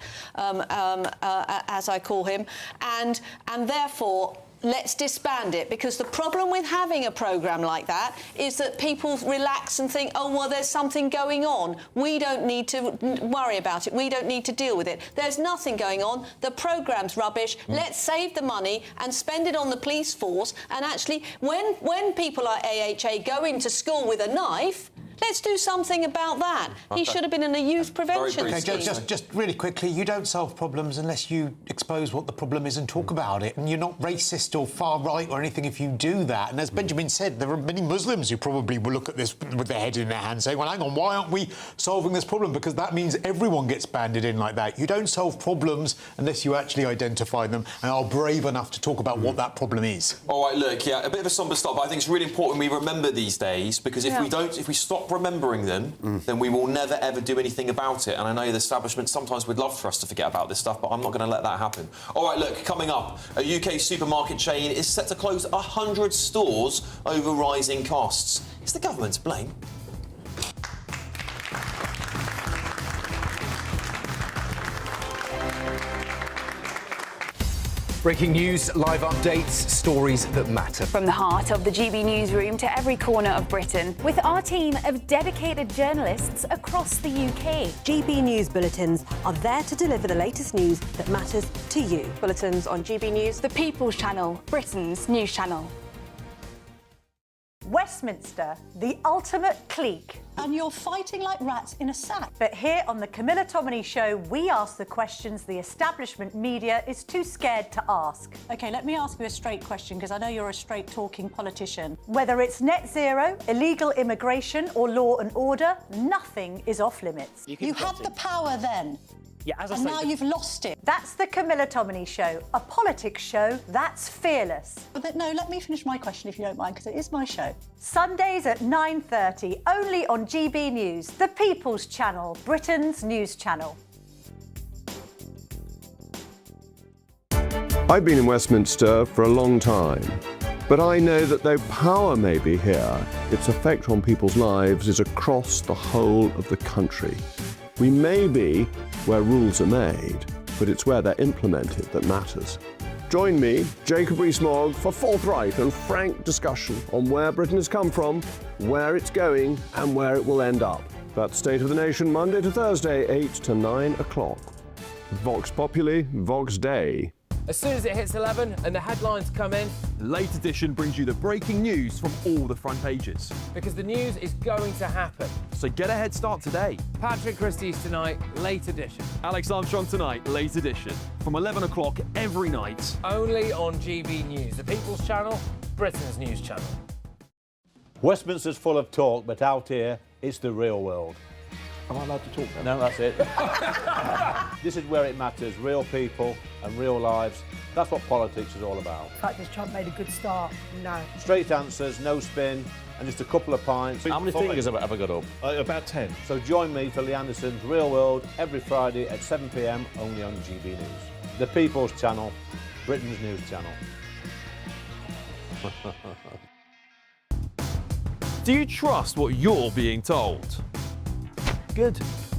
as I call him, and therefore let's disband it, because the problem with having a programme like that is that people relax and think, oh, well, there's something going on. We don't need to worry about it. We don't need to deal with it. There's nothing going on. The programme's rubbish. Let's save the money and spend it on the police force. And actually, when people like AHA go into school with a knife, Let's do something about that. He should have been in a youth prevention Okay, scheme. just really quickly, you don't solve problems unless you expose what the problem is and talk about it. And you're not racist or far right or anything if you do that. And as Benjamin said, there are many Muslims who probably will look at this with their head in their hand saying, well, hang on, why aren't we solving this problem? Because that means everyone gets banded in like that. You don't solve problems unless you actually identify them and are brave enough to talk about what that problem is. All right, look, yeah, a bit of a sombre start, but I think it's really important we remember these days, because if we stop remembering them, then we will never, ever do anything about it. And I know the establishment sometimes would love for us to forget about this stuff, but I'm not going to let that happen. All right, look, coming up, a UK supermarket chain is set to close 100 stores over rising costs. Is the government to blame? Breaking news, live updates, stories that matter. From the heart of the GB newsroom to every corner of Britain, with our team of dedicated journalists across the UK. GB News bulletins are there to deliver the latest news that matters to you. Bulletins on GB News, the People's Channel, Britain's news channel. Westminster, the ultimate clique. And you're fighting like rats in a sack. But here on the Camilla Tominey Show, we ask the questions the establishment media is too scared to ask. OK, let me ask you a straight question, because I know you're a straight-talking politician. Whether it's net zero, illegal immigration or law and order, nothing is off limits. You had the power then. Yeah, as I and say, now you've lost it. That's the Camilla Tominey Show, a politics show that's fearless. But no, let me finish my question if you don't mind, because it is my show. Sundays at 9:30, only on GB News, the People's Channel, Britain's news channel. I've been in Westminster for a long time, but I know that though power may be here, its effect on people's lives is across the whole of the country. We may be where rules are made, but it's where they're implemented that matters. Join me, Jacob Rees-Mogg, for forthright and frank discussion on where Britain has come from, where it's going, and where it will end up. That's State of the Nation, Monday to Thursday, 8 to 9 o'clock. Vox Populi, Vox Dei. As soon as it hits 11 and the headlines come in, The late edition brings you the breaking news from all the front pages. because the news is going to happen. So get a head start today. Patrick Christys tonight, late edition. Alex Armstrong tonight, late edition. From 11 o'clock every night. Only on GB News, the People's Channel, Britain's news channel. Westminster's full of talk, but out here, it's the real world. Am I allowed to talk then? No, that's it. This is where it matters, real people and real lives. That's what politics is all about. The fact that Trump made a good start, no. Straight answers, no spin, and just a couple of pints. How many fingers have I got up? About 10. So join me for Lee Anderson's Real World every Friday at 7 p.m. only on GB News. The People's Channel, Britain's news channel. Do you trust what you're being told? Good,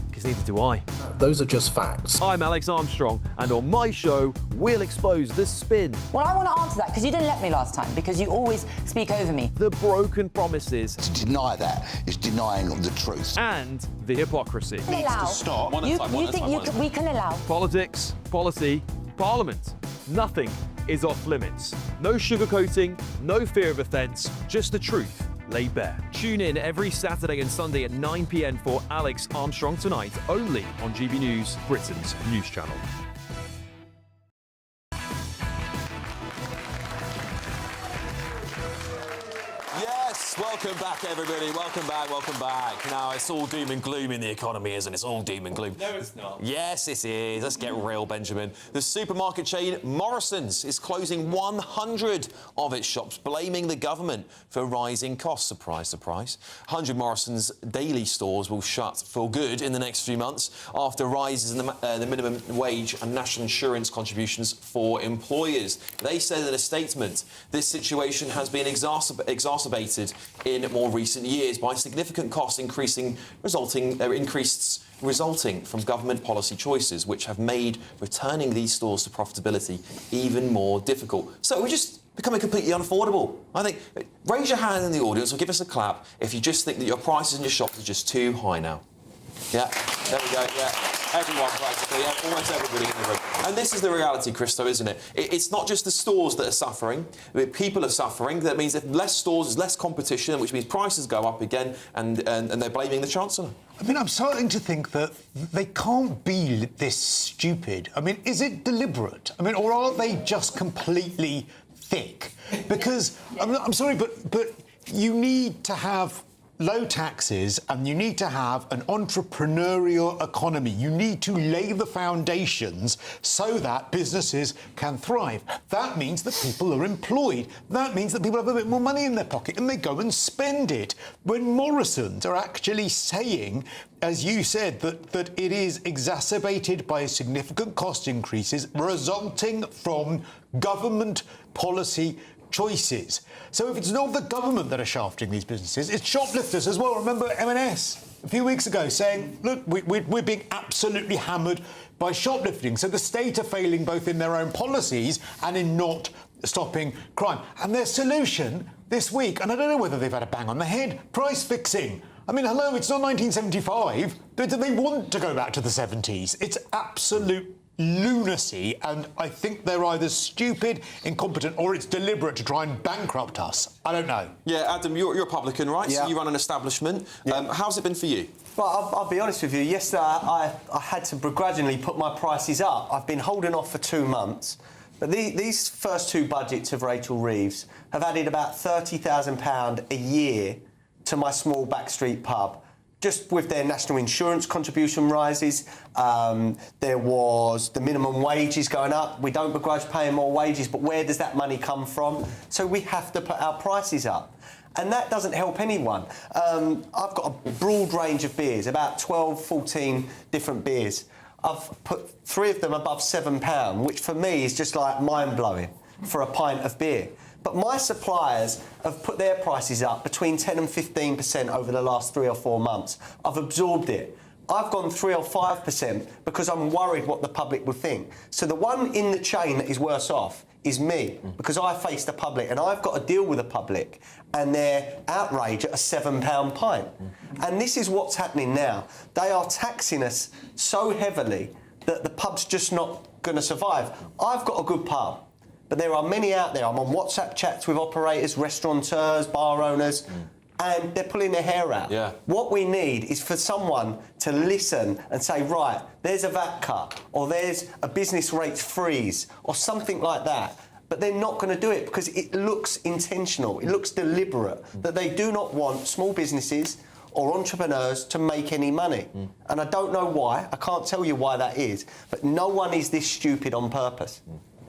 because neither do I. Those are just facts. I'm Alex Armstrong, and on my show, we'll expose the spin. Well, I want to answer that because you didn't let me last time, because you always speak over me. The broken promises. To deny that is denying the truth. And the hypocrisy. We can allow. Politics, policy, parliament. Nothing is off limits. No sugarcoating, no fear of offence, just the truth laid bare. Tune in every Saturday and Sunday at 9 p.m. for Alex Armstrong Tonight, only on GB News, Britain's news channel. Yes, welcome back, everybody. Welcome back, welcome back. Now, it's all doom and gloom in the economy, isn't it? It's all doom and gloom. No, it's not. Yes, it is. Let's get real, Benjamin. The supermarket chain Morrison's is closing 100 of its shops, blaming the government for rising costs. Surprise, surprise. 100 Morrison's daily stores will shut for good in the next few months after rises in the minimum wage and national insurance contributions for employers. They said in a statement, this situation has been exacerbated in more recent years by significant cost resulting from government policy choices, which have made returning these stores to profitability even more difficult. So we're just becoming completely unaffordable. I think, raise your hand in the audience or give us a clap if you just think that your prices in your shops are just too high now. Yeah, there we go, yeah. Everyone practically, yeah, almost everybody in the room. And this is the reality, Christo, isn't it? It's not just the stores that are suffering, people are suffering. That means if less stores, there's less competition, which means prices go up again, and they're blaming the Chancellor. I mean, I'm starting to think that they can't be this stupid. I mean, is it deliberate? I mean, or are they just completely thick? Because, I'm sorry, but you need to have low taxes and you need to have an entrepreneurial economy. You need to lay the foundations so that businesses can thrive. That means that people are employed. That means that people have a bit more money in their pocket and they go and spend it. When Morrisons are actually saying, as you said, that it is exacerbated by significant cost increases resulting from government policy choices. So if it's not the government that are shafting these businesses, it's shoplifters as well. Remember M&S a few weeks ago saying, look, we're being absolutely hammered by shoplifting. So the state are failing both in their own policies and in not stopping crime. And their solution this week, and I don't know whether they've had a bang on the head, price fixing. I mean, hello, it's not 1975. Do they want to go back to the 70s? It's absolute lunacy, and I think they're either stupid, incompetent, or it's deliberate to try and bankrupt us. I don't know. Yeah, Adam, you're a publican, right? Yeah. So you run an establishment. Yeah. How's it been for you? Well, I'll be honest with you. Yesterday, I had to begrudgingly put my prices up. I've been holding off for 2 months. But these first 2 budgets of Rachel Reeves have added about £30,000 a year to my small backstreet pub. Just with their national insurance contribution rises, there was the minimum wages going up. We don't begrudge paying more wages, but where does that money come from? So we have to put our prices up. And that doesn't help anyone. I've got a broad range of beers, about 12, 14 different beers. I've put 3 of them above £7, which for me is just like mind-blowing for a pint of beer. But my suppliers have put their prices up between 10 and 15% over the last 3 or 4 months. I've absorbed it. I've gone 3 or 5% because I'm worried what the public will think. So the one in the chain that is worse off is me, because I face the public and I've got to deal with the public and their outrage at a £7 pint. And this is what's happening now. They are taxing us so heavily that the pub's just not going to survive. I've got a good pub. But there are many out there. I'm on WhatsApp chats with operators, restaurateurs, bar owners, and they're pulling their hair out. Yeah. What we need is for someone to listen and say, right, there's a VAT cut, or there's a business rates freeze, or something like that. But they're not going to do it because it looks intentional, it looks deliberate, that they do not want small businesses or entrepreneurs to make any money. And I don't know why, I can't tell you why that is, but no one is this stupid on purpose.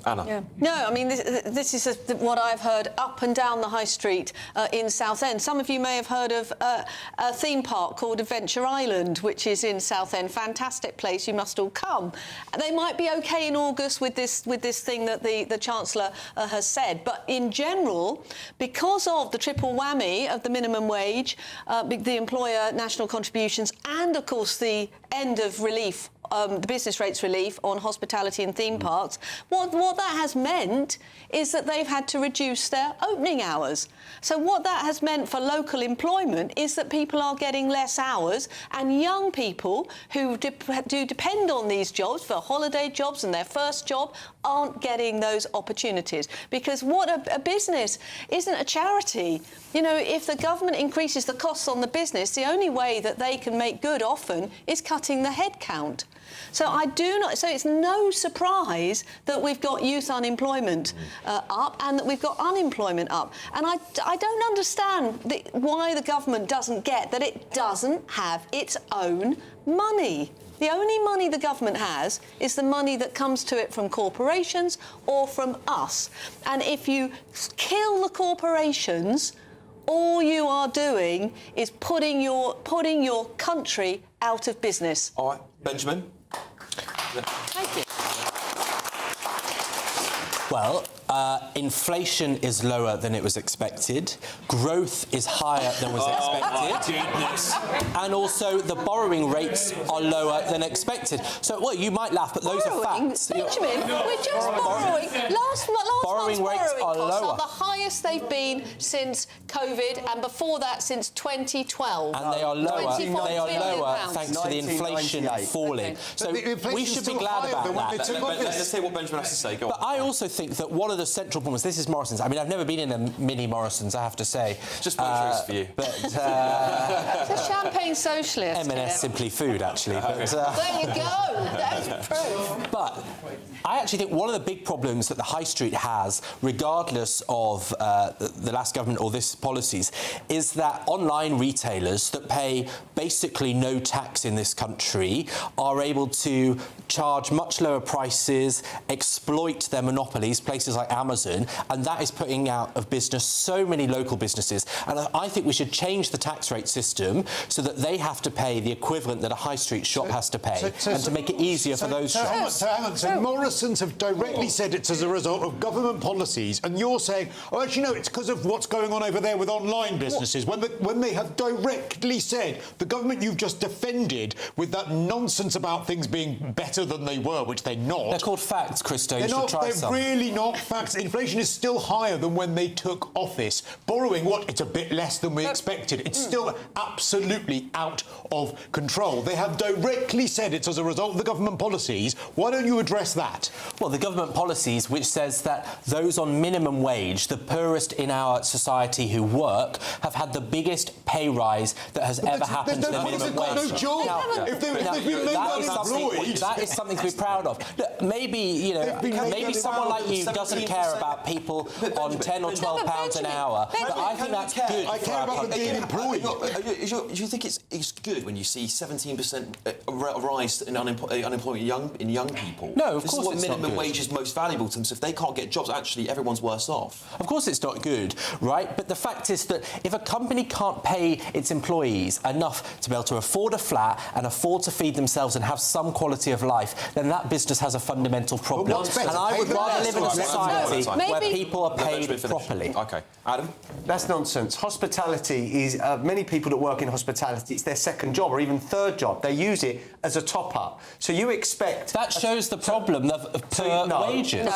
Anna. Yeah. No, I mean, this is what I've heard up and down the high street in Southend. Some of you may have heard of a theme park called Adventure Island, which is in Southend. Fantastic place, you must all come. They might be OK in August with this thing that the Chancellor has said, but in general, because of the triple whammy of the minimum wage, the employer national contributions, and of course the end of relief, the business rates relief on hospitality and theme parks, what that has meant is that they've had to reduce their opening hours. So what that has meant for local employment is that people are getting less hours, and young people who do depend on these jobs for holiday jobs and their first job aren't getting those opportunities. Because what a business isn't a charity. You know, if the government increases the costs on the business, the only way that they can make good often is cutting the headcount. So so it's no surprise that we've got youth unemployment up and that we've got unemployment up. And I don't understand why the government doesn't get that it doesn't have its own money. The only money the government has is the money that comes to it from corporations or from us. And if you kill the corporations, all you are doing is putting your country out of business. All right, Benjamin. Thank you. Well, Inflation is lower than it was expected. Growth is higher than was expected. My goodness. And also the borrowing rates are lower than expected. So, well, you might laugh, but those are facts. Benjamin, we're just borrowing. Last Borrowing month's rates borrowing are costs lower. are the highest they've been since COVID, and before that since 2012. And they are lower. They are lower thanks to the inflation 1998. falling. So we should be glad about that. Let's hear what Benjamin has to say. Go But on. I also think that one of the central problems, this is Morrison's. I mean, I've never been in a mini Morrison's, I have to say. Just one choice for you. But It's a champagne socialist. M&S Simply Food, actually. But, There you go. That's proof. But I actually think one of the big problems that the high street has, regardless of the last government or this policies, is that online retailers that pay basically no tax in this country are able to charge much lower prices, exploit their monopolies, places like Amazon, and that is putting out of business so many local businesses. And I think we should change the tax rate system so that they have to pay the equivalent that a high street shop has to pay, and to make it easier for those shops. So Morrison's have directly said it's as a result of government policies, and you're saying, oh, actually, no, it's because of what's going on over there with online businesses, when they have directly said, the government you've just defended with that nonsense about things being better than they were, which they're not. They're called facts, Christo. They're You should try they're some. really not facts. Inflation is still higher than when they took office. Borrowing, it's a bit less than we expected. It's still absolutely out of control. They have directly said it's as a result of the government policies. Why don't you address that? Well, the government policies which says that those on minimum wage, the poorest in our society who work, have had the biggest pay rise that has ever happened to the minimum wage. No job. If they've been made unemployed, that is something to be proud of. Look, maybe maybe someone like you doesn't care about people on £10 or £12 an hour, but I think that's good. I care about them being employed. Do you think it's good when you see 17% rise in unemployment in young people? No, of this course is what it's not minimum good. wage is most valuable to them. So if they can't get jobs, actually everyone's worse off. Of course it's not good, right? But the fact is that if a company can't pay its employees enough to be able to afford a flat and afford to feed themselves and have some quality of life, then that business has a fundamental problem. And I would rather live in a society where people are paid properly. OK. Adam? That's nonsense. Hospitality is... many people that work in hospitality, it's their second job or even third job. They use it as a top-up. So you expect... That shows the problem of wages.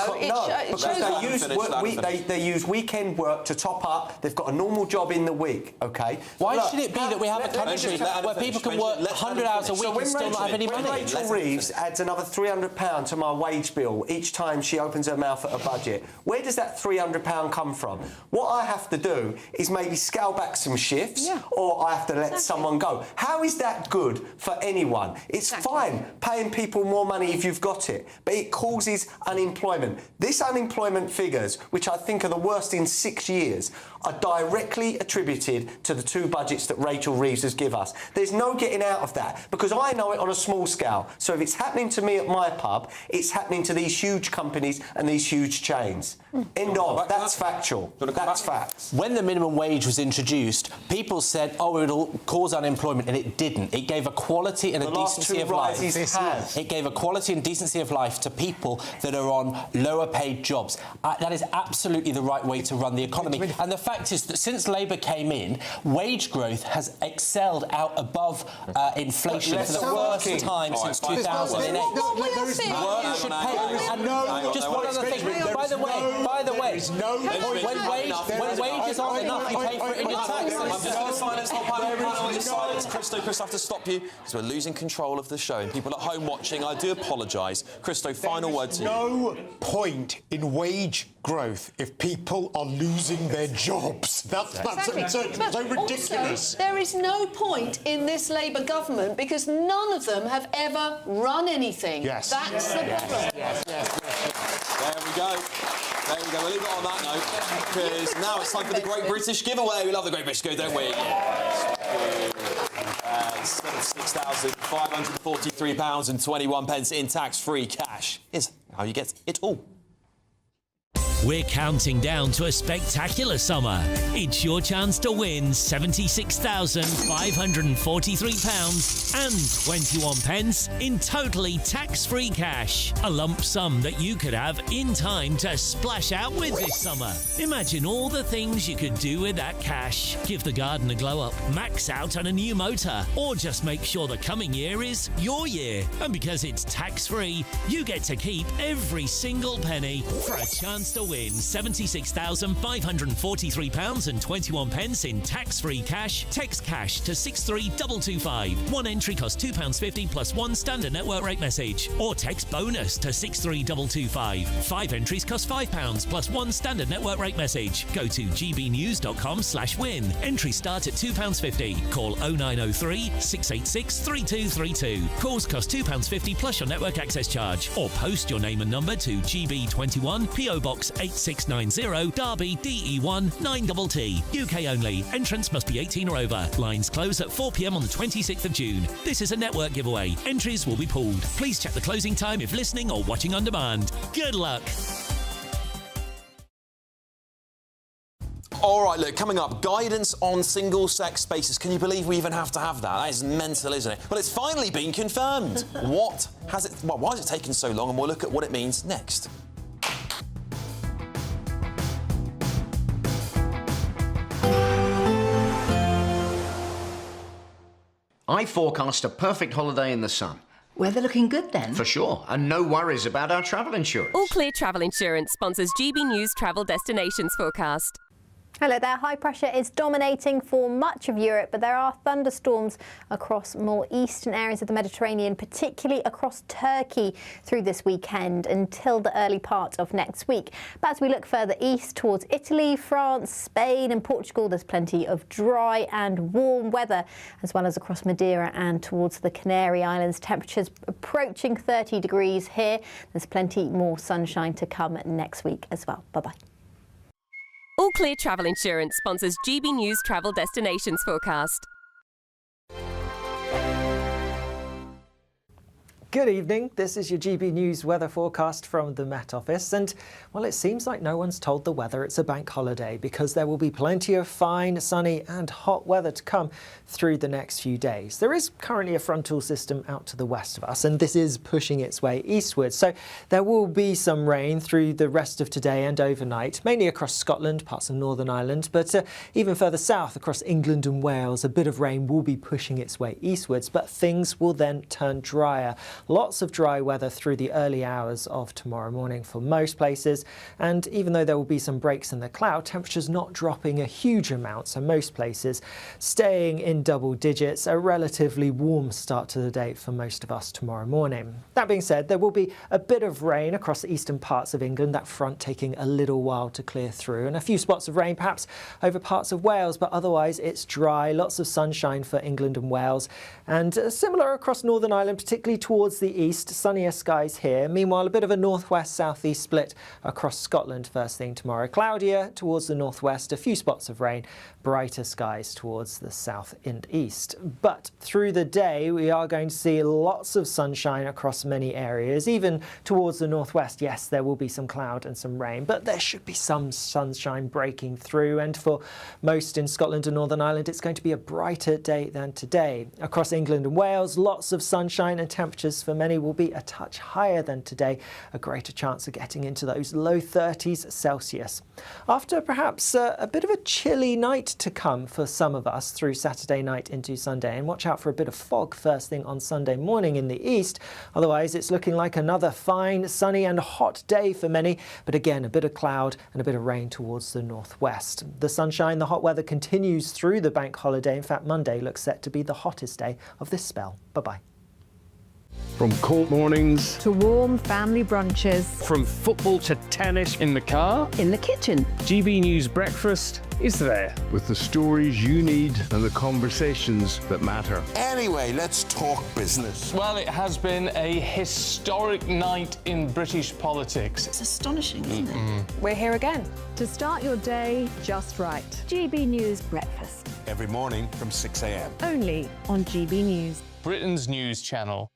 They use weekend work to top up. They've got a normal job in the week, OK? Why should it be that we have a country where people can work 100 hours a week and still not have any money? When Rachel Reeves adds another £300 to my wage bill each time she opens her mouth at a budget, where does that £300 come from? What I have to do is maybe scale back some shifts, or I have to let someone go. How is that good for anyone? It's fine paying people more money if you've got it, but it causes unemployment. This unemployment figures, which I think are the worst in 6 years, are directly attributed to the two budgets that Rachel Reeves has given us. There's no getting out of that, because I know it on a small scale. So if it's happening to me at my pub, it's happening to these huge companies and these huge chains. End of. That's factual. That's facts. When the minimum wage was introduced, people said, oh, it'll cause unemployment, and it didn't. It gave a quality and a decency of life. It gave a quality and decency of life to people that are on lower paid jobs. That is absolutely the right way to run the economy. And the fact is that since Labour came in, wage growth has excelled out above inflation for the first time since 2008. Work should pay. Just one other thing. By the way, when wages aren't enough, you pay for it in your taxes. I'm just going to silence the panel. Silence. Christo, I have to stop you because we're losing control of the show. And people at home watching, I do apologise. Christo, final word to you. No point in wage growth if people are losing their jobs. That's so ridiculous. Also, there is no point in this Labour government because none of them have ever run anything. Yes. That's the problem. There we go. There we go. We'll leave it on that note because now it's time for the Great British Giveaway. We love the Great British Giveaway, don't we? £6,543.21 in tax-free cash is how you get it all. We're counting down to a spectacular summer. It's your chance to win £76,543 and 21 pence in totally tax-free cash. A lump sum that you could have in time to splash out with this summer. Imagine all the things you could do with that cash. Give the garden a glow up, max out on a new motor, or just make sure the coming year is your year. And because it's tax-free, you get to keep every single penny. For a chance to win £76,543 and 21 pence in tax-free cash, text cash to 63225. One entry costs £2.50 plus one standard network rate message. Or text bonus to 63225. 5 entries cost £5 plus one standard network rate message. Go to gbnews.com/win. Entries start at £2.50. Call 0903 686 3232. Calls cost £2.50 plus your network access charge. Or post your name and number to GB21 PO Box 8690 Derby DE1 9TT. UK only. Entrance must be 18 or over. Lines close at 4 p.m. on the 26th of June. This is a network giveaway. Entries will be pulled. Please check the closing time if listening or watching on demand. Good luck. All right, look, coming up, guidance on single-sex spaces. Can you believe we even have to have that? That is mental, isn't it? Well, it's finally been confirmed. Why has it taken so long? And we'll look at what it means next. I forecast a perfect holiday in the sun. Weather looking good then? For sure, and no worries about our travel insurance. All Clear Travel Insurance sponsors GB News Travel Destinations Forecast. Hello there. High pressure is dominating for much of Europe, but there are thunderstorms across more eastern areas of the Mediterranean, particularly across Turkey through this weekend until the early part of next week. But as we look further east towards Italy, France, Spain and Portugal, there's plenty of dry and warm weather, as well as across Madeira and towards the Canary Islands. Temperatures approaching 30 degrees here. There's plenty more sunshine to come next week as well. Bye-bye. All Clear Travel Insurance sponsors GB News Travel Destinations Forecast. Good evening, this is your GB News weather forecast from the Met Office, and well, it seems like no one's told the weather it's a bank holiday, because there will be plenty of fine, sunny and hot weather to come through the next few days. There is currently a frontal system out to the west of us, and this is pushing its way eastwards, so there will be some rain through the rest of today and overnight, mainly across Scotland, parts of Northern Ireland, but even further south across England and Wales, a bit of rain will be pushing its way eastwards, but things will then turn drier. Lots of dry weather through the early hours of tomorrow morning for most places, and even though there will be some breaks in the cloud, temperatures not dropping a huge amount, so most places staying in double digits. A relatively warm start to the day for most of us tomorrow morning. That being said, there will be a bit of rain across the eastern parts of England, that front taking a little while to clear through, and a few spots of rain perhaps over parts of Wales, but otherwise it's dry, lots of sunshine for England and Wales, and similar across Northern Ireland, particularly towards the east, sunnier skies here. Meanwhile, a bit of a northwest-southeast split across Scotland first thing tomorrow. Cloudier towards the northwest, a few spots of rain, brighter skies towards the south and east. But through the day, we are going to see lots of sunshine across many areas, even towards the northwest. Yes, there will be some cloud and some rain, but there should be some sunshine breaking through. And for most in Scotland and Northern Ireland, it's going to be a brighter day than today. Across England and Wales, lots of sunshine, and temperatures for many will be a touch higher than today, a greater chance of getting into those low 30s Celsius. After perhaps a bit of a chilly night to come for some of us through Saturday night into Sunday, and watch out for a bit of fog first thing on Sunday morning in the east. Otherwise, it's looking like another fine, sunny and hot day for many, but again, a bit of cloud and a bit of rain towards the northwest. The sunshine, the hot weather continues through the bank holiday. In fact, Monday looks set to be the hottest day of this spell. Bye-bye. From cold mornings to warm family brunches, from football to tennis in the car, in the kitchen, GB News Breakfast is there with the stories you need and the conversations that matter. Anyway, let's talk business. Well, it has been a historic night in British politics. It's astonishing, isn't it? We're here again to start your day just right. GB News Breakfast. Every morning from 6 a.m. Only on GB News. Britain's news channel.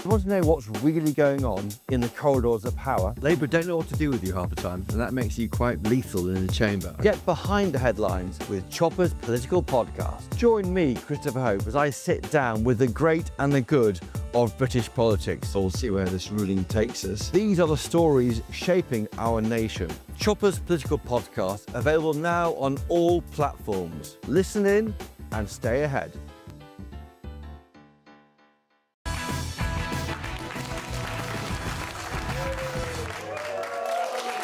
You want to know what's really going on in the corridors of power? Labour don't know what to do with you half the time, and that makes you quite lethal in the chamber. Get behind the headlines with Chopper's Political Podcast. Join me, Christopher Hope, as I sit down with the great and the good of British politics. We'll see where this ruling takes us. These are the stories shaping our nation. Chopper's Political Podcast, available now on all platforms. Listen in and stay ahead.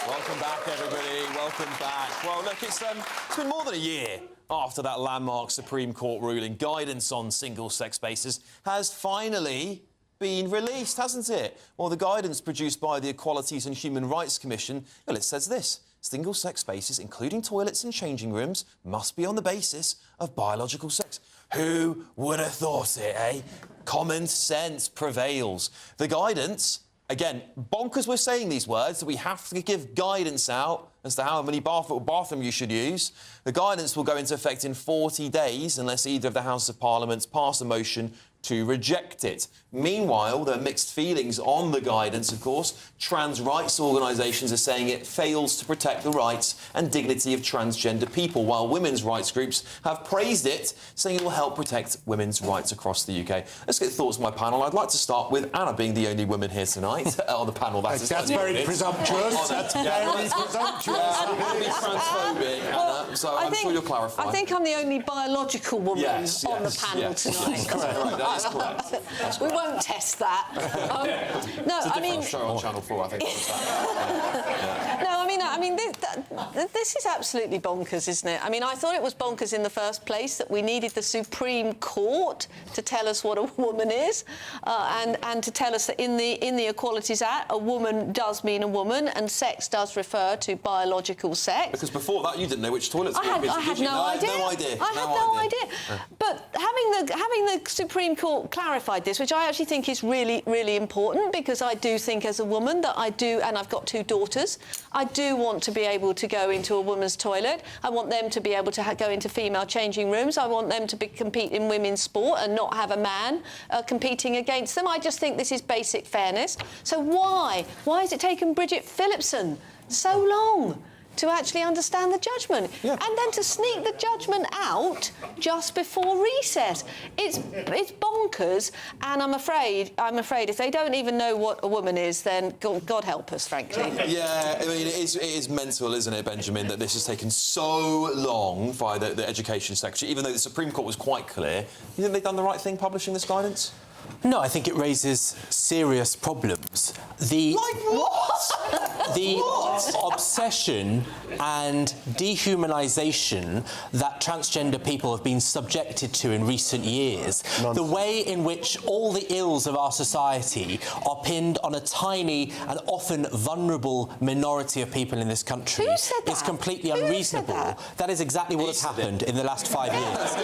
Welcome back, everybody. Welcome back. Well, look, it's been more than a year after that landmark Supreme Court ruling. Guidance on single-sex bases has finally been released, hasn't it? Well, the guidance produced by the Equalities and Human Rights Commission, well, it says this: single-sex spaces, including toilets and changing rooms, must be on the basis of biological sex. Who would have thought it, eh? Common sense prevails. The guidance, again, bonkers we're saying these words, that we have to give guidance out as to how many bathroom you should use. The guidance will go into effect in 40 days unless either of the Houses of Parliament pass a motion to reject it. Meanwhile, there are mixed feelings on the guidance, of course. Trans rights organisations are saying it fails to protect the rights and dignity of transgender people, while women's rights groups have praised it, saying it will help protect women's rights across the UK. Let's get thoughts from my panel. I'd like to start with Anna, being the only woman here tonight on the panel. That's very presumptuous. That's very presumptuous. I'm transphobic, Anna, so I'm sure you'll clarify. I think I'm the only biological woman on the panel tonight. That's correct. We won't test that. No, it's a I mean, show on Channel 4, I think. No, I mean, this is absolutely bonkers, isn't it? I mean, I thought it was bonkers in the first place that we needed the Supreme Court to tell us what a woman is, and to tell us that in the Equalities Act, a woman does mean a woman, and sex does refer to biological sex. Because before that, you didn't know which toilets I had no idea. I had no idea. But having the Supreme Court clarified this, which I actually think is really, really important, because I do think as a woman that I do, and I've got two daughters, I do want to be able to go into a woman's toilet. I want them to be able to go into female changing rooms. I want them to compete in women's sport and not have a man competing against them. I just think this is basic fairness. So why has it taken Bridget Phillipson so long to actually understand the judgment, and then to sneak the judgment out just before recess? It's bonkers, and I'm afraid if they don't even know what a woman is, then God help us, frankly. Yeah, I mean, it is mental, isn't it, Benjamin, that this has taken so long by the Education Secretary, even though the Supreme Court was quite clear. You think they've done the right thing publishing this guidance? No, I think it raises serious problems. The obsession and dehumanisation that transgender people have been subjected to in recent years, the way in which all the ills of our society are pinned on a tiny and often vulnerable minority of people in this country is completely unreasonable. That is exactly what has happened in the last 5 years.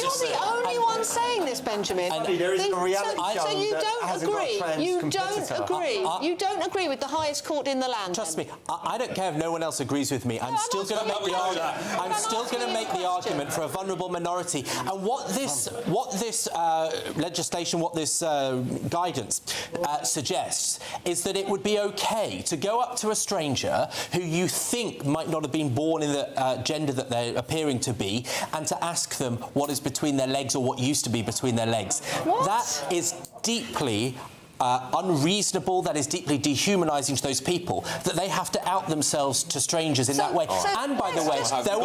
You're the only one saying this, Benjamin. There is a reality so you don't agree. You don't agree with the highest court in the land. Trust me, I don't care if no one else agrees with me. I'm still going to make the argument. I'm still going to make the argument for a vulnerable minority. And what this legislation, what this guidance suggests, is that it would be okay to go up to a stranger who you think might not have been born in the gender that they're appearing to be, and to ask them what is between their legs, or what used to be between their legs. What? That is deeply unreasonable. That is deeply dehumanising to those people, that they have to out themselves to strangers in that way. And by the way, there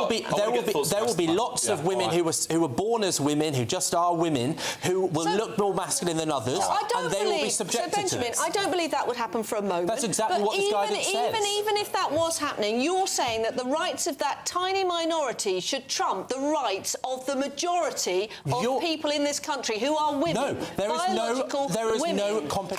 will be lots of women who were born as women, who just are women, who will look more masculine than others, and they will be subjected to it. I don't believe that would happen for a moment. That's exactly what this guidance says. Even if that was happening, you're saying that the rights of that tiny minority should trump the rights of the majority of people in this country who are women. No, there is no competition.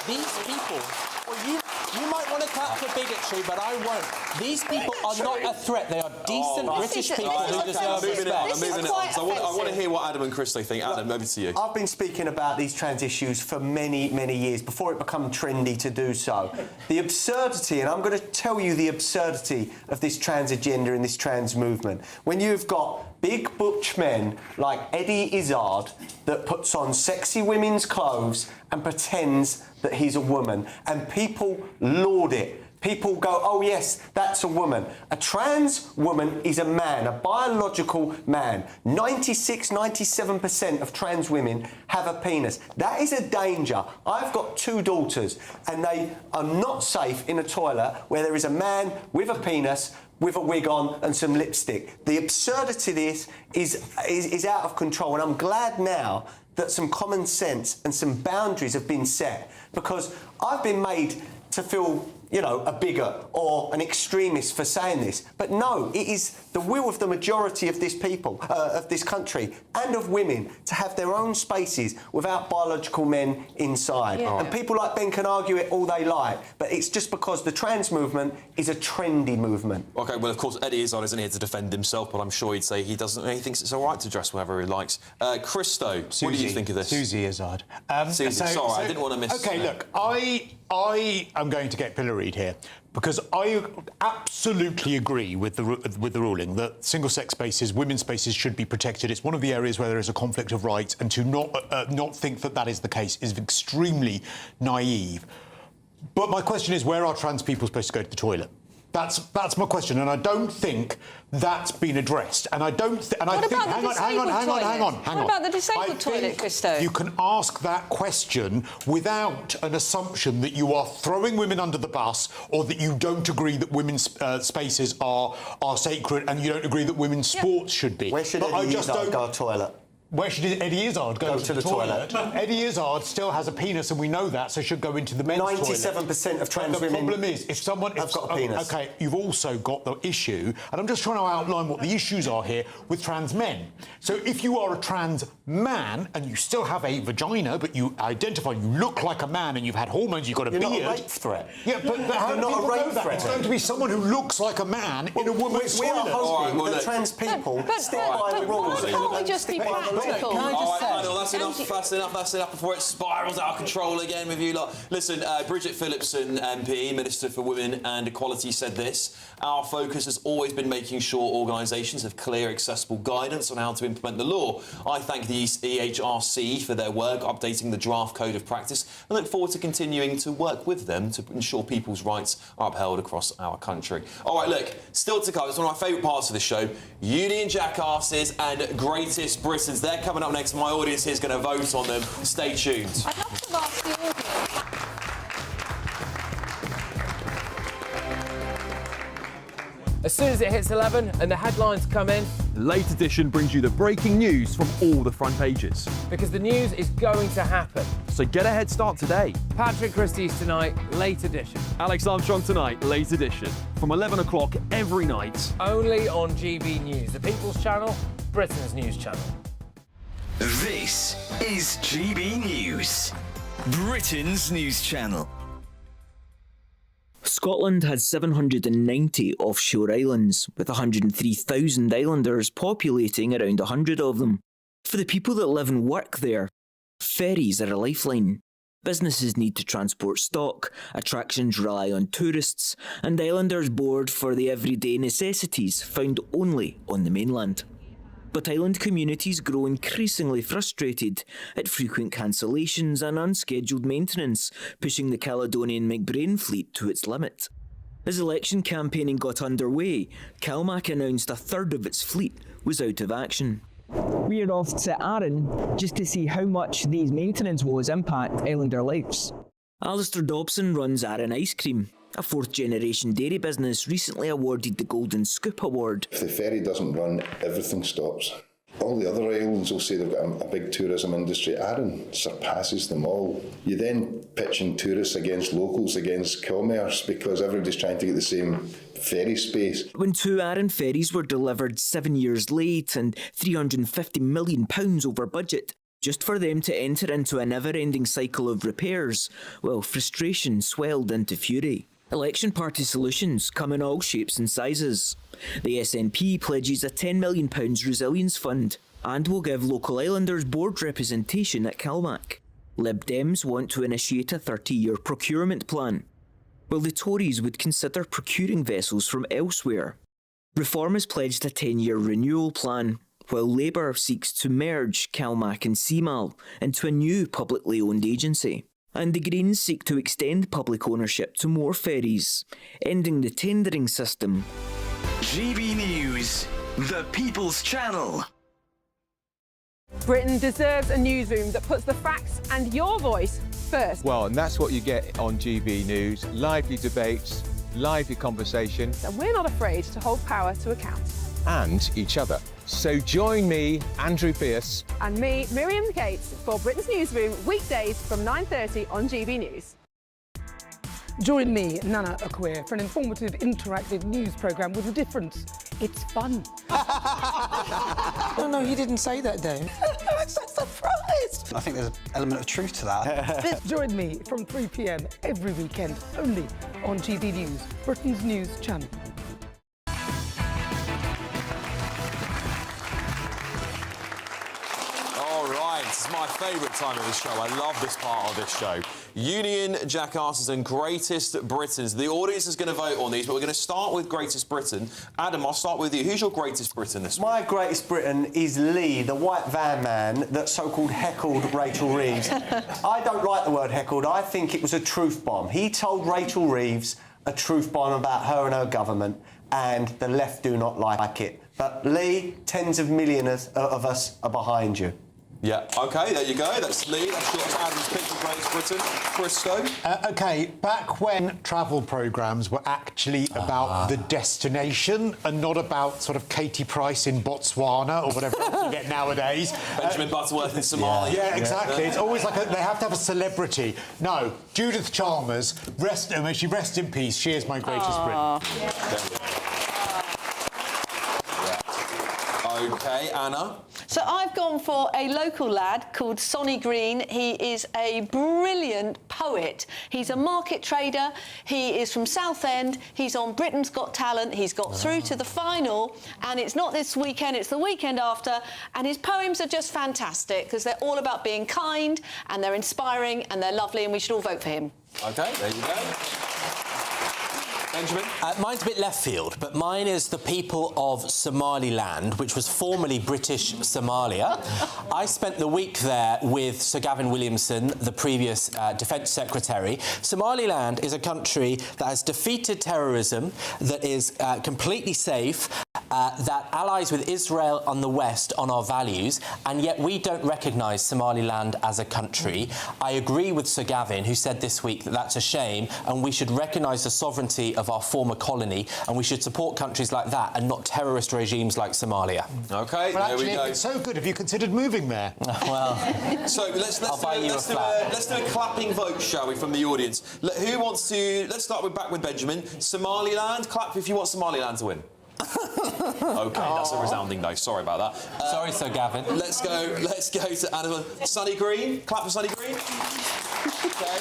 These people, well, you might want to clap for bigotry, but I won't. These people are not a threat. They are decent British people who deserve respect. I'm moving on. So I want to hear what Adam and Christy think. Adam, over to you. I've been speaking about these trans issues for many, many years, before it became trendy to do so. The absurdity, and I'm going to tell you the absurdity of this trans agenda and this trans movement. When you've got big butch men like Eddie Izzard that puts on sexy women's clothes and pretends that he's a woman, and people laud it. People go, oh yes, that's a woman. A trans woman is a man, a biological man. 96, 97% of trans women have a penis. That is a danger. I've got 2 daughters, and they are not safe in a toilet where there is a man with a penis, with a wig on and some lipstick. The absurdity of this is out of control, and I'm glad now that some common sense and some boundaries have been set, because I've been made to feel, you know, a bigot or an extremist for saying this. But no, it is the will of the majority of this people, of this country, and of women to have their own spaces without biological men inside. Yeah. And people like Ben can argue it all they like, but it's just because the trans movement is a trendy movement. OK, well, of course, Eddie Izzard isn't here to defend himself, but I'm sure he'd say he thinks it's all right to dress wherever he likes. Christo, what do you think of this? Susie Izzard. Susie, sorry, I didn't want to miss... OK, look, I am going to get pilloried here because I absolutely agree with the ruling that single-sex spaces, women's spaces, should be protected. It's one of the areas where there is a conflict of rights, and to not think that that is the case is extremely naive. But my question is, where are trans people supposed to go to the toilet? That's my question, and I don't think that's been addressed. And I don't. Hang on. What about the disabled toilet, Christo? You can ask that question without an assumption that you are throwing women under the bus, or that you don't agree that women's spaces are sacred, and you don't agree that women's sports should be. Where should Eddie Izzard go to the toilet? Where should Eddie Izzard go to the toilet? Eddie Izzard still has a penis, and we know that, so should go into the men's toilet. 97% of trans women. The problem is, if someone have got a penis. OK, you've also got the issue, and I'm just trying to outline what the issues are here with trans men. So if you are a trans man and you still have a vagina, but you identify, you look like a man, and you've had hormones, you've got a beard. You're not a rape threat. Yeah, but how do people know that? It's going to be someone who looks like a man in a woman's we toilet. are hoping that trans people stick by the rules. Why can't we just be practical? Can I just say... That's enough before it spirals out of control again with you lot. Listen, Bridget Phillipson, MP, Minister for Women and Equality, said this: our focus has always been making sure organisations have clear, accessible guidance on how to implement the law. I thank the EHRC for their work updating the draft code of practice and look forward to continuing to work with them to ensure people's rights are upheld across our country. All right, look, still to come. It's one of my favourite parts of the show. Union Jackasses and Greatest Britons. They're coming up next. My audience here is going to vote on them. Stay tuned. I'd love to ask the audience. As soon as it hits 11 and the headlines come in, Late Edition brings you the breaking news from all the front pages. Because the news is going to happen. So get a head start today. Patrick Christys tonight, Late Edition. Alex Armstrong tonight, Late Edition. From 11 o'clock every night. Only on GB News, the People's Channel, Britain's news channel. This is GB News, Britain's news channel. Scotland has 790 offshore islands, with 103,000 islanders populating around 100 of them. For the people that live and work there, ferries are a lifeline. Businesses need to transport stock, attractions rely on tourists, and islanders board for the everyday necessities found only on the mainland. But island communities grow increasingly frustrated at frequent cancellations and unscheduled maintenance, pushing the Caledonian McBrain fleet to its limit. As election campaigning got underway, CalMac announced a third of its fleet was out of action. We're off to Arran just to see how much these maintenance woes impact islander lives. Alistair Dobson runs Arran Ice Cream. A fourth-generation dairy business recently awarded the Golden Scoop Award. If the ferry doesn't run, everything stops. All the other islands will say they've got a big tourism industry. Arran surpasses them all. You're then pitching tourists against locals, against commerce, because everybody's trying to get the same ferry space. When 2 Arran ferries were delivered 7 years late and £350 million over budget, just for them to enter into a never-ending cycle of repairs, well, frustration swelled into fury. Election party solutions come in all shapes and sizes. The SNP pledges a £10 million resilience fund and will give local islanders board representation at CalMac. Lib Dems want to initiate a 30-year procurement plan, while the Tories would consider procuring vessels from elsewhere. Reform has pledged a 10-year renewal plan, while Labour seeks to merge CalMac and CMAL into a new publicly owned agency. And the Greens seek to extend public ownership to more ferries, ending the tendering system. GB News, the People's Channel. Britain deserves a newsroom that puts the facts and your voice first. Well, and that's what you get on GB News. Lively debates, lively conversations. And we're not afraid to hold power to account. And each other. So join me, Andrew Pierce. And me, Miriam Gates, for Britain's Newsroom, weekdays from 9:30 on GB News. Join me, Nana Akwe, for an informative, interactive news programme with a difference. It's fun. No, he didn't say that, Dave. I'm so surprised. I think there's an element of truth to that. Join me from 3 p.m. every weekend, only on GB News, Britain's news channel. This is my favourite time of the show. I love this part of this show. Union jackasses and greatest Britons. The audience is going to vote on these, but we're going to start with greatest Briton. Adam, I'll start with you. Who's your greatest Briton this week? My greatest Briton is Lee, the white van man that so-called heckled Rachel Reeves. I don't like the word heckled. I think it was a truth bomb. He told Rachel Reeves a truth bomb about her and her government, and the left do not like it. But Lee, tens of millions of us are behind you. Yeah, OK, there you go. That's Lee. That's Adam's pick for Great Britain. Christo? OK, back when travel programmes were actually about the destination and not about sort of Katie Price in Botswana or whatever else you get nowadays. Benjamin Butterworth in Somalia. Yeah, exactly. It's always like they have to have a celebrity. No, Judith Chalmers, may she rest in peace. She is my greatest Briton. OK, Anna? So I've gone for a local lad called Sonny Green. He is a brilliant poet. He's a market trader. He is from Southend. He's on Britain's Got Talent. He's got through to the final, and it's not this weekend, it's the weekend after. And his poems are just fantastic because they're all about being kind, and they're inspiring, and they're lovely, and we should all vote for him. OK, there you go. Benjamin? Mine's a bit left field, but mine is the people of Somaliland, which was formerly British Somalia. I spent the week there with Sir Gavin Williamson, the previous Defence Secretary. Somaliland is a country that has defeated terrorism, that is completely safe, that allies with Israel on the West on our values, and yet we don't recognise Somaliland as a country. I agree with Sir Gavin, who said this week that that's a shame, and we should recognise the sovereignty of our former colony, and we should support countries like that and not terrorist regimes like Somalia. OK, well, there we go. It's so good. Have you considered moving there? Well, so let's do a clapping vote, shall we, from the audience? Who wants to? Let's start back with Benjamin. Somaliland, clap if you want Somaliland to win. OK, that's a resounding no. Sorry about that. Sorry, Sir Gavin. Let's go to Anna. Sonny Green. Clap for Sonny Green. OK.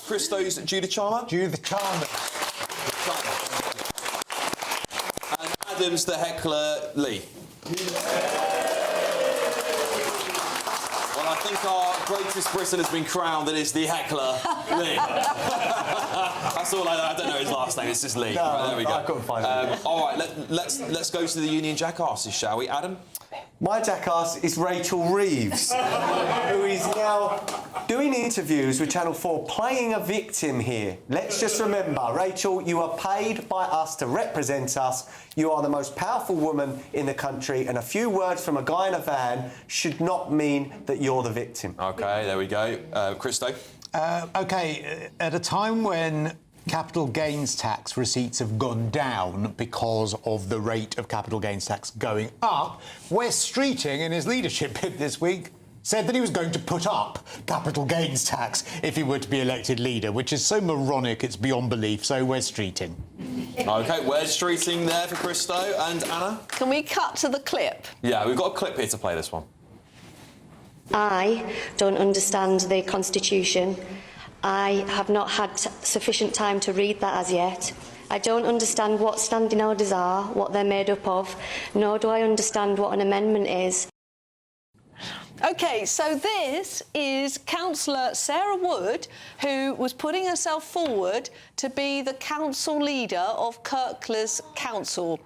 Christo's Judith Chalmers. Judith Chalmers. And Adam's the heckler Lee. Well, I think our greatest Briton has been crowned, and it's the heckler Lee. That's all I know. I don't know his last name. It's just Lee. No, right, there we go. I couldn't find it. All right, let's go to the Union jackasses, shall we, Adam? My jackass is Rachel Reeves, who is now doing interviews with Channel 4, playing a victim here. Let's just remember, Rachel, you are paid by us to represent us. You are the most powerful woman in the country, and a few words from a guy in a van should not mean that you're the victim. OK, there we go. Christo? OK, at a time when capital gains tax receipts have gone down because of the rate of capital gains tax going up, Wes Streeting, in his leadership bid this week, said that he was going to put up capital gains tax if he were to be elected leader, which is so moronic it's beyond belief. So Wes Streeting. OK, Wes Streeting there for Christo. And Anna? Can we cut to the clip? Yeah, we've got a clip here to play this one. I don't understand the Constitution. I have not had sufficient time to read that as yet. I don't understand what standing orders are, what they're made up of, nor do I understand what an amendment is. OK, so this is Councillor Sarah Wood, who was putting herself forward to be the council leader of Kirklees Council.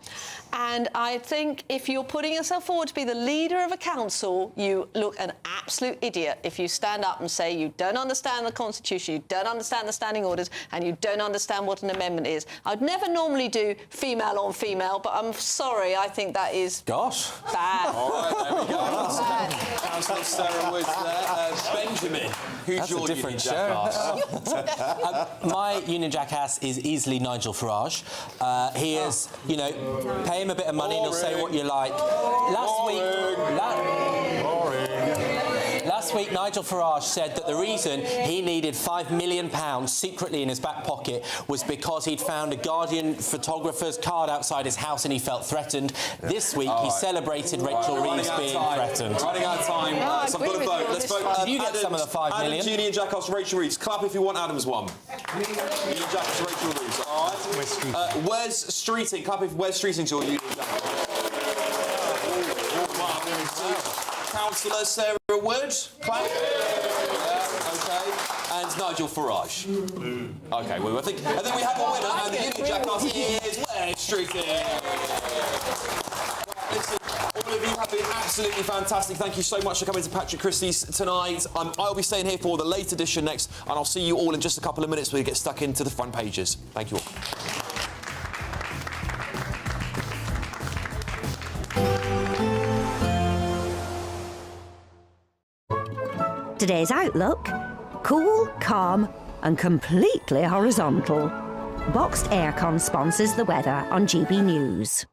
And I think if you're putting yourself forward to be the leader of a council, you look an absolute idiot if you stand up and say you don't understand the Constitution, you don't understand the standing orders, and you don't understand what an amendment is. I'd never normally do female on female, but I'm sorry, I think that is... Gosh. Bad. All right, there we go. Councillor Sarah Woods there. Benjamin, who's That's your a different Union jackass? My Union jackass is easily Nigel Farage. He is, you know, pay him a bit of money and he'll say what you like. Last week, Nigel Farage said that the reason he needed £5 million secretly in his back pocket was because he'd found a Guardian photographer's card outside his house and he felt threatened. This week, he celebrated Rachel Reeves being threatened. Running out of time. So I've got to vote. Let's vote. Did you get some of the £5 million? Adam's Union jackass, Rachel Reeves. Clap if you want Adam's one. Union jackass, Rachel Reeves. All right. Where's Streeting? Clap if Where's Streeting's your Union jackass. Councillor Sarah Wood, clap. OK. And Nigel Farage. OK, well, I think we have a winner, and the Union jackass is Where's Streeting. Listen, all of you have been absolutely fantastic. Thank you so much for coming to Patrick Christys tonight. I'll be staying here for the late edition next, and I'll see you all in just a couple of minutes when we get stuck into the front pages. Thank you all. Today's outlook: cool, calm and completely horizontal. Boxed aircon sponsors the weather on GB News.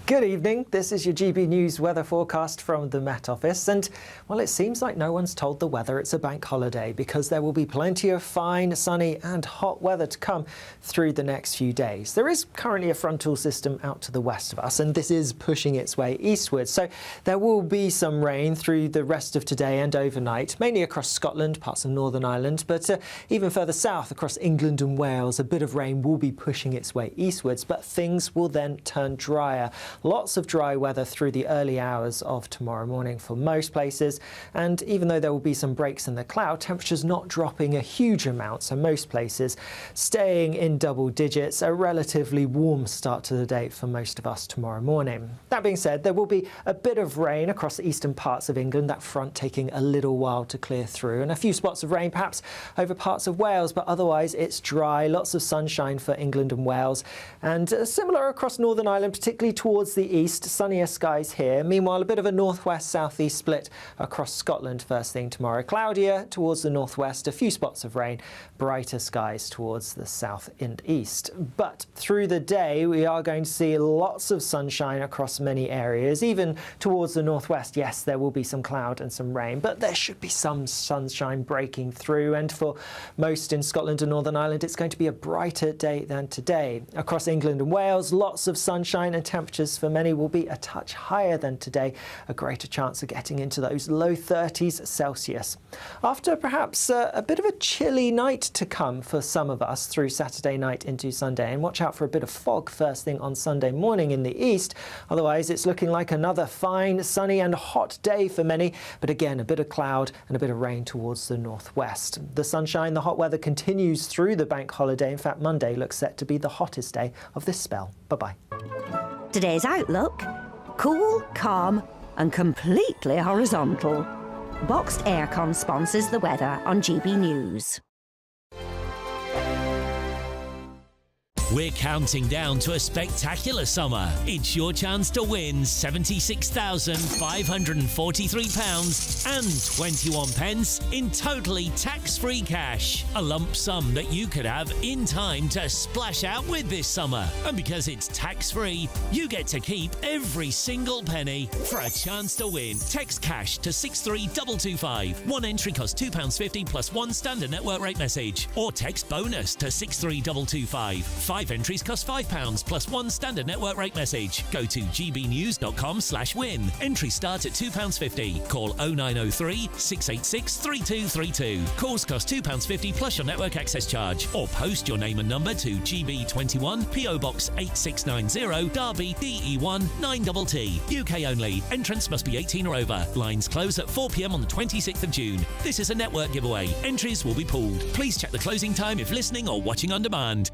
Good evening, this is your GB News weather forecast from the Met Office, and well, it seems like no one's told the weather it's a bank holiday, because there will be plenty of fine, sunny and hot weather to come through the next few days. There is currently a frontal system out to the west of us, and this is pushing its way eastwards, so there will be some rain through the rest of today and overnight, mainly across Scotland, parts of Northern Ireland, but even further south across England and Wales, a bit of rain will be pushing its way eastwards, but things will then turn drier. Lots of dry weather through the early hours of tomorrow morning for most places, and even though there will be some breaks in the cloud, temperatures not dropping a huge amount, so most places staying in double digits, a relatively warm start to the day for most of us tomorrow morning. That being said, there will be a bit of rain across the eastern parts of England, that front taking a little while to clear through, and a few spots of rain perhaps over parts of Wales, but otherwise it's dry, lots of sunshine for England and Wales, and similar across Northern Ireland, particularly towards the east, sunnier skies here. Meanwhile, a bit of a northwest-southeast split across Scotland first thing tomorrow. Cloudier towards the northwest, a few spots of rain, brighter skies towards the south and east. But through the day, we are going to see lots of sunshine across many areas, even towards the northwest. Yes, there will be some cloud and some rain, but there should be some sunshine breaking through. And for most in Scotland and Northern Ireland, it's going to be a brighter day than today. Across England and Wales, lots of sunshine, and temperatures for many will be a touch higher than today, a greater chance of getting into those low 30s Celsius. After perhaps a bit of a chilly night to come for some of us through Saturday night into Sunday, and watch out for a bit of fog first thing on Sunday morning in the east. Otherwise, it's looking like another fine, sunny and hot day for many, but again, a bit of cloud and a bit of rain towards the northwest. The sunshine, the hot weather continues through the bank holiday. In fact, Monday looks set to be the hottest day of this spell. Bye-bye. Today's outlook: cool, calm and completely horizontal. Boxed aircon sponsors the weather on GB News. We're counting down to a spectacular summer. It's your chance to win £76,543 and 21 pence in totally tax-free cash. A lump sum that you could have in time to splash out with this summer. And because it's tax-free, you get to keep every single penny. For a chance to win, text cash to 63225. One entry costs £2.50 plus one standard network rate message. Or text bonus to 63225. £5 5 entries cost £5 plus 1 standard network rate message. Go to gbnews.com/win. Entries start at £2.50. Call 0903 686 3232. Calls cost £2.50 plus your network access charge. Or post your name and number to GB21 PO Box 8690 Derby DE1 9TT. UK only. Entrants must be 18 or over. Lines close at 4 p.m. on the 26th of June. This is a network giveaway. Entries will be pooled. Please check the closing time if listening or watching on demand.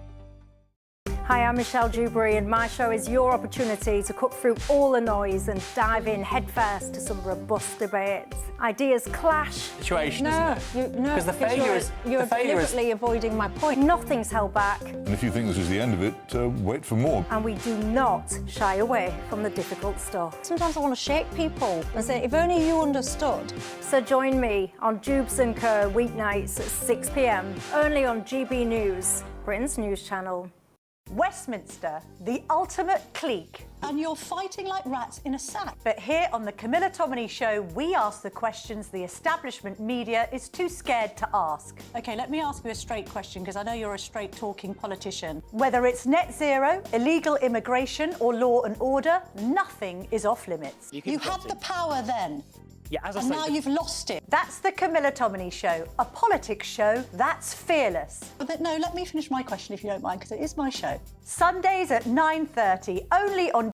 Hi, I'm Michelle Dewberry, and my show is your opportunity to cut through all the noise and dive in headfirst to some robust debates. Ideas clash. Situation, no, isn't it? Because the failure is... You're deliberately avoiding my point. Nothing's held back. And if you think this is the end of it, wait for more. And we do not shy away from the difficult stuff. Sometimes I want to shake people and say, if only you understood. So join me on Jubes & Co. weeknights at 6 p.m, only on GB News, Britain's news channel. Westminster, the ultimate clique. And you're fighting like rats in a sack. But here on the Camilla Tominey Show, we ask the questions the establishment media is too scared to ask. OK, let me ask you a straight question, because I know you're a straight-talking politician. Whether it's net zero, illegal immigration or law and order, nothing is off limits. You had the power then. Yeah, as I and say, now you've lost it. That's the Camilla Tominey Show, a politics show that's fearless. But no, let me finish my question if you don't mind, because it is my show. Sundays at 9:30, only on